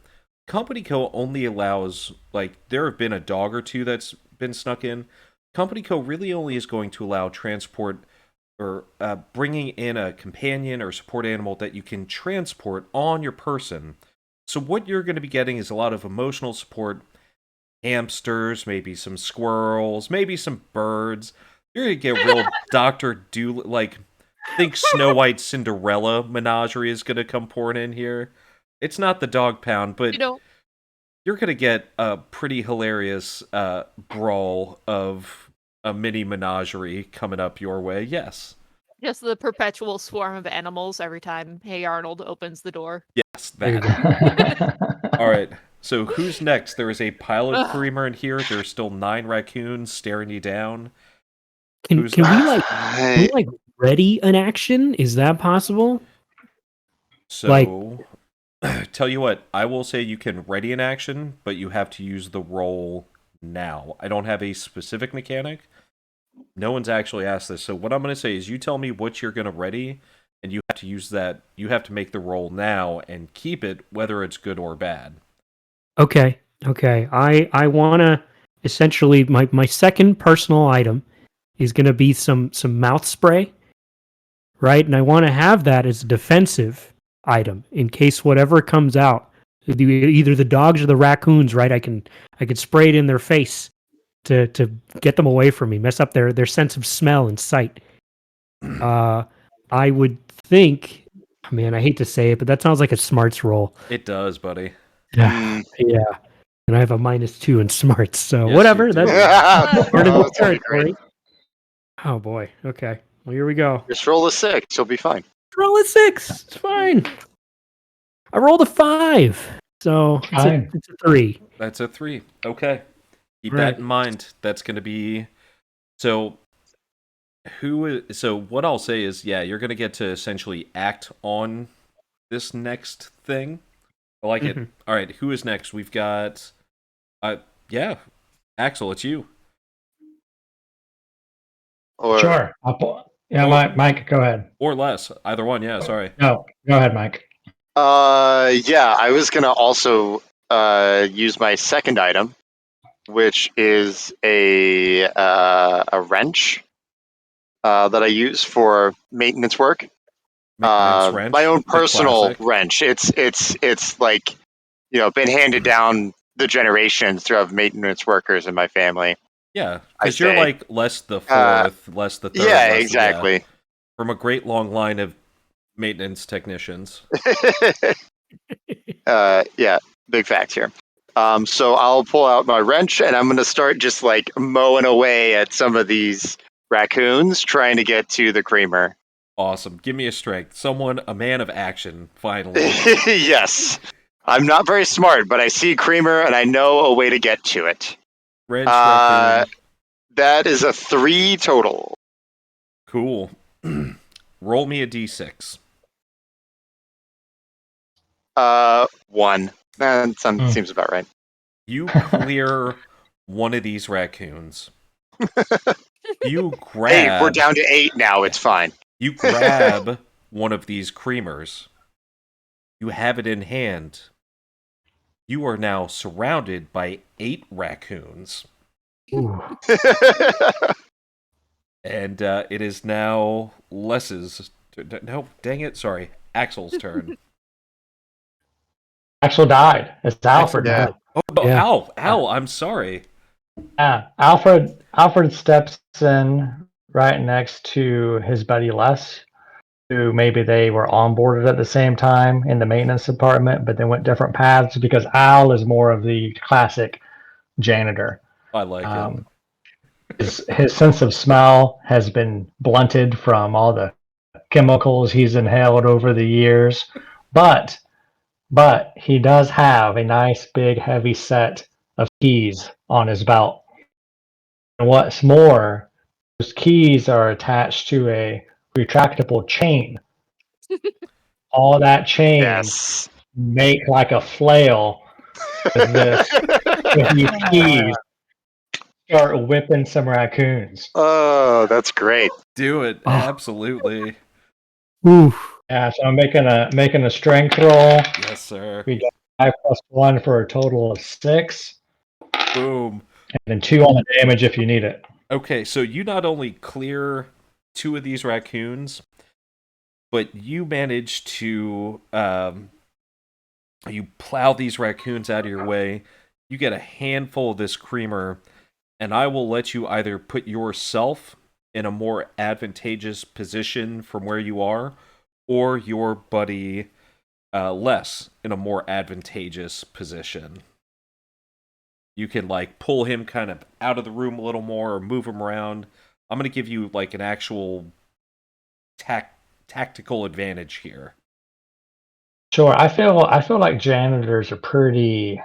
Company Co. only allows, like, there have been a dog or two that's been snuck in. Company Co. really only is going to allow transport or bringing in a companion or support animal that you can transport on your person. So what you're going to be getting is a lot of emotional support, hamsters, maybe some squirrels, maybe some birds. You're going to get real Dr. Doolittle, like, think Snow White Cinderella menagerie is going to come pouring in here. It's not the dog pound, but you're going to get a pretty hilarious brawl of a mini menagerie coming up your way, yes. Just the perpetual swarm of animals every time Hey Arnold opens the door. Yes, that. All right, so who's next? There is a pilot creamer in here. There's still 9 raccoons staring you down. Can we like ready an action? Is that possible? So, tell you what, I will say you can ready an action, but you have to use the roll now. I don't have a specific mechanic. No one's actually asked this. So what I'm going to say is you tell me what you're going to ready, and you have to use that. You have to make the roll now and keep it, whether it's good or bad. Okay. I want to essentially my second personal item is going to be some mouth spray, right? And I want to have that as a defensive item in case whatever comes out, either the dogs or the raccoons, right? I can spray it in their face to get them away from me, mess up their sense of smell and sight. I would think, man, I hate to say it, but that sounds like a smarts roll. It does, buddy. Yeah. And I have a -2 in smarts, so Yes, whatever. you do. That's part of the That's pretty territory. Oh boy. Okay. Well, here we go. Just roll a 6. You'll be fine. Roll a 6. It's fine. I rolled a 5, so it's a 3. That's a 3. Okay. Keep Right. that in mind. That's going to be... So what I'll say is, yeah, you're going to get to essentially act on this next thing. I like it. All right, who is next? We've got... Axel, it's you. Sure. Mike, go ahead. Or less. Either one, yeah, sorry. No, go ahead, Mike. I was gonna also use my second item, which is a wrench that I use for maintenance work. Maintenance wrench, my own the personal classic. wrench. It's like, been handed down the generations through maintenance workers in my family. Yeah, because you're say. like less the fourth, less the third. Yeah, less exactly. from a great long line of maintenance technicians. Big facts here. So I'll pull out my wrench and I'm going to start just like mowing away at some of these raccoons trying to get to the creamer. Awesome. Give me a strength. A man of action, finally. Yes. I'm not very smart, but I see creamer and I know a way to get to it. Red raccoon. That is a 3 total. Cool. Roll me a d6. 1. That seems about right. You clear one of these raccoons. You grab... Hey, we're down to 8 now. It's fine. You grab one of these creamers. You have it in hand. You are now surrounded by 8 raccoons. And it is now Les's... No, dang it. Sorry. Axel's turn. Axel died. It's Alfred. Yeah. Oh, Yeah. Al, I'm sorry. Yeah, Alfred steps in right next to his buddy Les, who maybe they were onboarded at the same time in the maintenance department, but they went different paths because Al is more of the classic janitor. I like it. His sense of smell has been blunted from all the chemicals he's inhaled over the years, but he does have a nice big heavy set of keys on his belt. And what's more, those keys are attached to a retractable chain. All that chain Yes. make like a flail with these keys. Start whipping some raccoons. Oh, that's great. Do it. Oh. Absolutely. Oof. Yeah, so I'm making a strength roll. Yes, sir. We got 5+1 for a total of 6, Boom. and then 2 on the damage if you need it. Okay, so you not only clear 2 of these raccoons, but you manage to you plow these raccoons out of your way. You get a handful of this creamer, and I will let you either put yourself in a more advantageous position from where you are, or your buddy Les in a more advantageous position. You can like pull him kind of out of the room a little more or move him around. I'm going to give you like an actual tactical advantage here. Sure, I feel like janitors are pretty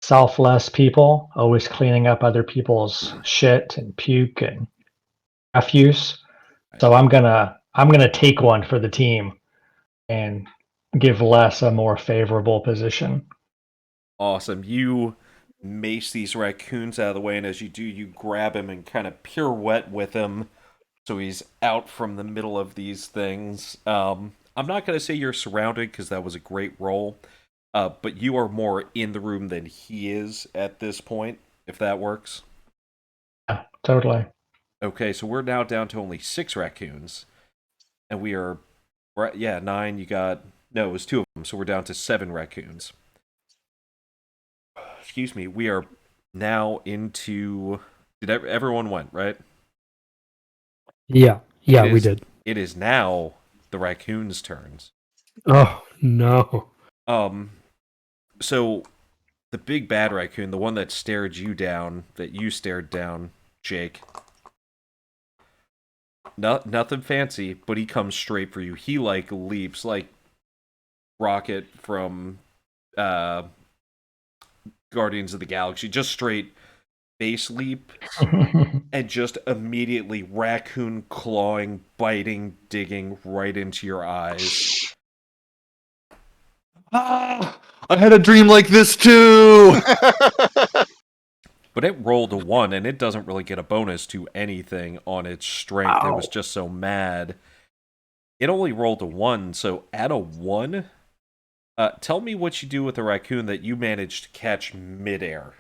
selfless people, always cleaning up other people's shit and puke and refuse. So I'm gonna take one for the team and give Les a more favorable position. Awesome. You mace these raccoons out of the way, and as you do, you grab him and kind of pirouette with him so he's out from the middle of these things. I'm not going to say you're surrounded because that was a great roll, but you are more in the room than he is at this point, if that works. Yeah, totally. Okay, so we're now down to only 6 raccoons, and we're 9. You got no, it was 2 of them, so we're down to 7 raccoons. Excuse me. We are now into. Everyone went right? Yeah, we did. It is now the raccoons' turns. Oh no. So the big bad raccoon, the one that stared you down, that you stared down, Jake. Nothing fancy, but he comes straight for you. He like leaps like Rocket from Guardians of the Galaxy, just straight base leap, and just immediately raccoon clawing, biting, digging right into your eyes. Ah, I had a dream like this too. But it rolled a 1, and it doesn't really get a bonus to anything on its strength. It was just so mad. It only rolled a 1, so at a 1, tell me what you do with a raccoon that you managed to catch midair.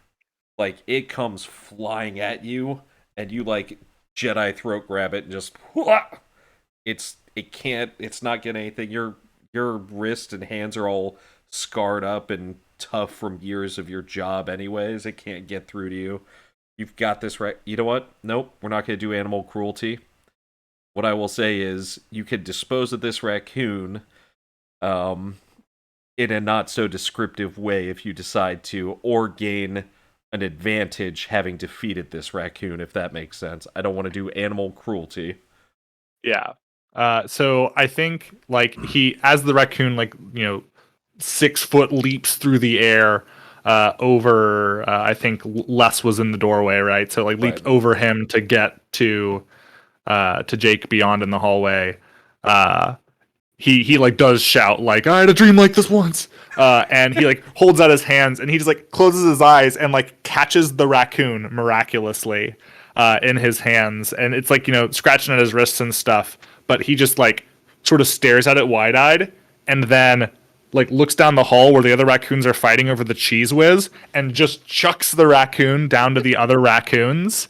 Like, it comes flying at you, and you, like, Jedi throat grab it and just... It's not getting anything. Your wrist and hands are all scarred up and tough from years of your job anyways. It can't get through to you. You've got this right. You know what? Nope, we're not going to do animal cruelty. What I will say is you can dispose of this raccoon in a not so descriptive way if you decide to, or gain an advantage having defeated this raccoon, if that makes sense. I don't want to do animal cruelty. Yeah. So I think like as the raccoon 6 foot leaps through the air over I think Les was in the doorway, right? So like leaped over him to get to Jake beyond in the hallway. He like does shout like, I had a dream like this once, and he like holds out his hands and he just like closes his eyes and like catches the raccoon miraculously in his hands, and it's like scratching at his wrists and stuff, but he just like sort of stares at it wide-eyed and then like looks down the hall where the other raccoons are fighting over the cheese whiz and just chucks the raccoon down to the other raccoons.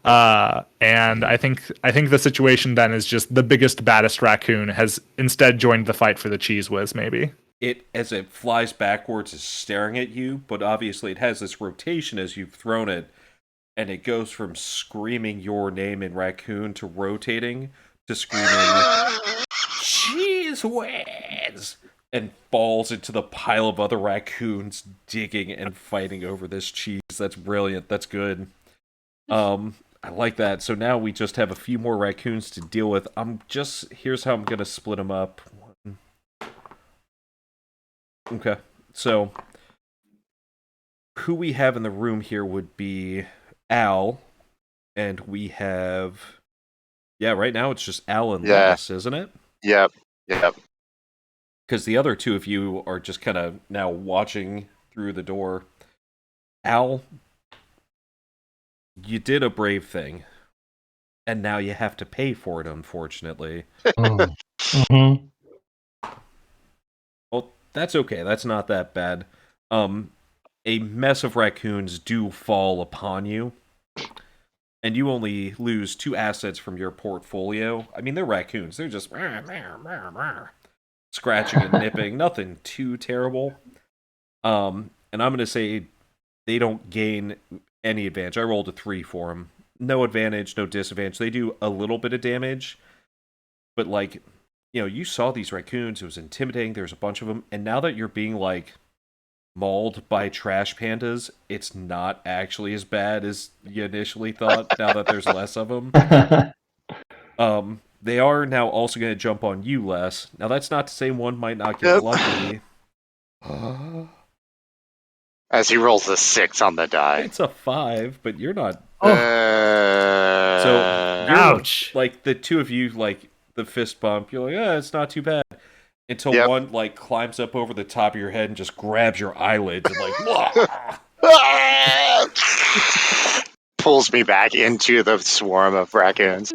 And I think the situation then is just the biggest, baddest raccoon has instead joined the fight for the cheese whiz, maybe. It, as it flies backwards, is staring at you, but obviously it has this rotation as you've thrown it, and it goes from screaming your name in raccoon to rotating to screaming cheese whiz, and falls into the pile of other raccoons digging and fighting over this cheese. That's brilliant. That's good. I like that. So now we just have a few more raccoons to deal with. Here's how I'm going to split them up. Okay. So who we have in the room here would be Al, and we have... Yeah, right now it's just Al and Les, isn't it? Yep. Because the other two of you are just kind of now watching through the door. Al, you did a brave thing, and now you have to pay for it, unfortunately. Mm-hmm. Well, that's okay. That's not that bad. A mess of raccoons do fall upon you, and you only lose 2 assets from your portfolio. I mean, they're raccoons. They're just scratching and nipping. Nothing too terrible. And I'm going to say they don't gain any advantage. I rolled a 3 for them. No advantage, no disadvantage. They do a little bit of damage, but like, you know, you saw these raccoons. It was intimidating. There's a bunch of them. And now that you're being like mauled by trash pandas, it's not actually as bad as you initially thought. Now that there's less of them. They are now also going to jump on you, Les. Now that's not to say one might not get lucky. As he rolls a 6 on the die. It's a 5, but you're not. So You're, Ouch. like, the two of you, like, the fist bump, you're like, it's not too bad. Until one, like, climbs up over the top of your head and just grabs your eyelids and, like, pulls me back into the swarm of raccoons.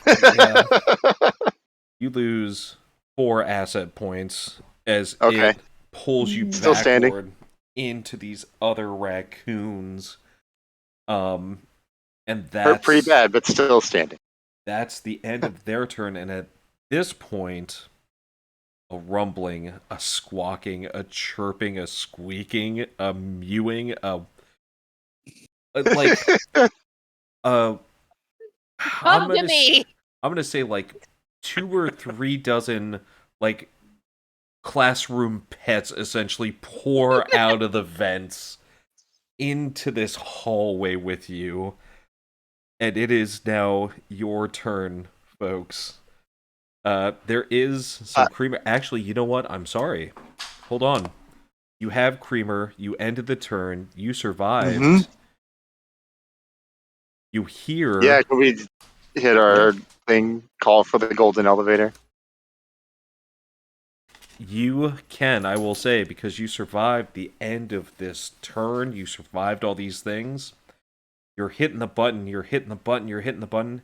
Yeah. You lose 4 asset points as it pulls you Still backward standing. Into these other raccoons. And that's Hurt pretty bad, but still standing. That's the end of their turn, and at this point, a rumbling, a squawking, a chirping, a squeaking, a mewing, I'm gonna say like 2 or 3 dozen like classroom pets essentially pour out of the vents into this hallway with you. And it is now your turn, folks. There is some creamer. Actually, you know what? I'm sorry. Hold on. You have creamer. You ended the turn. You survived. Mm-hmm. You hear... Yeah, can we hit our thing, call for the golden elevator? You can, I will say, because you survived the end of this turn. You survived all these things. You're hitting the button, you're hitting the button, you're hitting the button,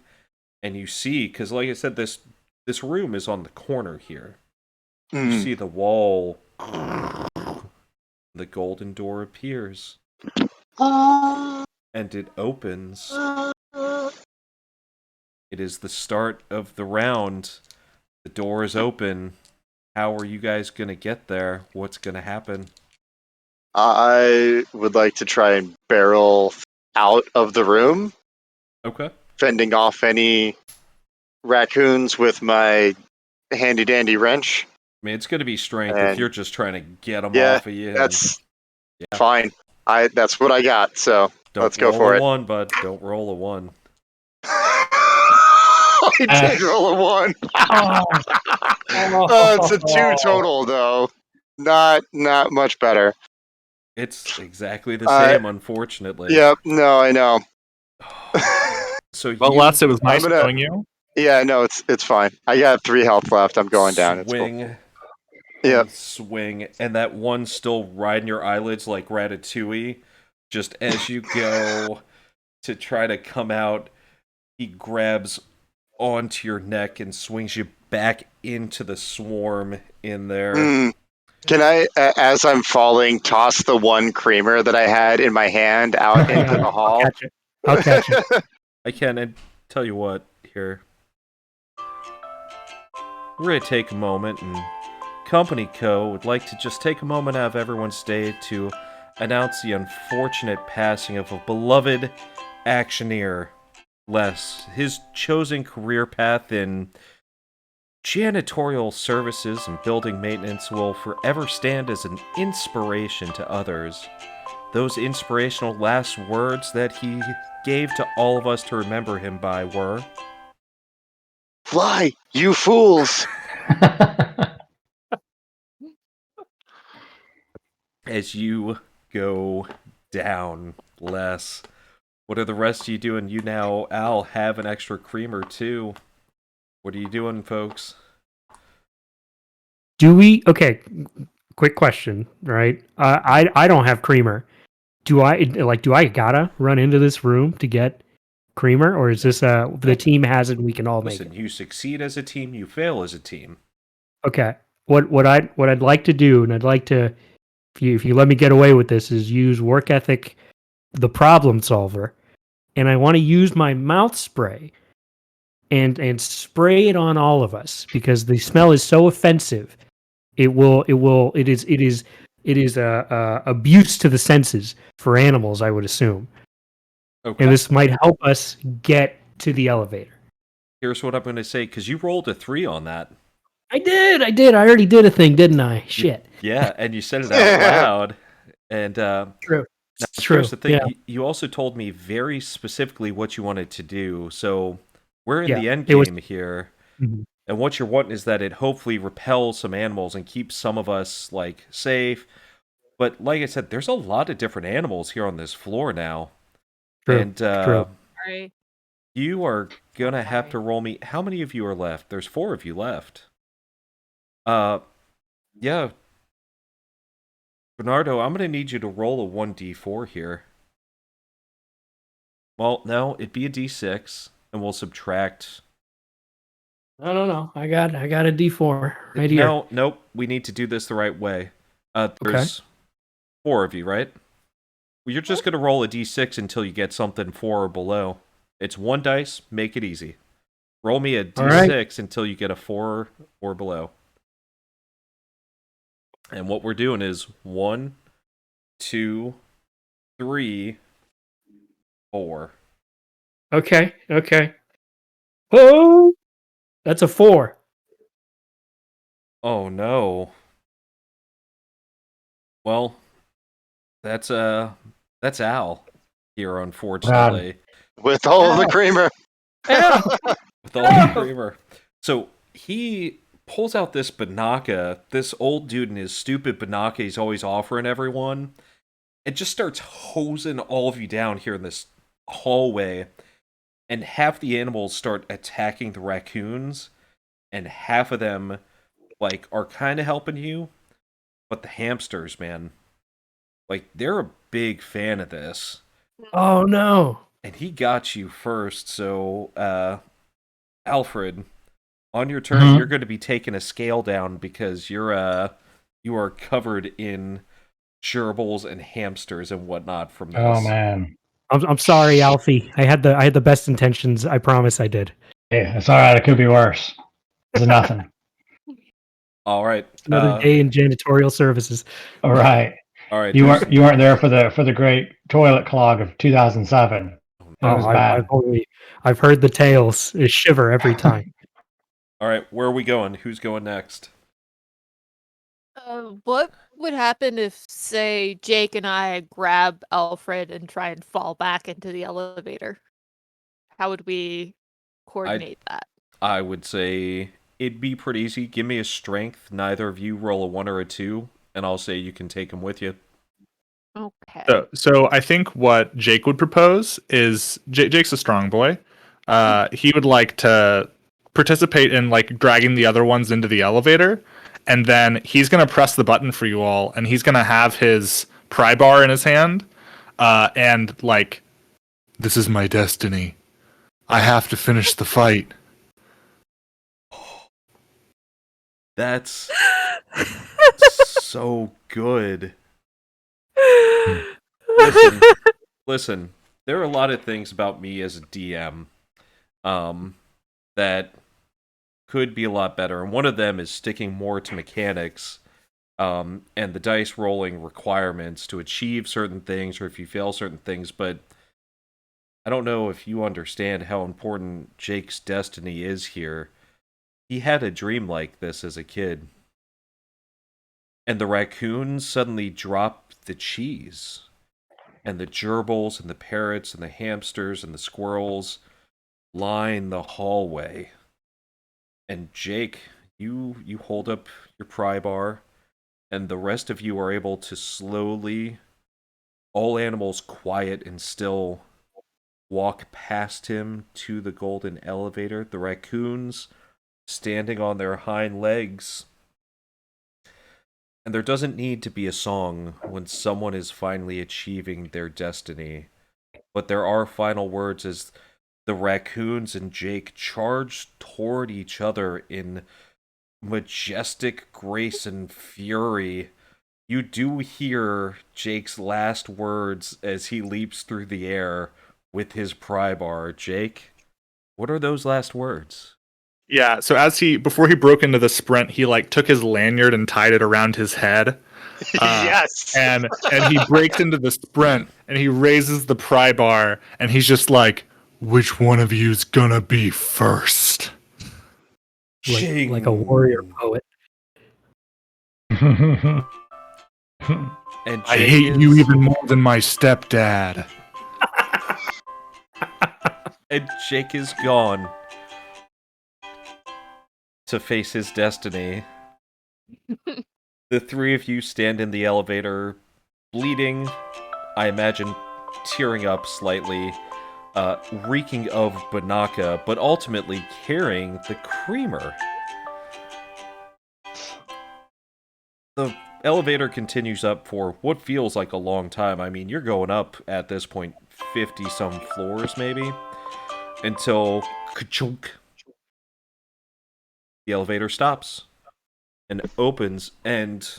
and you see, because like I said, this room is on the corner here. You see the wall. The golden door appears. And it opens. It is the start of the round. The door is open. How are you guys going to get there? What's going to happen? I would like to try and barrel out of the room. Okay. Fending off any raccoons with my handy-dandy wrench. I mean, it's going to be strength if you're just trying to get them off of you. That's fine. That's what I got, so let's go for it. Don't roll a 1, bud. Don't roll a 1. I did roll a 1. It's a 2 total, though. Not much better. It's exactly the same, unfortunately. Yep, no, I know. So well, Les, it was nice knowing you. Yeah, no, it's fine. I got 3 health left. I'm going down. It's cool. Yep. Swing, and that one's still riding your eyelids like Ratatouille. Just as you go to try to come out, he grabs onto your neck and swings you back into the swarm in there. Can I, as I'm falling, toss the 1 creamer that I had in my hand out into the hall? I'll catch it. I can, and tell you what, here. We're going to take a moment, and Company Co. would like to just take a moment out of everyone's day to announce the unfortunate passing of a beloved Action-eer, Les. His chosen career path in janitorial services and building maintenance will forever stand as an inspiration to others. Those inspirational last words that he gave to all of us to remember him by were... Fly, you fools! As you go down less. What are the rest of you doing? You now, Al, have an extra creamer too. What are you doing, folks? Do we? Okay, quick question, right? I don't have creamer. Do I gotta run into this room to get creamer, or is this the team has it and we can all make Listen, it? you succeed as a team, you fail as a team. Okay. What I'd like to do, and I'd like to, if you let me get away with this, is use work ethic, the problem solver, and I want to use my mouth spray and spray it on all of us because the smell is so offensive. It is abuse to the senses for animals, I would assume, Okay. and this might help us get to the elevator. Here's what I'm going to say, because you rolled a 3 on that. I did. I already did a thing, didn't I? Shit. Yeah, and you said it out loud. And True. now, It's true. here's the thing. Yeah. You also told me very specifically what you wanted to do. So we're in Yeah, the end it was- game here. Mhm. And what you're wanting is that it hopefully repels some animals and keeps some of us, like, safe. But like I said, there's a lot of different animals here on this floor now. True. And True. Sorry. you are going to have Sorry. to roll me... How many of you are left? There's 4 of you left. Yeah. Bernardo, I'm going to need you to roll a 1d4 here. Well, no, it'd be a d6, and we'll subtract... No. I got a D4 right here. No, nope, we need to do this the right way. There's 4 of you, right? Well, you're just going to roll a d6 until you get something 4 or below. It's 1 dice, make it easy. Roll me a d6 until you get a 4 or below. And what we're doing is 1, 2, 3, 4. Okay. Oh, that's a 4. Oh no. Well, that's Al here, unfortunately. With all the creamer. With all the creamer. So he pulls out this banaka, this old dude in his stupid banaka he's always offering everyone, and just starts hosing all of you down here in this hallway. And half the animals start attacking the raccoons, and half of them, like, are kind of helping you. But the hamsters, man, like, they're a big fan of this. Oh no. And he got you first, so, Alfred, on your turn, you're going to be taking a scale down because you are covered in gerbils and hamsters and whatnot from this. Oh man. I'm sorry, Alfie. I had the best intentions. I promise I did. Yeah, it's all right. It could be worse. It's nothing. All right. Another day in janitorial services. All right. All right. You weren't there for the great toilet clog of 2007. That was bad. I've heard the tales. It shiver every time. All right. Where are we going? Who's going next? What would happen if, say, Jake and I grab Alfred and try and fall back into the elevator? How would we coordinate that? I would say it'd be pretty easy. Give me a strength. Neither of you roll a 1 or a 2, and I'll say you can take him with you. Okay. So I think what Jake would propose is Jake's a strong boy. He would like to participate in like dragging the other ones into the elevator, and then he's gonna press the button for you all, and he's gonna have his pry bar in his hand, and like, this is my destiny. I have to finish the fight. That's so good. Listen, there are a lot of things about me as a DM that could be a lot better, and one of them is sticking more to mechanics and the dice rolling requirements to achieve certain things or if you fail certain things, but I don't know if you understand how important Jake's destiny is here. He had a dream like this as a kid. And the raccoons suddenly dropped the cheese. And the gerbils and the parrots and the hamsters and the squirrels line the hallway. And Jake, you hold up your pry bar, and the rest of you are able to slowly All animals quiet and still walk past him to the golden elevator. The raccoons standing on their hind legs. And there doesn't need to be a song when someone is finally achieving their destiny. But there are final words as the raccoons and Jake charge toward each other in majestic grace and fury. You do hear Jake's last words as he leaps through the air with his pry bar. Jake, what are those last words? Yeah, so before he broke into the sprint, he like took his lanyard and tied it around his head. Yes. And he breaks into the sprint and he raises the pry bar and he's just like, which one of you's gonna be first? Like a warrior poet. And I hate you even more than my stepdad. And Jake is gone to face his destiny. The three of you stand in the elevator, bleeding, I imagine tearing up slightly, reeking of Banaka, but ultimately carrying the creamer. The elevator continues up for what feels like a long time. I mean, you're going up at this point 50-some floors, maybe, until ka-chunk. The elevator stops and opens, and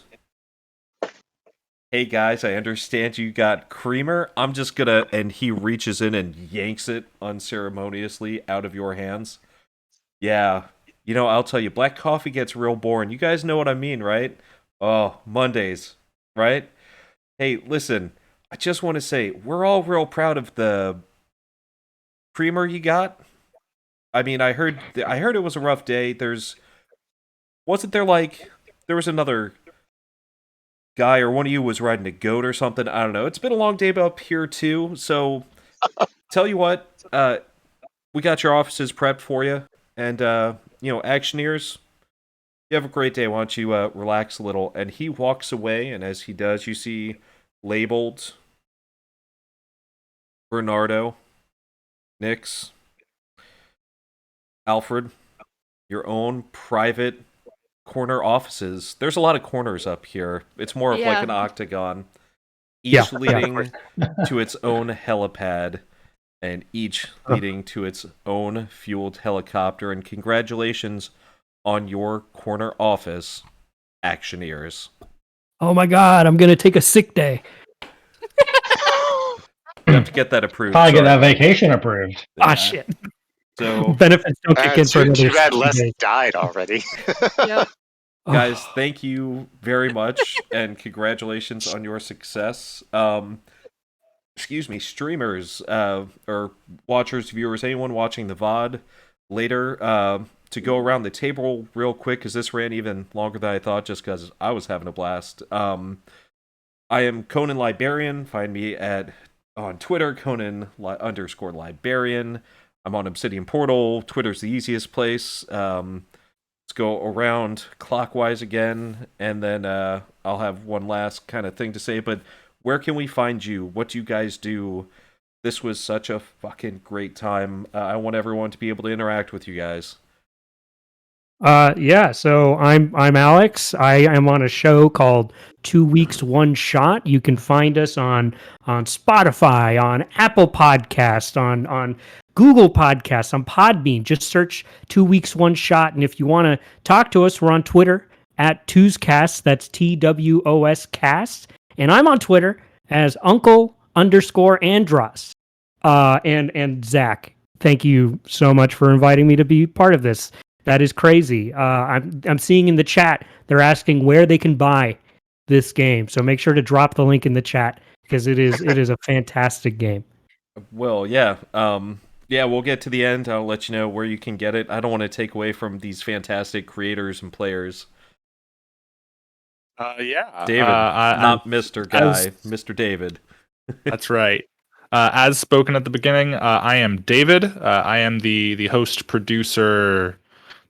hey guys, I understand you got creamer. I'm just gonna, and he reaches in and yanks it unceremoniously out of your hands. Yeah, I'll tell you, black coffee gets real boring. You guys know what I mean, right? Oh, Mondays, right? Hey, listen, I just want to say, we're all real proud of the creamer you got. I mean, I heard it was a rough day. There was another guy, or one of you was riding a goat or something. I don't know. It's been a long day up here too. So, tell you what, we got your offices prepped for you, and Action-eers, you have a great day. Why don't you relax a little? And he walks away, and as he does, you see labeled Bernardo, Nix, Alfred, your own private corner offices. There's a lot of corners up here. It's more of like an octagon, each leading to its own helipad, and each leading to its own fueled helicopter. And congratulations on your corner office, Action-eers. Oh my god, I'm gonna take a sick day. You have to get that approved. Probably get that vacation approved. Ah, shit. So benefits don't kick in for another too bad 60 Les days. died already. Yep. guys, thank you very much, and congratulations on your success. Excuse me, streamers, or watchers, viewers, anyone watching the VOD later, to go around the table real quick, because this ran even longer than I thought, just because I was having a blast. I am Conan Librarian. Find me on Twitter, Conan_Librarian. I'm on Obsidian Portal. Twitter's the easiest place. Let's go around clockwise again, and then I'll have one last kind of thing to say. But where can we find you? What do you guys do? This was such a fucking great time. I want everyone to be able to interact with you guys. So I'm Alex. I am on a show called 2 Weeks One Shot. You can find us on Spotify, on Apple Podcasts, on Google Podcasts, on Podbean. Just search 2 Weeks One Shot, and if you want to talk to us, we're on Twitter at Two'sCast. That's TWOS Cast, and I'm on Twitter as Uncle_Andros. And Zach, thank you so much for inviting me to be part of this. That is crazy. I'm seeing in the chat they're asking where they can buy this game. So make sure to drop the link in the chat, because it is a fantastic game. Well, yeah. We'll get to the end. I'll let you know where you can get it. I don't want to take away from these fantastic creators and players. David, not Mr. Guy, Mr. David. That's right. As spoken at the beginning, I am David. I am the host, producer,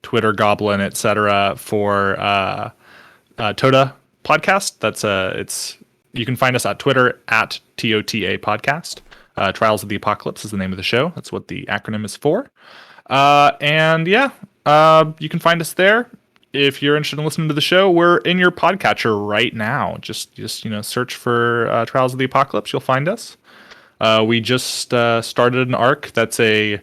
Twitter goblin, etc. for Toda podcast. That's it's You can find us at Twitter at TOTA Podcast. Trials of the Apocalypse is the name of the show. That's what the acronym is for. And yeah, you can find us there. If you're interested in listening to the show, we're in your podcatcher right now. Just search for Trials of the Apocalypse. You'll find us. We just started an arc that's a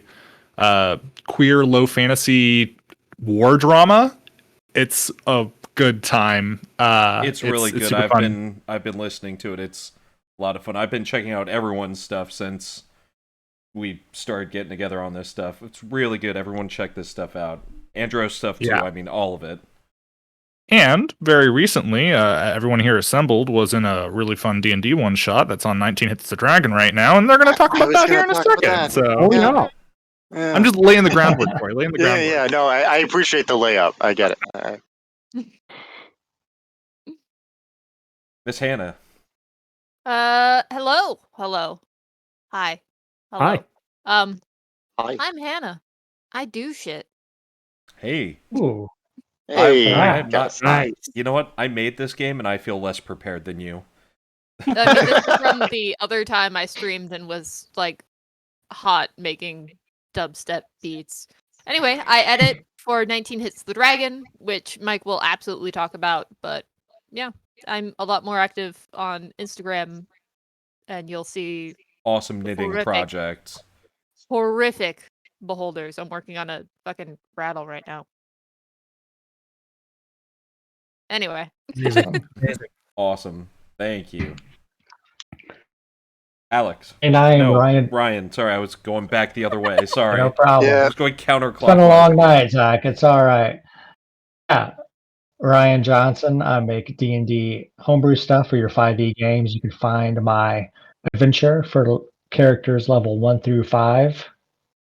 queer low fantasy war drama. It's a good time. It's really good. super fun. I've been listening to it. It's a lot of fun. I've been checking out everyone's stuff since we started getting together on this stuff. It's really good. Everyone check this stuff out. Andrew's stuff too. Yeah. I mean, all of it. And very recently, everyone here assembled was in a really fun D&D one shot that's on 19 Hits the Dragon right now, and they're going to talk about that here in a second. So, yeah. I'm just laying the groundwork for you. Yeah. No, I appreciate the layup. I get it. Miss Hannah. Hello. Hi. Hello. Hi. Hi. I'm Hannah. I do shit. Hey. Ooh. Hey, I'm got not, a you know what? I made this game, and I feel less prepared than you. I mean, this is from the other time I streamed and was like hot making dubstep beats. Anyway, I edit for 19 Hits the Dragon, which Mike will absolutely talk about. But yeah, I'm a lot more active on Instagram, and you'll see Awesome knitting Horrific. project. horrific beholders. I'm working on a fucking rattle right now. Anyway, Awesome. Thank you. Alex. And I am No, Ryan. Ryan. Sorry, I was going back the other way. Sorry. No problem. Yeah. I was going counterclockwise. It's been a long night, Zach. It's all right. Yeah. Ryan Johnson. I make D&D homebrew stuff for your 5e games. You can find my adventure for characters level 1 through 5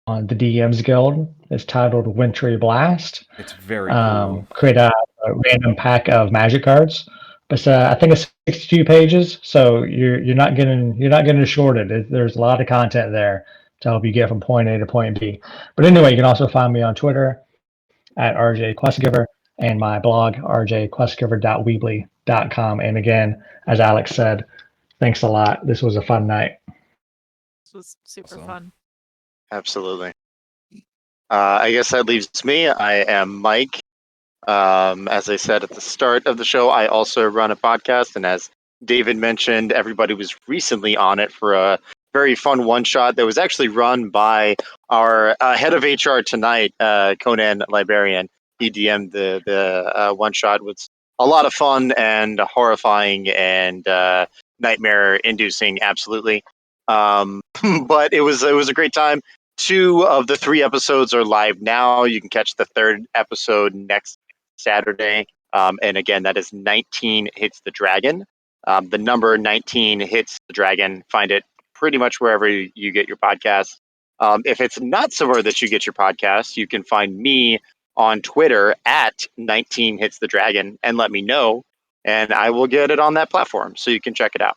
on the DM's Guild. It's titled Wintry Blast. It's very cool. Create a random pack of magic cards. But I think it's 62 pages, so you're not getting shorted. There's a lot of content there to help you get from point A to point B. But anyway, you can also find me on Twitter at RJQuestGiver and my blog rjquestgiver.weebly.com. And again, as Alex said, thanks a lot. This was a fun night. this was super Awesome. fun. Absolutely. I guess that leaves me. I am Mike. As I said at the start of the show, I also run a podcast, and as David mentioned, everybody was recently on it for a very fun one-shot that was actually run by our head of HR tonight, Conan Librarian. He DM'd the one-shot. Was a lot of fun and horrifying and nightmare-inducing, absolutely. But it was a great time. 2 of the 3 episodes are live now. You can catch the 3rd episode next Saturday. And again, that is 19 Hits the Dragon. The number 19 Hits the Dragon. Find it pretty much wherever you get your podcasts. If it's not somewhere that you get your podcasts, you can find me on Twitter at 19 Hits the Dragon and let me know, and I will get it on that platform so you can check it out.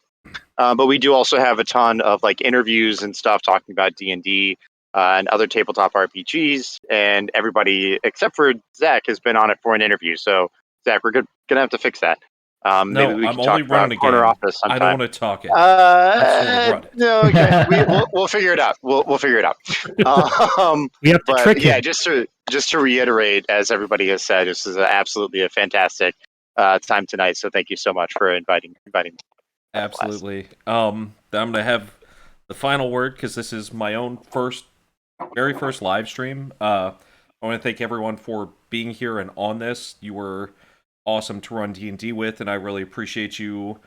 But we do also have a ton of like interviews and stuff talking about D&D and other tabletop RPGs, and everybody except for Zach has been on it for an interview. So Zach, we're gonna have to fix that. Maybe we I'm can only talk running about a Corner game. Office sometime. I don't want to talk it. I just want to run it. No, okay. We'll figure it out. We'll figure it out. We have to But trick yeah, him. just to reiterate, as everybody has said, this is absolutely a fantastic time tonight. So thank you so much for inviting me. Absolutely. I'm gonna have the final word because this is my own very first live stream. I want to thank everyone for being here and on this. You were awesome to run D&D with, and I really appreciate you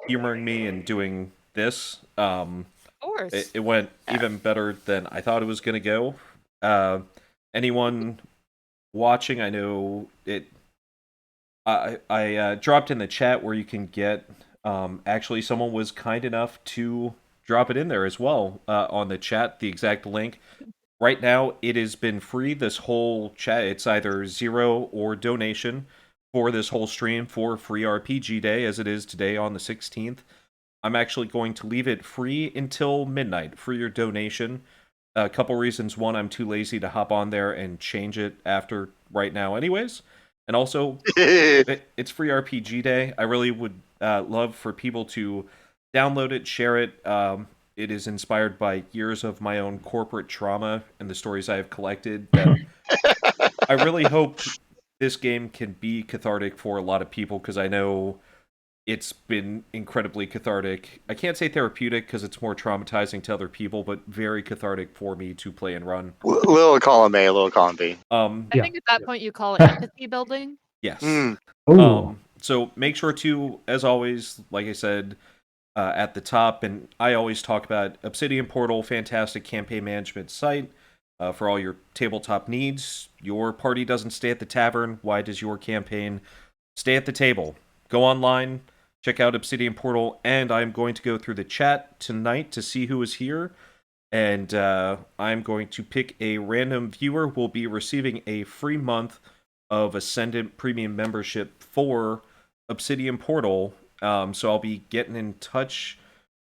humoring me and doing this. Of course. It went even better than I thought it was gonna go. Anyone watching, I know it. I dropped in the chat where you can get. Actually, someone was kind enough to drop it in there as well on the chat, the exact link. Right now, it has been free, this whole chat. It's either 0 or donation for this whole stream for Free RPG Day, as it is today on the 16th. I'm actually going to leave it free until midnight for your donation. A couple reasons. One, I'm too lazy to hop on there and change it after right now anyways. And also, it's free RPG day. I really would love for people to download it, share it. It is inspired by years of my own corporate trauma and the stories I have collected. That I really hope this game can be cathartic for a lot of people, because I know it's been incredibly cathartic. I can't say therapeutic because it's more traumatizing to other people, but very cathartic for me to play and run. Little column A, little column B. I Yeah. think at that point you call it empathy building. Yes. Ooh. So make sure to, as always, like I said at the top, and I always talk about Obsidian Portal, fantastic campaign management site for all your tabletop needs. Your party doesn't stay at the tavern. Why does your campaign stay at the table? Go online, check out Obsidian Portal, and I'm going to go through the chat tonight to see who is here. And I'm going to pick a random viewer who will be receiving a free month of Ascendant Premium membership for Obsidian Portal. So I'll be getting in touch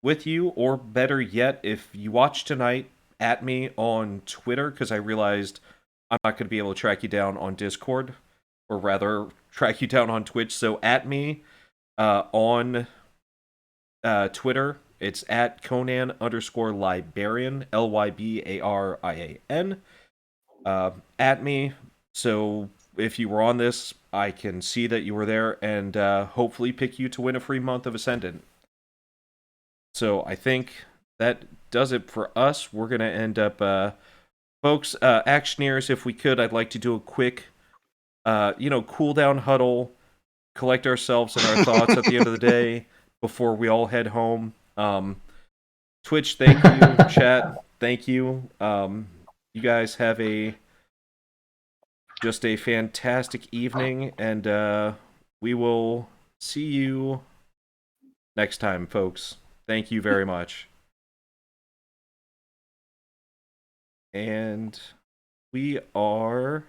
with you, or better yet, if you watch tonight, at me on Twitter, because I realized I'm not going to be able to track you down on Discord, or rather, track you down on Twitch. So at me on Twitter, it's at Conan_Libarian, Lybarian. At me. So if you were on this, I can see that you were there, and hopefully pick you to win a free month of Ascendant. So I think that does it for us. We're going to end up, folks, Action-eers, if we could, I'd like to do a quick, cool down huddle, collect ourselves and our thoughts at the end of the day before we all head home. Twitch, thank you. Chat, thank you. You guys have just a fantastic evening, and we will see you next time, folks. Thank you very much. And we are